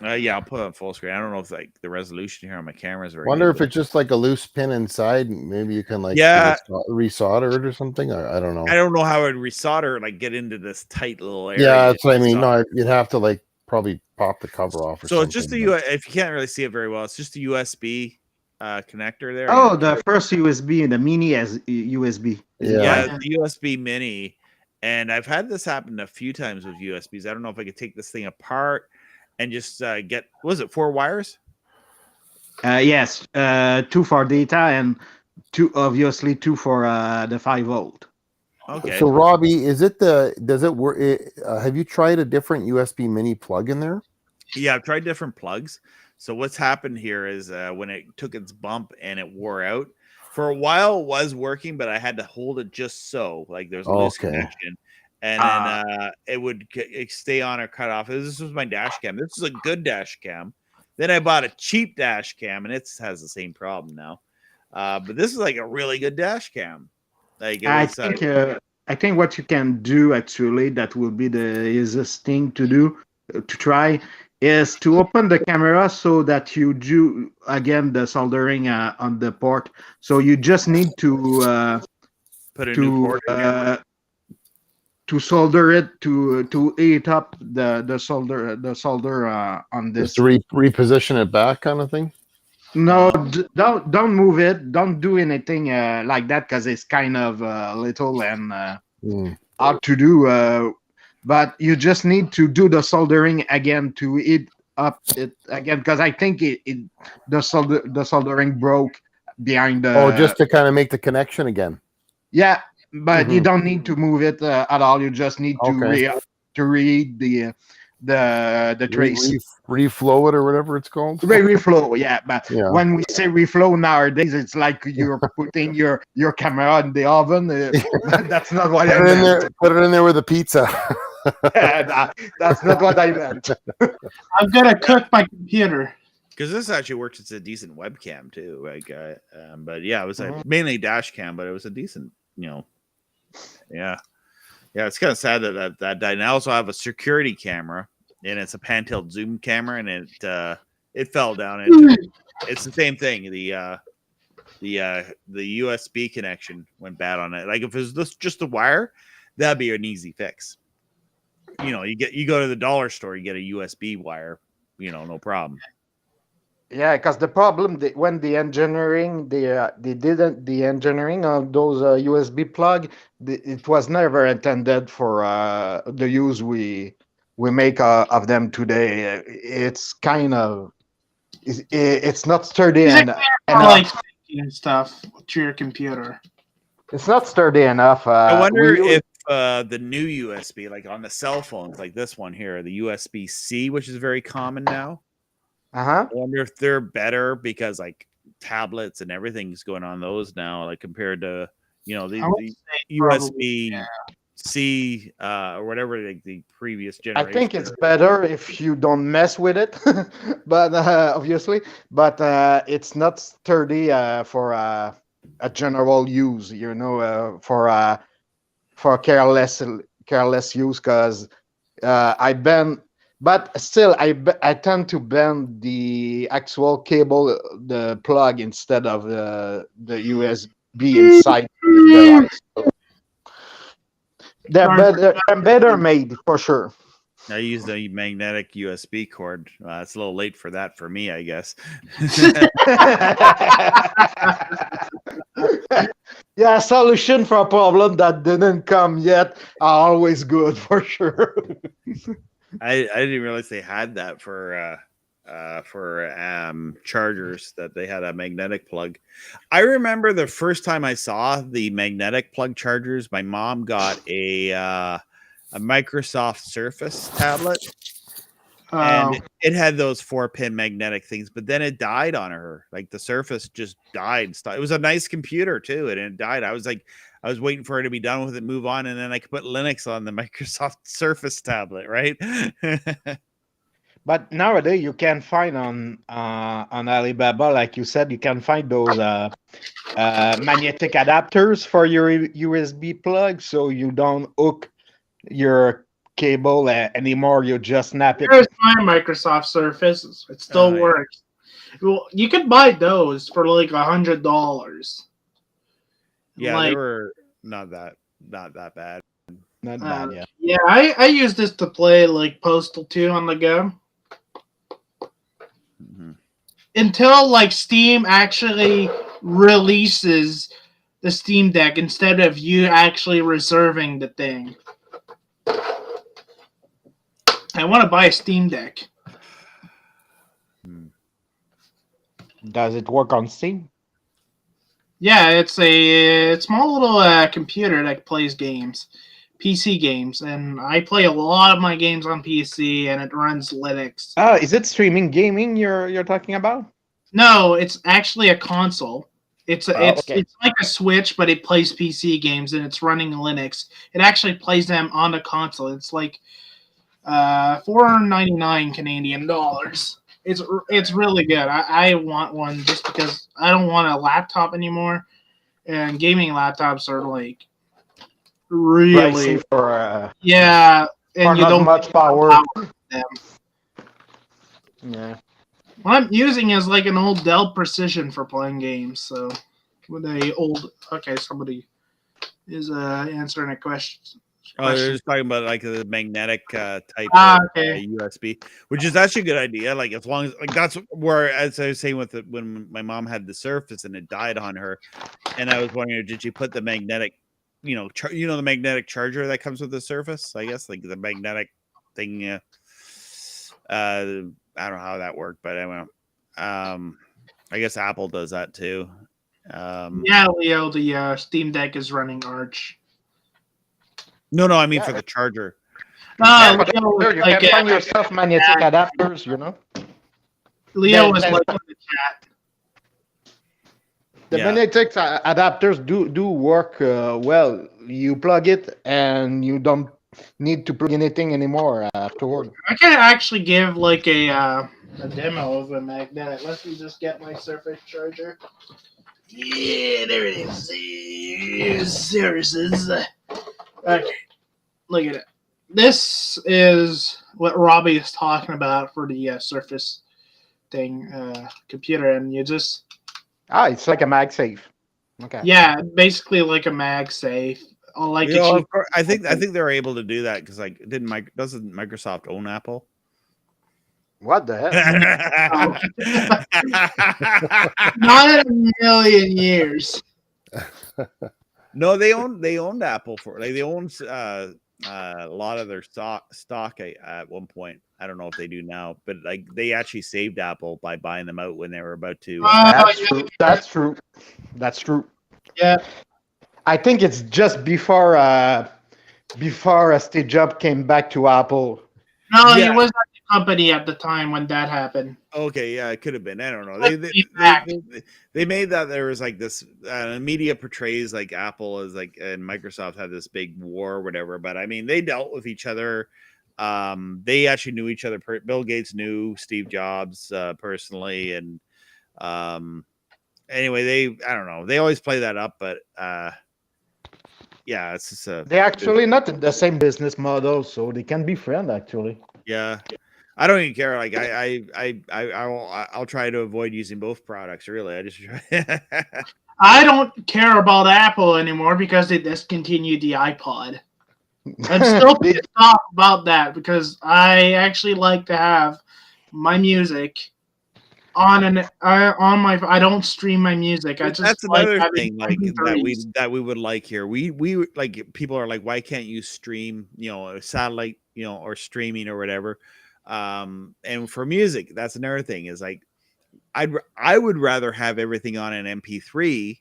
Yeah, I'll put it on full screen. I don't know if like the resolution here on my camera is very Wonder good, if it's just like a loose pin inside. Maybe you can like resolder it or something. I don't know. I don't know how I'd resolder like get into this tight little area. Yeah, that's what I mean. No, you'd have to like probably pop the cover off. Or so something, it's just if you can't really see it very well, it's just a USB connector there. Oh, the first USB and the mini as USB. Yeah, the USB mini. And I've had this happen a few times with USBs. I don't know if I could take this thing apart and just get, was it 4 wires? Yes, 2 for data and 2 for the 5 volt. Okay. So Robbie, does it work? Have you tried a different USB mini plug in there? Yeah, I've tried different plugs. So what's happened here is when it took its bump and it wore out, for a while it was working, but I had to hold it just so, like there's a loose connection. And then it would stay on or cut off. This was my dash cam. This is a good dash cam. Then I bought a cheap dash cam, and it has the same problem now. But this is like a really good dash cam. Like I think what you can do actually that will be the easiest thing to do to try is to open the camera so that you do again the soldering on the port. So you just need to put a new port to solder it to heat up the solder on this. Just to reposition it back, kind of thing. No, don't move it. Don't do anything like that because it's kind of little and hard to do. But you just need to do the soldering again to heat up it again because I think the soldering broke behind the. Oh, just to kind of make the connection again. Yeah. But you don't need to move it at all. You just need to read the trace. Reflow it or whatever it's called. Reflow, yeah. But Yeah. when we say reflow nowadays, it's like you're putting your camera in the oven. That's not what I meant. Put it in there with a pizza. That's not what I meant. I'm gonna cook my computer. Because this actually works as a decent webcam too. Like, but yeah, it was mainly dash cam, but it was a decent, yeah. It's kind of sad that died. And I also have a security camera, and it's a pan-tilt zoom camera, and it fell down. It's the same thing. The USB connection went bad on it. Like if it was just the wire, that'd be an easy fix. You go to the dollar store, you get a USB wire, no problem. Yeah, because the problem when the engineering they did the engineering on those USB plug, it was never intended for the use we make of them today. It's kind of it's not sturdy enough. Like and stuff to your computer. It's not sturdy enough. I wonder if the new USB, like on the cell phones, like this one here, the USB-C, which is very common now. I wonder if they're better because like tablets and everything's going on those now, like compared to the USB-C or whatever, like the previous generation. I think it's better if you don't mess with it, but obviously, but it's not sturdy for a general use. For careless use, because but still, I tend to bend the actual cable, the plug, instead of the USB inside the device. They're better made for sure. I use the magnetic USB cord. It's a little late for that for me, I guess. Yeah, solution for a problem that didn't come yet are always good for sure. I didn't realize they had that for chargers, that they had a magnetic plug. I remember the first time I saw the magnetic plug chargers, my mom got a Microsoft Surface tablet, and it had those 4-pin magnetic things, but then it died on her. Like the Surface just died. It was a nice computer too, and it died. I was waiting for her to be done with it, move on, and then I could put Linux on the Microsoft Surface tablet, right? But nowadays you can find on Alibaba, like you said, you can find those magnetic adapters for your USB plug, so you don't hook your cable anymore. You just snap it. Here's my Microsoft Surface. It still works. Well, you could buy those for like $100. Yeah, they were not that bad. Not bad, yeah. Yeah, I use this to play like Postal 2 on the go. Until like Steam actually releases the Steam Deck instead of you actually reserving the thing. I want to buy a Steam Deck. Does it work on Steam? Yeah, it's a small little computer that plays games, PC games, and I play a lot of my games on PC, and it runs Linux. Oh, is it streaming gaming you're talking about? No, it's actually a console. It's okay. like a Switch, but it plays PC games, and it's running Linux. It actually plays them on the console. It's like $4.99 Canadian dollars. It's really good. I want one just because I don't want a laptop anymore, and gaming laptops are like really pricey for yeah, and you don't much power. Them. Yeah. What I'm using is like an old Dell Precision for playing games. So with a old somebody is answering a question. Oh, they're just talking about like the magnetic type of USB, which is actually a good idea. Like as long as that's where, as I was saying when my mom had the Surface and it died on her, and I was wondering, did you put the magnetic, the magnetic charger that comes with the Surface? I guess like the magnetic thing. I don't know how that worked, but I guess Apple does that too. Yeah, Leo, the Steam Deck is running Arch. No, I mean for the charger. No, but Leo was you like, can find yourself magnetic adapters, you know. Leo was There's- like in the chat. The Yeah. magnetic adapters do work well. You plug it and you don't need to plug anything anymore afterward. I can actually give like a demo of a magnetic. Let me just get my Surface charger. Yeah, there it is. There it is. Okay, look at it. This is what Robbie is talking about for the Surface thing computer, and you just It's like a MagSafe. Okay. yeah, basically like a MagSafe. Or like You a know, cheap. of course, I think they're able to do that because like doesn't Microsoft own Apple? What the heck? Not in a million years. No, they owned Apple for like they owned a lot of their stock at one point. I don't know if they do now, but like they actually saved Apple by buying them out when they were about to. That's yeah. true. That's true. That's true. Yeah. I think it's just before Steve Jobs came back to Apple. No, Yeah. he was at the company at the time when that happened. Okay, yeah, it could have been. I don't know. They made that there was like this media portrays like Apple as like and Microsoft had this big war or whatever. But I mean, they dealt with each other. They actually knew each other. Bill Gates knew Steve Jobs personally, and anyway, I don't know. They always play that up, but yeah, it's just They're actually not in the same business model, so they can be friends actually. yeah. I don't even care. Like I'll try to avoid using both products. Really, I just try. I don't care about Apple anymore because they discontinued the iPod. I'm still pissed off about that because I actually like to have my music on my. I don't stream my music. I just That's like another having thing like MP3s. that we would like here. We like people are like, why can't you stream, satellite, or streaming or whatever. And for music, that's another thing is like I would rather have everything on an MP3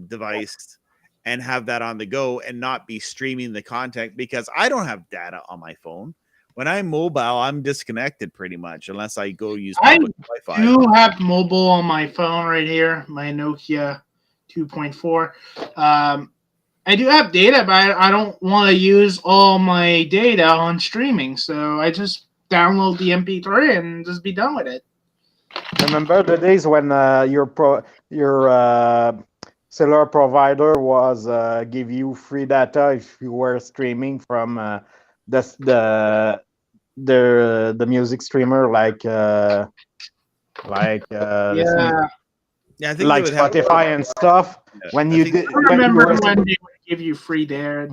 device and have that on the go and not be streaming the content because I don't have data on my phone. When I'm mobile, I'm disconnected pretty much unless I go use public Wi-Fi. I do have mobile on my phone right here, my Nokia 2.4. I do have data, but I don't want to use all my data on streaming, so I just download the MP3 and just be done with it. Remember the days when your cellular provider was give you free data if you were streaming from the music streamer like Yeah, Yeah, I think like they would have Spotify and stuff. Yeah, When I you think- did, I remember when you when they would give you free data,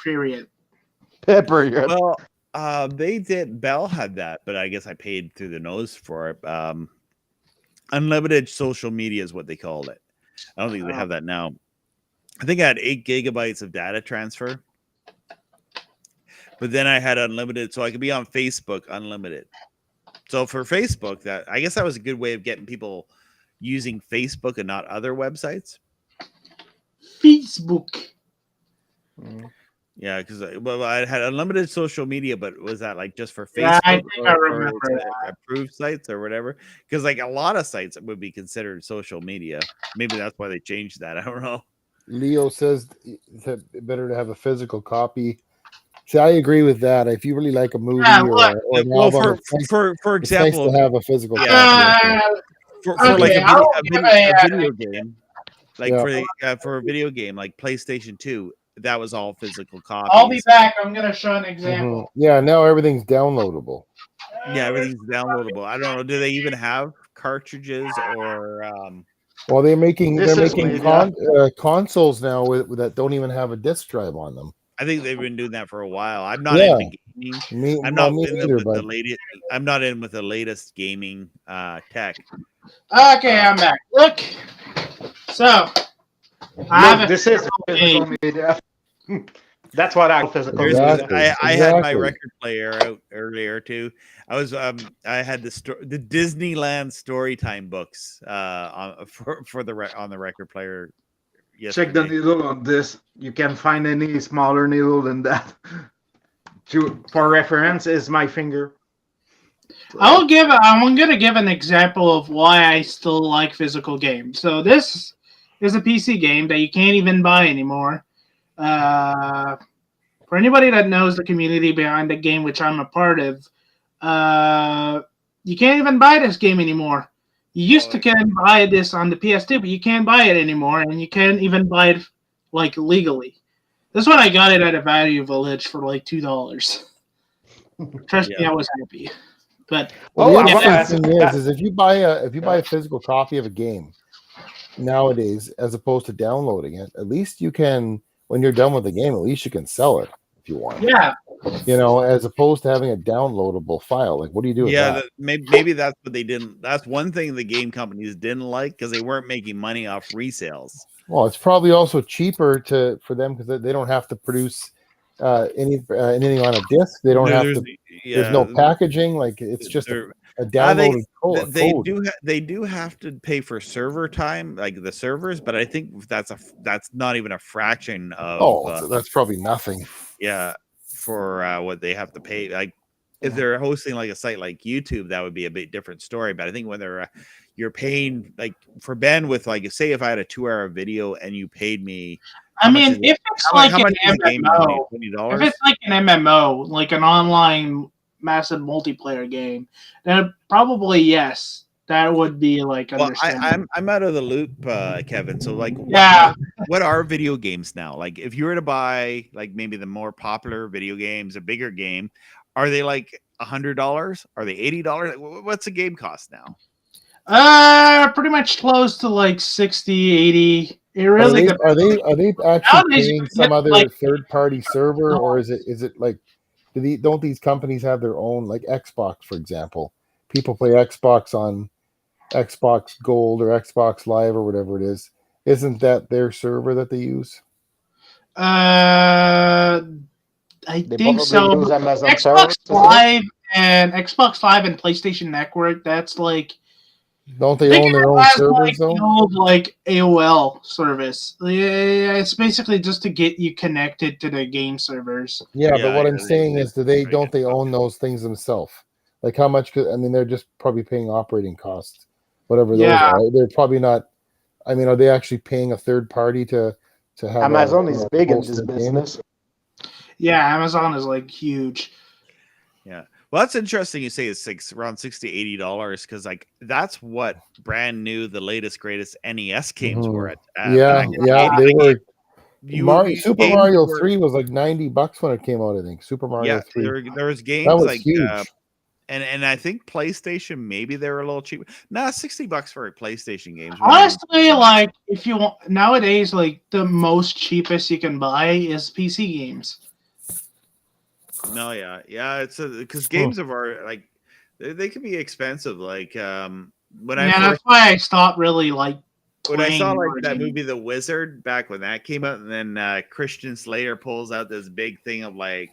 period. were period. Well, they did. Bell had that, but I guess I paid through the nose for it. Unlimited social media is what they called it. I don't think they have that now. I think I had 8 gigabytes of data transfer, but then I had unlimited, so I could be on Facebook unlimited. So for Facebook, I guess that was a good way of getting people using Facebook and not other websites. Facebook. Yeah, because I had unlimited social media, but was that like just for Facebook? Yeah, I think I remember is it approved sites or whatever? Because like a lot of sites would be considered social media. Maybe that's why they changed that. I don't know. Leo says it's better to have a physical copy. See, I agree with that. If you really like a movie Yeah, or look, an Well, album, for it's nice example, to have a physical Yeah. copy. for okay, like I'll give a video game, like Yeah. for a video game like PlayStation 2, that was all physical copies. I'll be back. I'm gonna show an example. Mhm. Yeah, now everything's downloadable. Yeah, everything's downloadable. I don't know. Do they even have cartridges or? Well, they're making This is consoles now that don't even have a disc drive on them. I think they've been doing that for a while. I'm not Yeah. into gaming. Me, I'm well, not me in neither, with the but latest. I'm not in with the latest gaming tech. Okay, I'm back. Look. So, I have Look, a this is physical media. That's what I physical There's- media. I had my Exactly. record player out earlier too. I was I had the Disneyland Storytime books on the record player. Check the yesterday. needle on this. You can find any smaller needle than that. For reference, is my finger. I'm gonna give an example of why I still like physical games. So this is a PC game that you can't even buy anymore. For anybody that knows the community behind the game, which I'm a part of, you can't even buy this game anymore. You used to can buy this on the PS2, but you can't buy it anymore, and you can't even buy it like legally. This one I got it at a Value Village for like $2. Trust me, I was happy. But Well, Oh, the I wanna interesting thing ask- is if you buy a physical copy of a game nowadays, as opposed to downloading it, at least you can, when you're done with the game, at least you can sell it if you want. yeah, You know, as opposed to having a downloadable file. Like, what do you do with Yeah, that? maybe that's what they didn't. That's one thing the game companies didn't like because they weren't making money off resales. Well, it's probably also cheaper for them because they don't have to produce anything on a disc. They don't have to. There's no packaging. Like, it's just a downloaded code. They do have to pay for server time, like the servers, but I think that's not even a fraction of. That's probably nothing. Yeah, for what they have to pay. Like if they're hosting like a site like YouTube, that would be a bit different story. But I think when they're you're paying like for bandwidth, like say if I had a 2-hour video and you paid me. I mean, if it's like an MMO, $20? if it's like an MMO, like an online massive multiplayer game, then probably yes, that would be like. Well, I'm out of the loop, Kevin. So like, what are video games now? Like, if you were to buy like maybe the more popular video games, a bigger game, are they like $100? Are they $80? What's a game cost now? Pretty much close to like 60, 80. It really are they actually paying some other like, third-party server, or is it like don't these companies have their own, like Xbox, for example? People play Xbox on Xbox Gold or Xbox Live or whatever it is. Isn't that their server that they use? I think so. Xbox Live and PlayStation Network, that's like. Don't they own their own servers though? The old like AOL service. Yeah, it's basically just to get you connected to the game servers. Yeah, but what I'm saying is, don't they own those things themselves? Like how much? I mean, they're just probably paying operating costs, whatever those are. Right? They're probably not. I mean, are they actually paying a third party to have? Amazon is big in this business. Yeah, Amazon is like huge. Yeah. Well, that's interesting. You say it's around $60, $80 because like that's what brand new, the latest, greatest NES games were at. They were. Super Mario 3 was like $90 when it came out. I think Super Mario 3. There was games that was like huge. And I think PlayStation, maybe they were a little cheaper. Nah, $60 for a PlayStation games. Honestly, like if you want nowadays, like the most cheapest you can buy is PC games. No, yeah, it's because games of art, like they can be expensive. Like that's why I stopped really like. When I saw like that movie, The Wizard, back when that came out, and then Christian Slater pulls out this big thing of like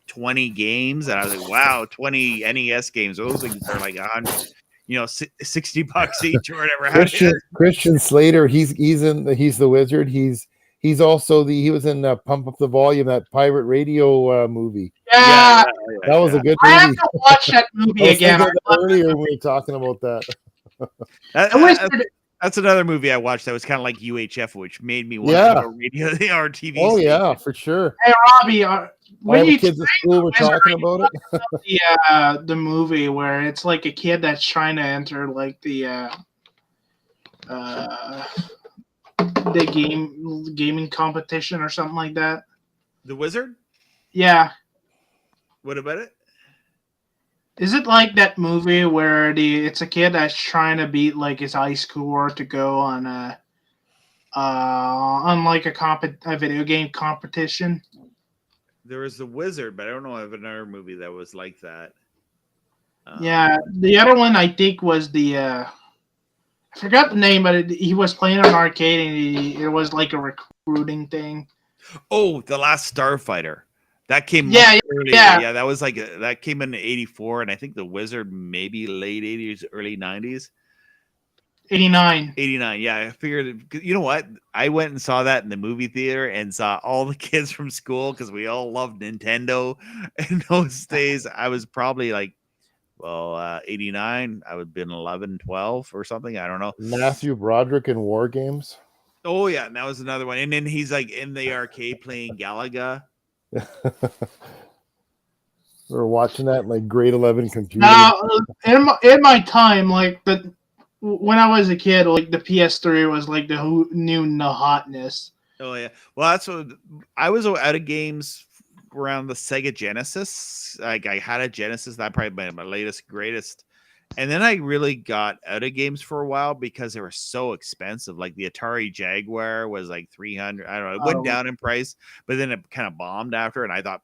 20 games, and I was like, wow, 20 NES games. Those things are like $100, $60 each or whatever. Christian Slater, he's the Wizard. He's also he was in Pump Up the Volume, that pirate radio movie. Yeah, that was a good movie. I have to watch that movie again. Earlier we were talking about that. That's another movie I watched that was kind of like UHF, which made me want to have a radio or TV. Oh yeah, for sure. Hey Robbie, when you kids at school were talking about it. The movie where it's like a kid that's trying to enter like the gaming competition or something like that. The Wizard? Yeah. What about it? Is it like that movie where it's a kid that's trying to beat like his high score to go on like a video game competition? There was The Wizard, but I don't know of another movie that was like that. Yeah, the other one I think was I forgot the name, but he was playing an arcade and it was like a recruiting thing. Oh, The Last Starfighter. That came early. Yeah, that was like that came in '84, and I think The Wizard maybe late '80s, early '90s. 89. 89. Yeah, I figured. You know what? I went and saw that in the movie theater and saw all the kids from school because we all loved Nintendo. In those days, I was probably like, 89. I would have been 11, 12 or something. I don't know. Matthew Broderick in War Games. Oh, yeah. And that was another one. And then he's like in the arcade playing Galaga. We were watching that in like grade 11 computer. Now, in my time, like when I was a kid, like the PS3 was like the new hotness. Oh, yeah. Well, that's what I was out of games around the Sega Genesis. Like I had a Genesis, that probably my latest, greatest. And then I really got out of games for a while because they were so expensive. Like the Atari Jaguar was like 300. I don't know. It went down in price, but then it kind of bombed after. And I thought,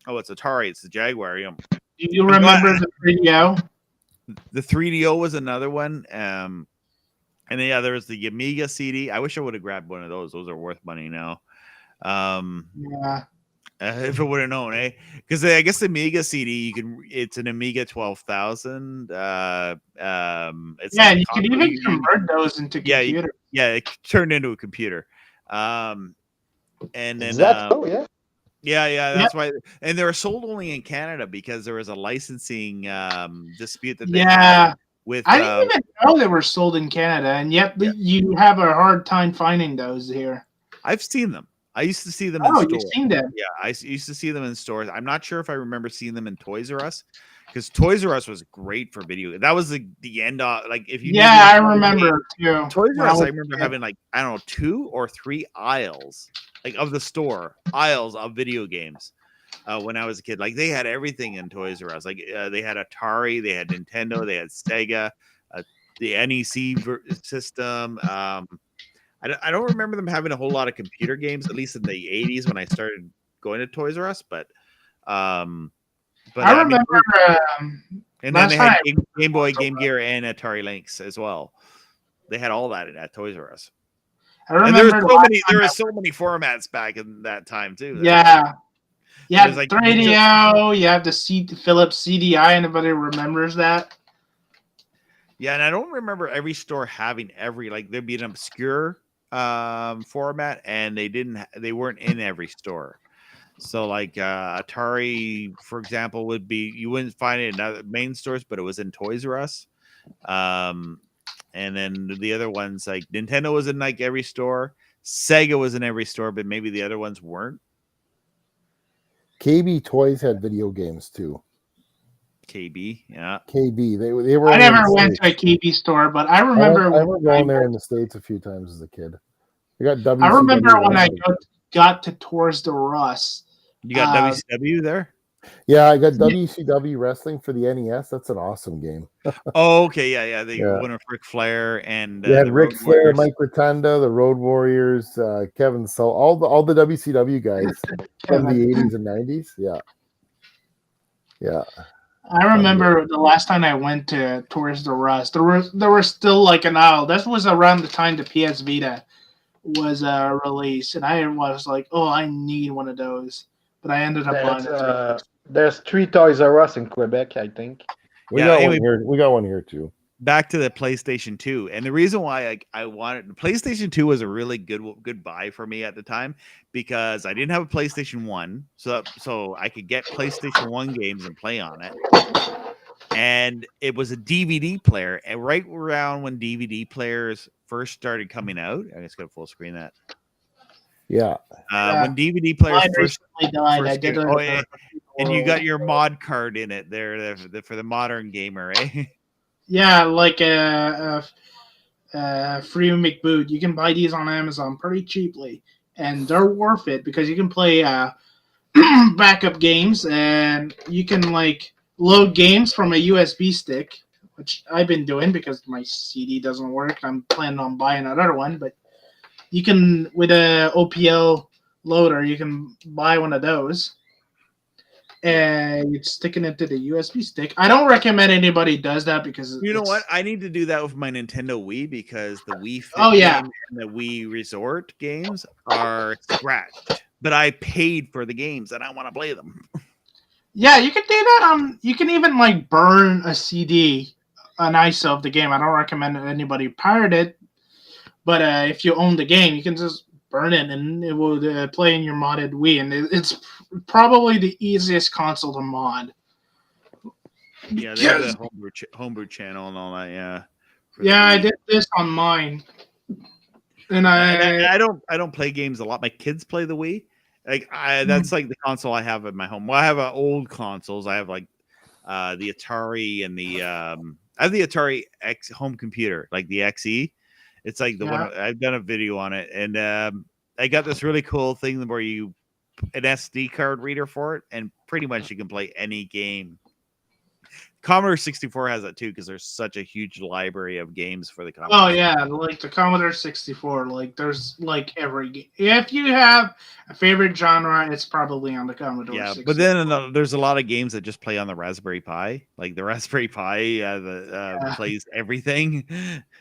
oh, it's Atari. It's the Jaguar. You know. Do you remember the 3DO? The 3DO was another one. And then, yeah, there was the Amiga CD. I wish I would have grabbed one of those. Those are worth money now. Yeah. If I would have known, eh? Because I guess the Amiga CD, it's an Amiga 12,000. Yeah, like you can even convert those into computer. Yeah, it turned into a computer. And then Is that so? Yeah. Yeah, that's why. And they were sold only in Canada because there was a licensing dispute that they had with. I didn't even know they were sold in Canada, and yet you have a hard time finding those here. I've seen them. I used to see them in stores. You've seen them? Yeah, I used to see them in stores. I'm not sure if I remember seeing them in Toys R Us, because Toys R Us was great for video. That was the end of, like, if you. Yeah, I remember too. Toys R Us, I remember having like, I don't know, 2 or 3 aisles, like of the store, aisles of video games. When I was a kid, like they had everything in Toys R Us. Like they had Atari, they had Nintendo, they had Sega, the NEC system. I don't remember them having a whole lot of computer games, at least in the 80s when I started going to Toys R Us. But I remember. And then they had Game Boy, Game Gear, and Atari Lynx as well. They had all that at Toys R Us. I remember. And there were so many formats back in that time too. Yeah. Yeah, like 3DO, you have the Philips CDI. Anybody remembers that? Yeah, and I don't remember every store having like there'd be an obscure format, and they weren't in every store. So like Atari, for example, you wouldn't find it in other main stores, but it was in Toys R Us. And then the other ones, like Nintendo was in like every store, Sega was in every store, but maybe the other ones weren't. KB Toys had video games too. KB, yeah. KB, they were. I never went to a KB store, but I remember. I remember going there in the States a few times as a kid. We got WCW. I remember when I got to Toys R Us. You got WCW there? Yeah, I got WCW Wrestling for the NES. That's an awesome game. Oh, okay, yeah. The one of Ric Flair and Ric Flair, Mike Rotunda, the Road Warriors, Kevin Soul, all the WCW guys from the 80s and 90s. Yeah. I remember the last time I went to Toys R Us, there was still like an aisle. This was around the time the PS Vita was released, and I was like, "Oh, I need one of those," but I ended up buying it. There's 3 Toys R Us in Quebec, I think. We got one here too. Back to the PlayStation 2, and the reason why I wanted the PlayStation 2 was a really good buy for me at the time, because I didn't have a PlayStation 1, so I could get PlayStation 1 games and play on it. And it was a DVD player, and right around when DVD players first started coming out, I just got full screen that. Yeah. When DVD players first died, and you got your mod card in it there for the modern gamer, eh? Yeah, like a free McBoot. You can buy these on Amazon pretty cheaply, and they're worth it because you can play backup games, and you can like load games from a USB stick, which I've been doing because my CD doesn't work. I'm planning on buying another one, but you can, with a OPL loader, you can buy one of those. And you're sticking it to the USB stick. I don't recommend anybody does that because you know what? I need to do that with my Nintendo Wii, because the Wii Fit game and the Wii Resort games are scratched. But I paid for the games and I want to play them. Yeah, you can do that. You can even like burn a CD an ISO of the game. I don't recommend that anybody pirate it, but if you own the game, you can just burn it and it will play in your modded Wii, and it's probably the easiest console to mod. Yeah, they have the homebrew channel and all that. Yeah. Yeah, I did this on mine, and I don't play games a lot. My kids play the Wii. Like that's like the console I have in my home. Well, I have old consoles. I have like the Atari and the I have the Atari X home computer, like the XE. It's like the one I've done a video on it, and I got this really cool thing where you an SD card reader for it, and pretty much you can play any game. Commodore 64 has that too, because there's such a huge library of games for the Commodore. Oh yeah, like the Commodore 64. Like there's like every game. If you have a favorite genre, it's probably on the Commodore. Yeah, 64. but then there's a lot of games that just play on the Raspberry Pi. Like the Raspberry Pi plays everything.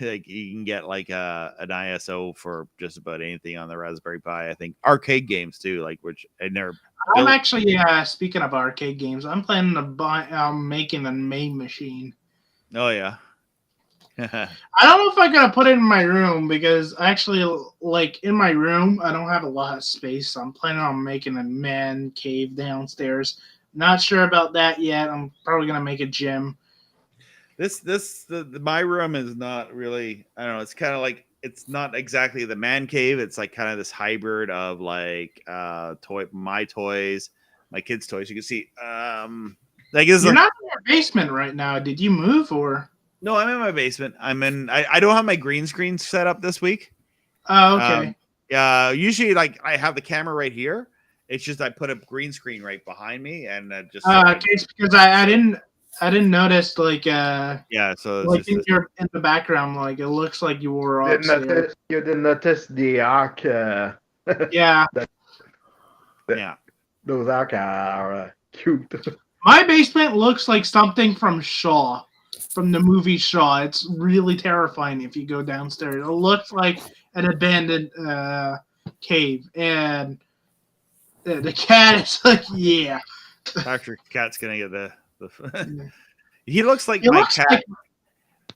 Like you can get like an ISO for just about anything on the Raspberry Pi. I think arcade games too, like which I never. I'm actually speaking of arcade games. I'm planning to buy. Making a main machine. Oh yeah. I don't know if I'm gonna put it in my room because actually, like in my room, I don't have a lot of space. So I'm planning on making a man cave downstairs. Not sure about that yet. I'm probably gonna make a gym. My room is not really. I don't know. It's kind of like. It's not exactly the man cave. It's like kind of this hybrid of like my toys, my kids' toys. You can see like you're not in your basement right now. Did you move or? No, I'm in my basement. I don't have my green screen set up this week. Oh, okay. Usually like I have the camera right here. It's just I put a green screen right behind me and just because I didn't notice like so like in the background, like it looks like you were upstairs. You didn't notice the arc yeah. Those arc are cute. My basement looks like something from Shaw, from the movie Shaw. It's really terrifying if you go downstairs. It looks like an abandoned cave, and the cat is like, yeah. Dr. Cat's gonna get the he looks like my cat.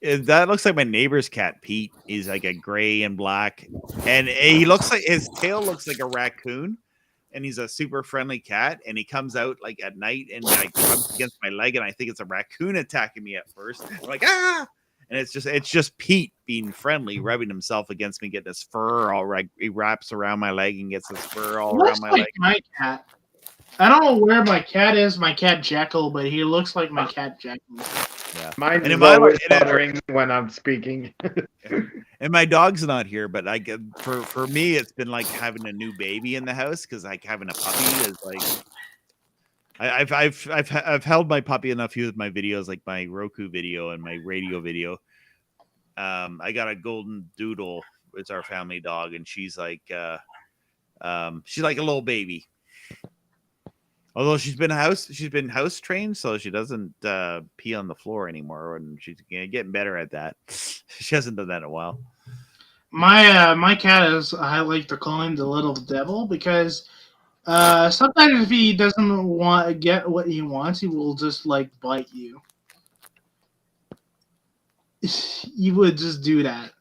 That looks like my neighbor's cat, Pete. He's like a gray and black, and he looks like his tail looks like a raccoon, and he's a super friendly cat. And he comes out like at night and like rubs against my leg, and I think it's a raccoon attacking me at first. I'm like and it's just Pete being friendly, rubbing himself against me, getting his fur all right. He wraps around my leg and gets his fur all around my leg. My cat. I don't know where my cat is, my cat Jekyll, but he looks like my cat Jekyll. Yeah. Mine is always stuttering when I'm speaking. And my dog's not here, but like for me, it's been like having a new baby in the house because like having a puppy is like I've held my puppy enough with my videos, like my Roku video and my radio video. I got a golden doodle. It's our family dog, and she's like a little baby. Although she's been house trained, so she doesn't pee on the floor anymore, and she's getting better at that. She hasn't done that in a while. My cat is, I like to call him the little devil because sometimes if he doesn't get what he wants, he will just like bite you. He would just do that.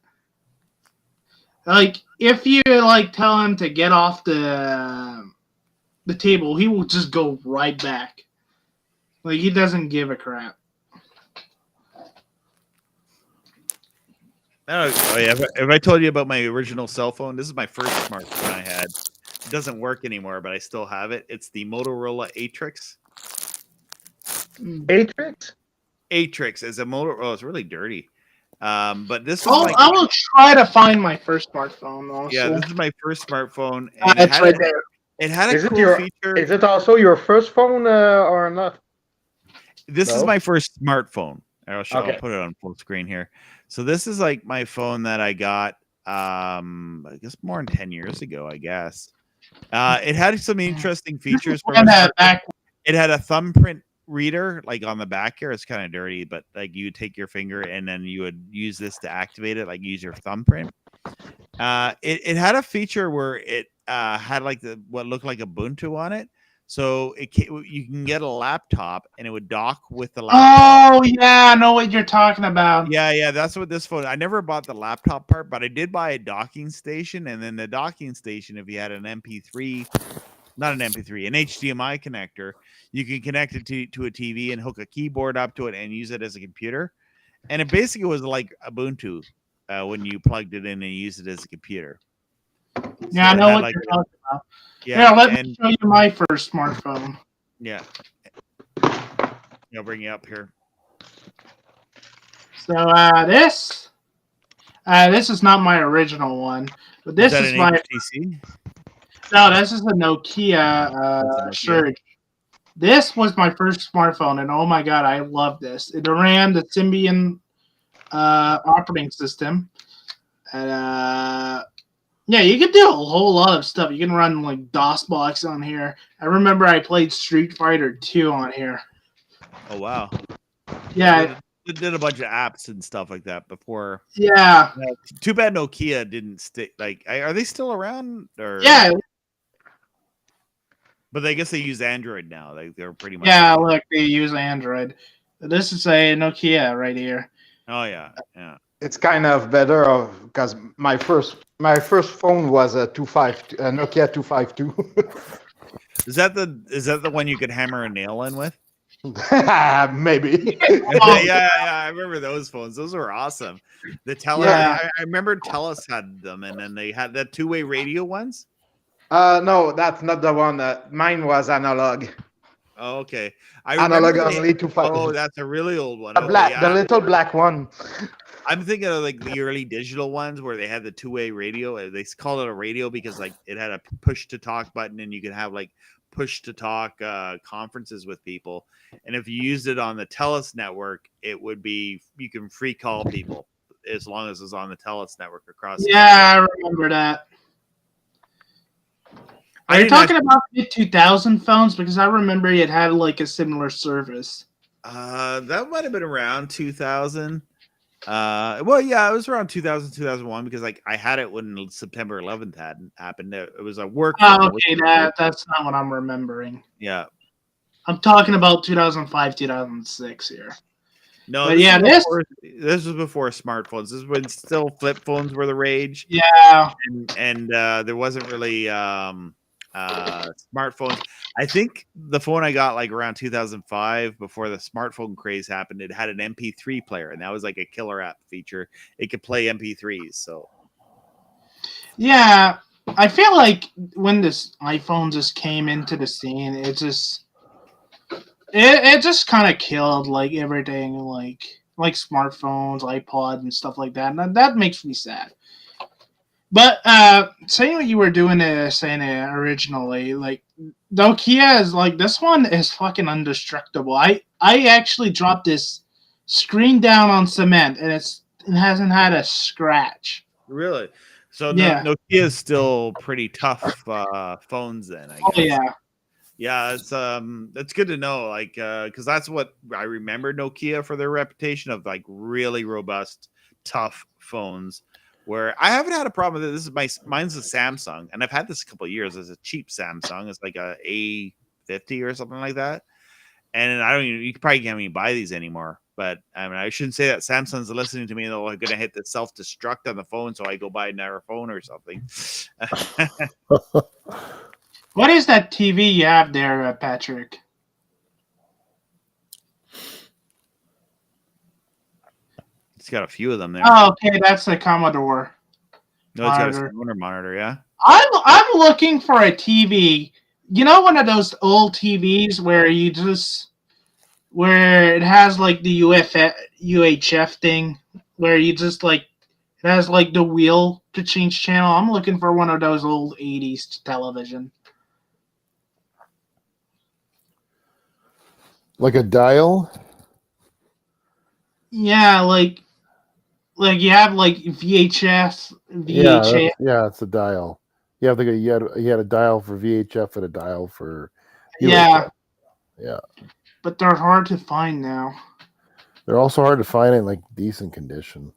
Like if you like tell him to get off the table, he will just go right back. Like he doesn't give a crap. If I told you about my original cell phone, this is my first smartphone I had. It doesn't work anymore, but I still have it. It's the Motorola Atrix. Atrix? Atrix is a motor. Oh, it's really dirty. But this is I will try to find my first smartphone also. Yeah, this is my first smartphone. And it's right there. It had a cool feature. Is it also your first phone or not? This is my first smartphone. I'll put it on full screen here. So this is like my phone that I got, I guess more than 10 years ago, I guess. It had some interesting features. It had a thumbprint reader like on the back here. It's kind of dirty, but like you would take your finger and then you would use this to activate it, like use your thumbprint. It had a feature where it had like what looked like Ubuntu on it. So you can get a laptop, and it would dock with the laptop. Oh yeah, I know what you're talking about. Yeah, that's what this phone. I never bought the laptop part, but I did buy a docking station, and then the docking station, if you had an MP3, not an MP3, an HDMI connector, you can connect it to a TV and hook a keyboard up to it and use it as a computer. And it basically was like Ubuntu when you plugged it in and used it as a computer. Yeah, I know what you're talking about. Yeah, let me show you my first smartphone. Yeah. I'll bring you up here. So this is not my original one, but this is my HTC? No, this is a Nokia Surge. This was my first smartphone, and oh my god, I love this. It ran the Symbian operating system, and yeah, you can do a whole lot of stuff. You can run like DOSBox on here. I remember I played Street Fighter 2 on here. Oh wow! Yeah, it did a bunch of apps and stuff like that before. Yeah. Too bad Nokia didn't stick. Like, are they still around? Or yeah. But I guess they use Android now. They're pretty much. Yeah, look, they use Android. This is a Nokia right here. Oh yeah, yeah. It's kind of better because my first phone was a Nokia 252. Is that the one you could hammer a nail in with? Maybe. yeah, I remember those phones. Those were awesome. The I remember Telus had them, and then they had the two-way radio ones. No, that's not the one. Mine was analog. Oh, okay. Analog only 252. Oh, that's a really old one. The little black one. I'm thinking of like the early digital ones where they had the two-way radio. They called it a radio because like it had a push-to-talk button, and you could have like push-to-talk conferences with people. And if you used it on the Telus network, it would be you can free call people as long as it's on the Telus network across. Yeah, I remember that. Are you talking about the 2000 phones? Because I remember it had like a similar service. That might have been around 2000. Well, yeah, it was around 2000, 2001 because like I had it when September 11th happened. It was a work. Oh, okay, that's not what I'm remembering. Yeah, I'm talking about 2005, 2006 here. No, but this was before smartphones. This is when still flip phones were the rage. Yeah, and there wasn't really smartphones. I think the phone I got like around 2005 before the smartphone craze happened, it had an MP3 player, and that was like a killer app feature. It could play MP3s. So yeah, I feel like when this iPhone just came into the scene, it just kind of killed like everything, like smartphones, iPod, and stuff like that. And that makes me sad. But saying what you were doing, saying originally, like Nokia is like this one is fucking indestructible. I actually dropped this screen down on cement, and it hasn't had a scratch. Really? So yeah, Nokia is still pretty tough phones then, I guess. Oh yeah. Yeah, it's good to know, like, because that's what I remember Nokia for their reputation of, like, really robust, tough phones. Where I haven't had a problem with it. This is mine's a Samsung, and I've had this a couple of years. It's a cheap Samsung. It's like a A50 or something like that. And I don't even, you probably can't even buy these anymore. But I mean, I shouldn't say that Samsung's listening to me. They're going to hit the self-destruct on the phone, so I go buy another phone or something. What is that TV you have there, Patrick? It's got a few of them there. Oh, okay, that's the Commodore. No, it's got a Commodore monitor, yeah. I'm looking for a TV. You know, one of those old TVs where it has like the UHF thing, where you just like it has like the wheel to change channel. I'm looking for one of those old 80s television. Like a dial? Yeah, like you have like VHS. Yeah, it's a dial. You have you had a dial for VHF and a dial for UHF. Yeah. But they're hard to find now. They're also hard to find in like decent condition.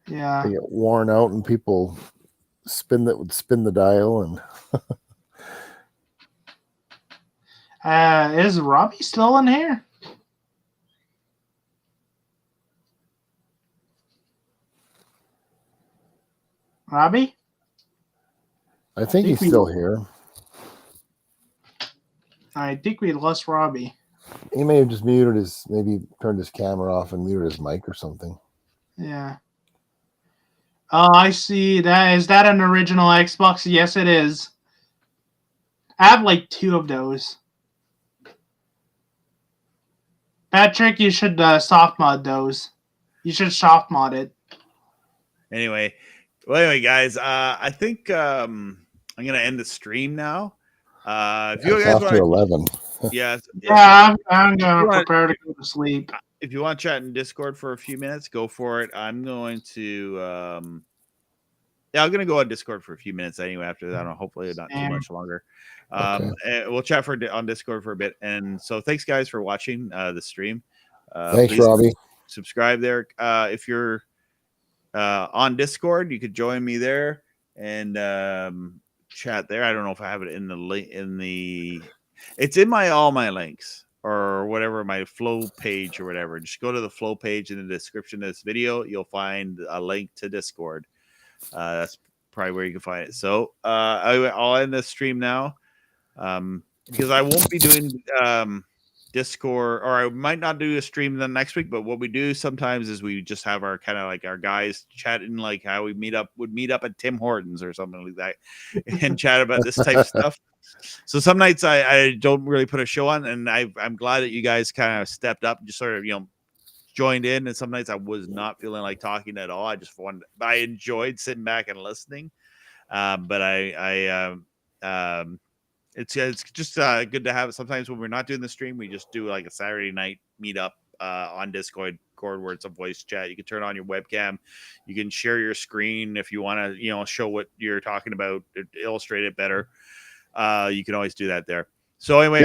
Yeah. They get worn out and people spin the dial and Is Robbie still in here? Robbie? I think he's still here. I think we lost Robbie. He may have just muted his, maybe turned his camera off and muted his mic or something. Yeah. Oh, I see. Is that an original Xbox? Yes, it is. I have like 2 of those. Patrick, you should soft mod those. You should soft mod it. Anyway, guys, I think I'm gonna end the stream now. If you It's guys after want, 11. yeah, I'm gonna prepare to go to sleep. if you want to chat in Discord for a few minutes, go for it. I'm going to I'm gonna go on Discord for a few minutes anyway. After that, hopefully not too much longer. And we'll chat on Discord for a bit. And so, thanks guys for watching the stream. Thanks, Robbie. Subscribe there. If you're on Discord, you could join me there and chat there. I don't know if I have it in the link it's in all my links or whatever, my flow page or whatever. Just go to the flow page in the description of this video. You'll find a link to Discord. That's probably where you can find it. So I'll end this stream now because I won't be doing Discord, or I might not do a stream the next week. But what we do sometimes is we just have our kind of like our guys chatting, like how we would meet up at Tim Hortons or something like that and chat about this type of stuff. So some nights I don't really put a show on, and I'm glad that you guys kind of stepped up, just sort of joined in. And some nights I was not feeling like talking at all. I enjoyed sitting back and listening. But it's just good to have it. Sometimes when we're not doing the stream, we just do like a Saturday night meetup on Discord where it's a voice chat. You can turn on your webcam. You can share your screen if you want to, show what you're talking about, illustrate it better. You can always do that there. So anyway,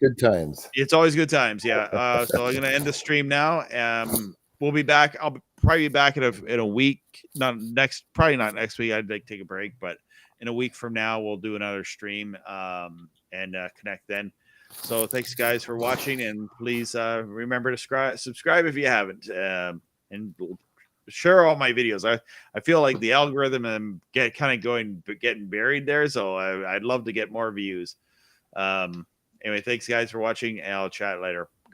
good times. It's always good times. Yeah. So I'm going to end the stream now. We'll be back. I'll probably be back in a week. Probably not next week. I'd like to take a break, but in a week from now, we'll do another stream and connect then. So thanks guys for watching, and please remember to subscribe if you haven't, and share all my videos. I feel like the algorithm getting buried there, so I'd love to get more views. Anyway, thanks guys for watching, and I'll chat later.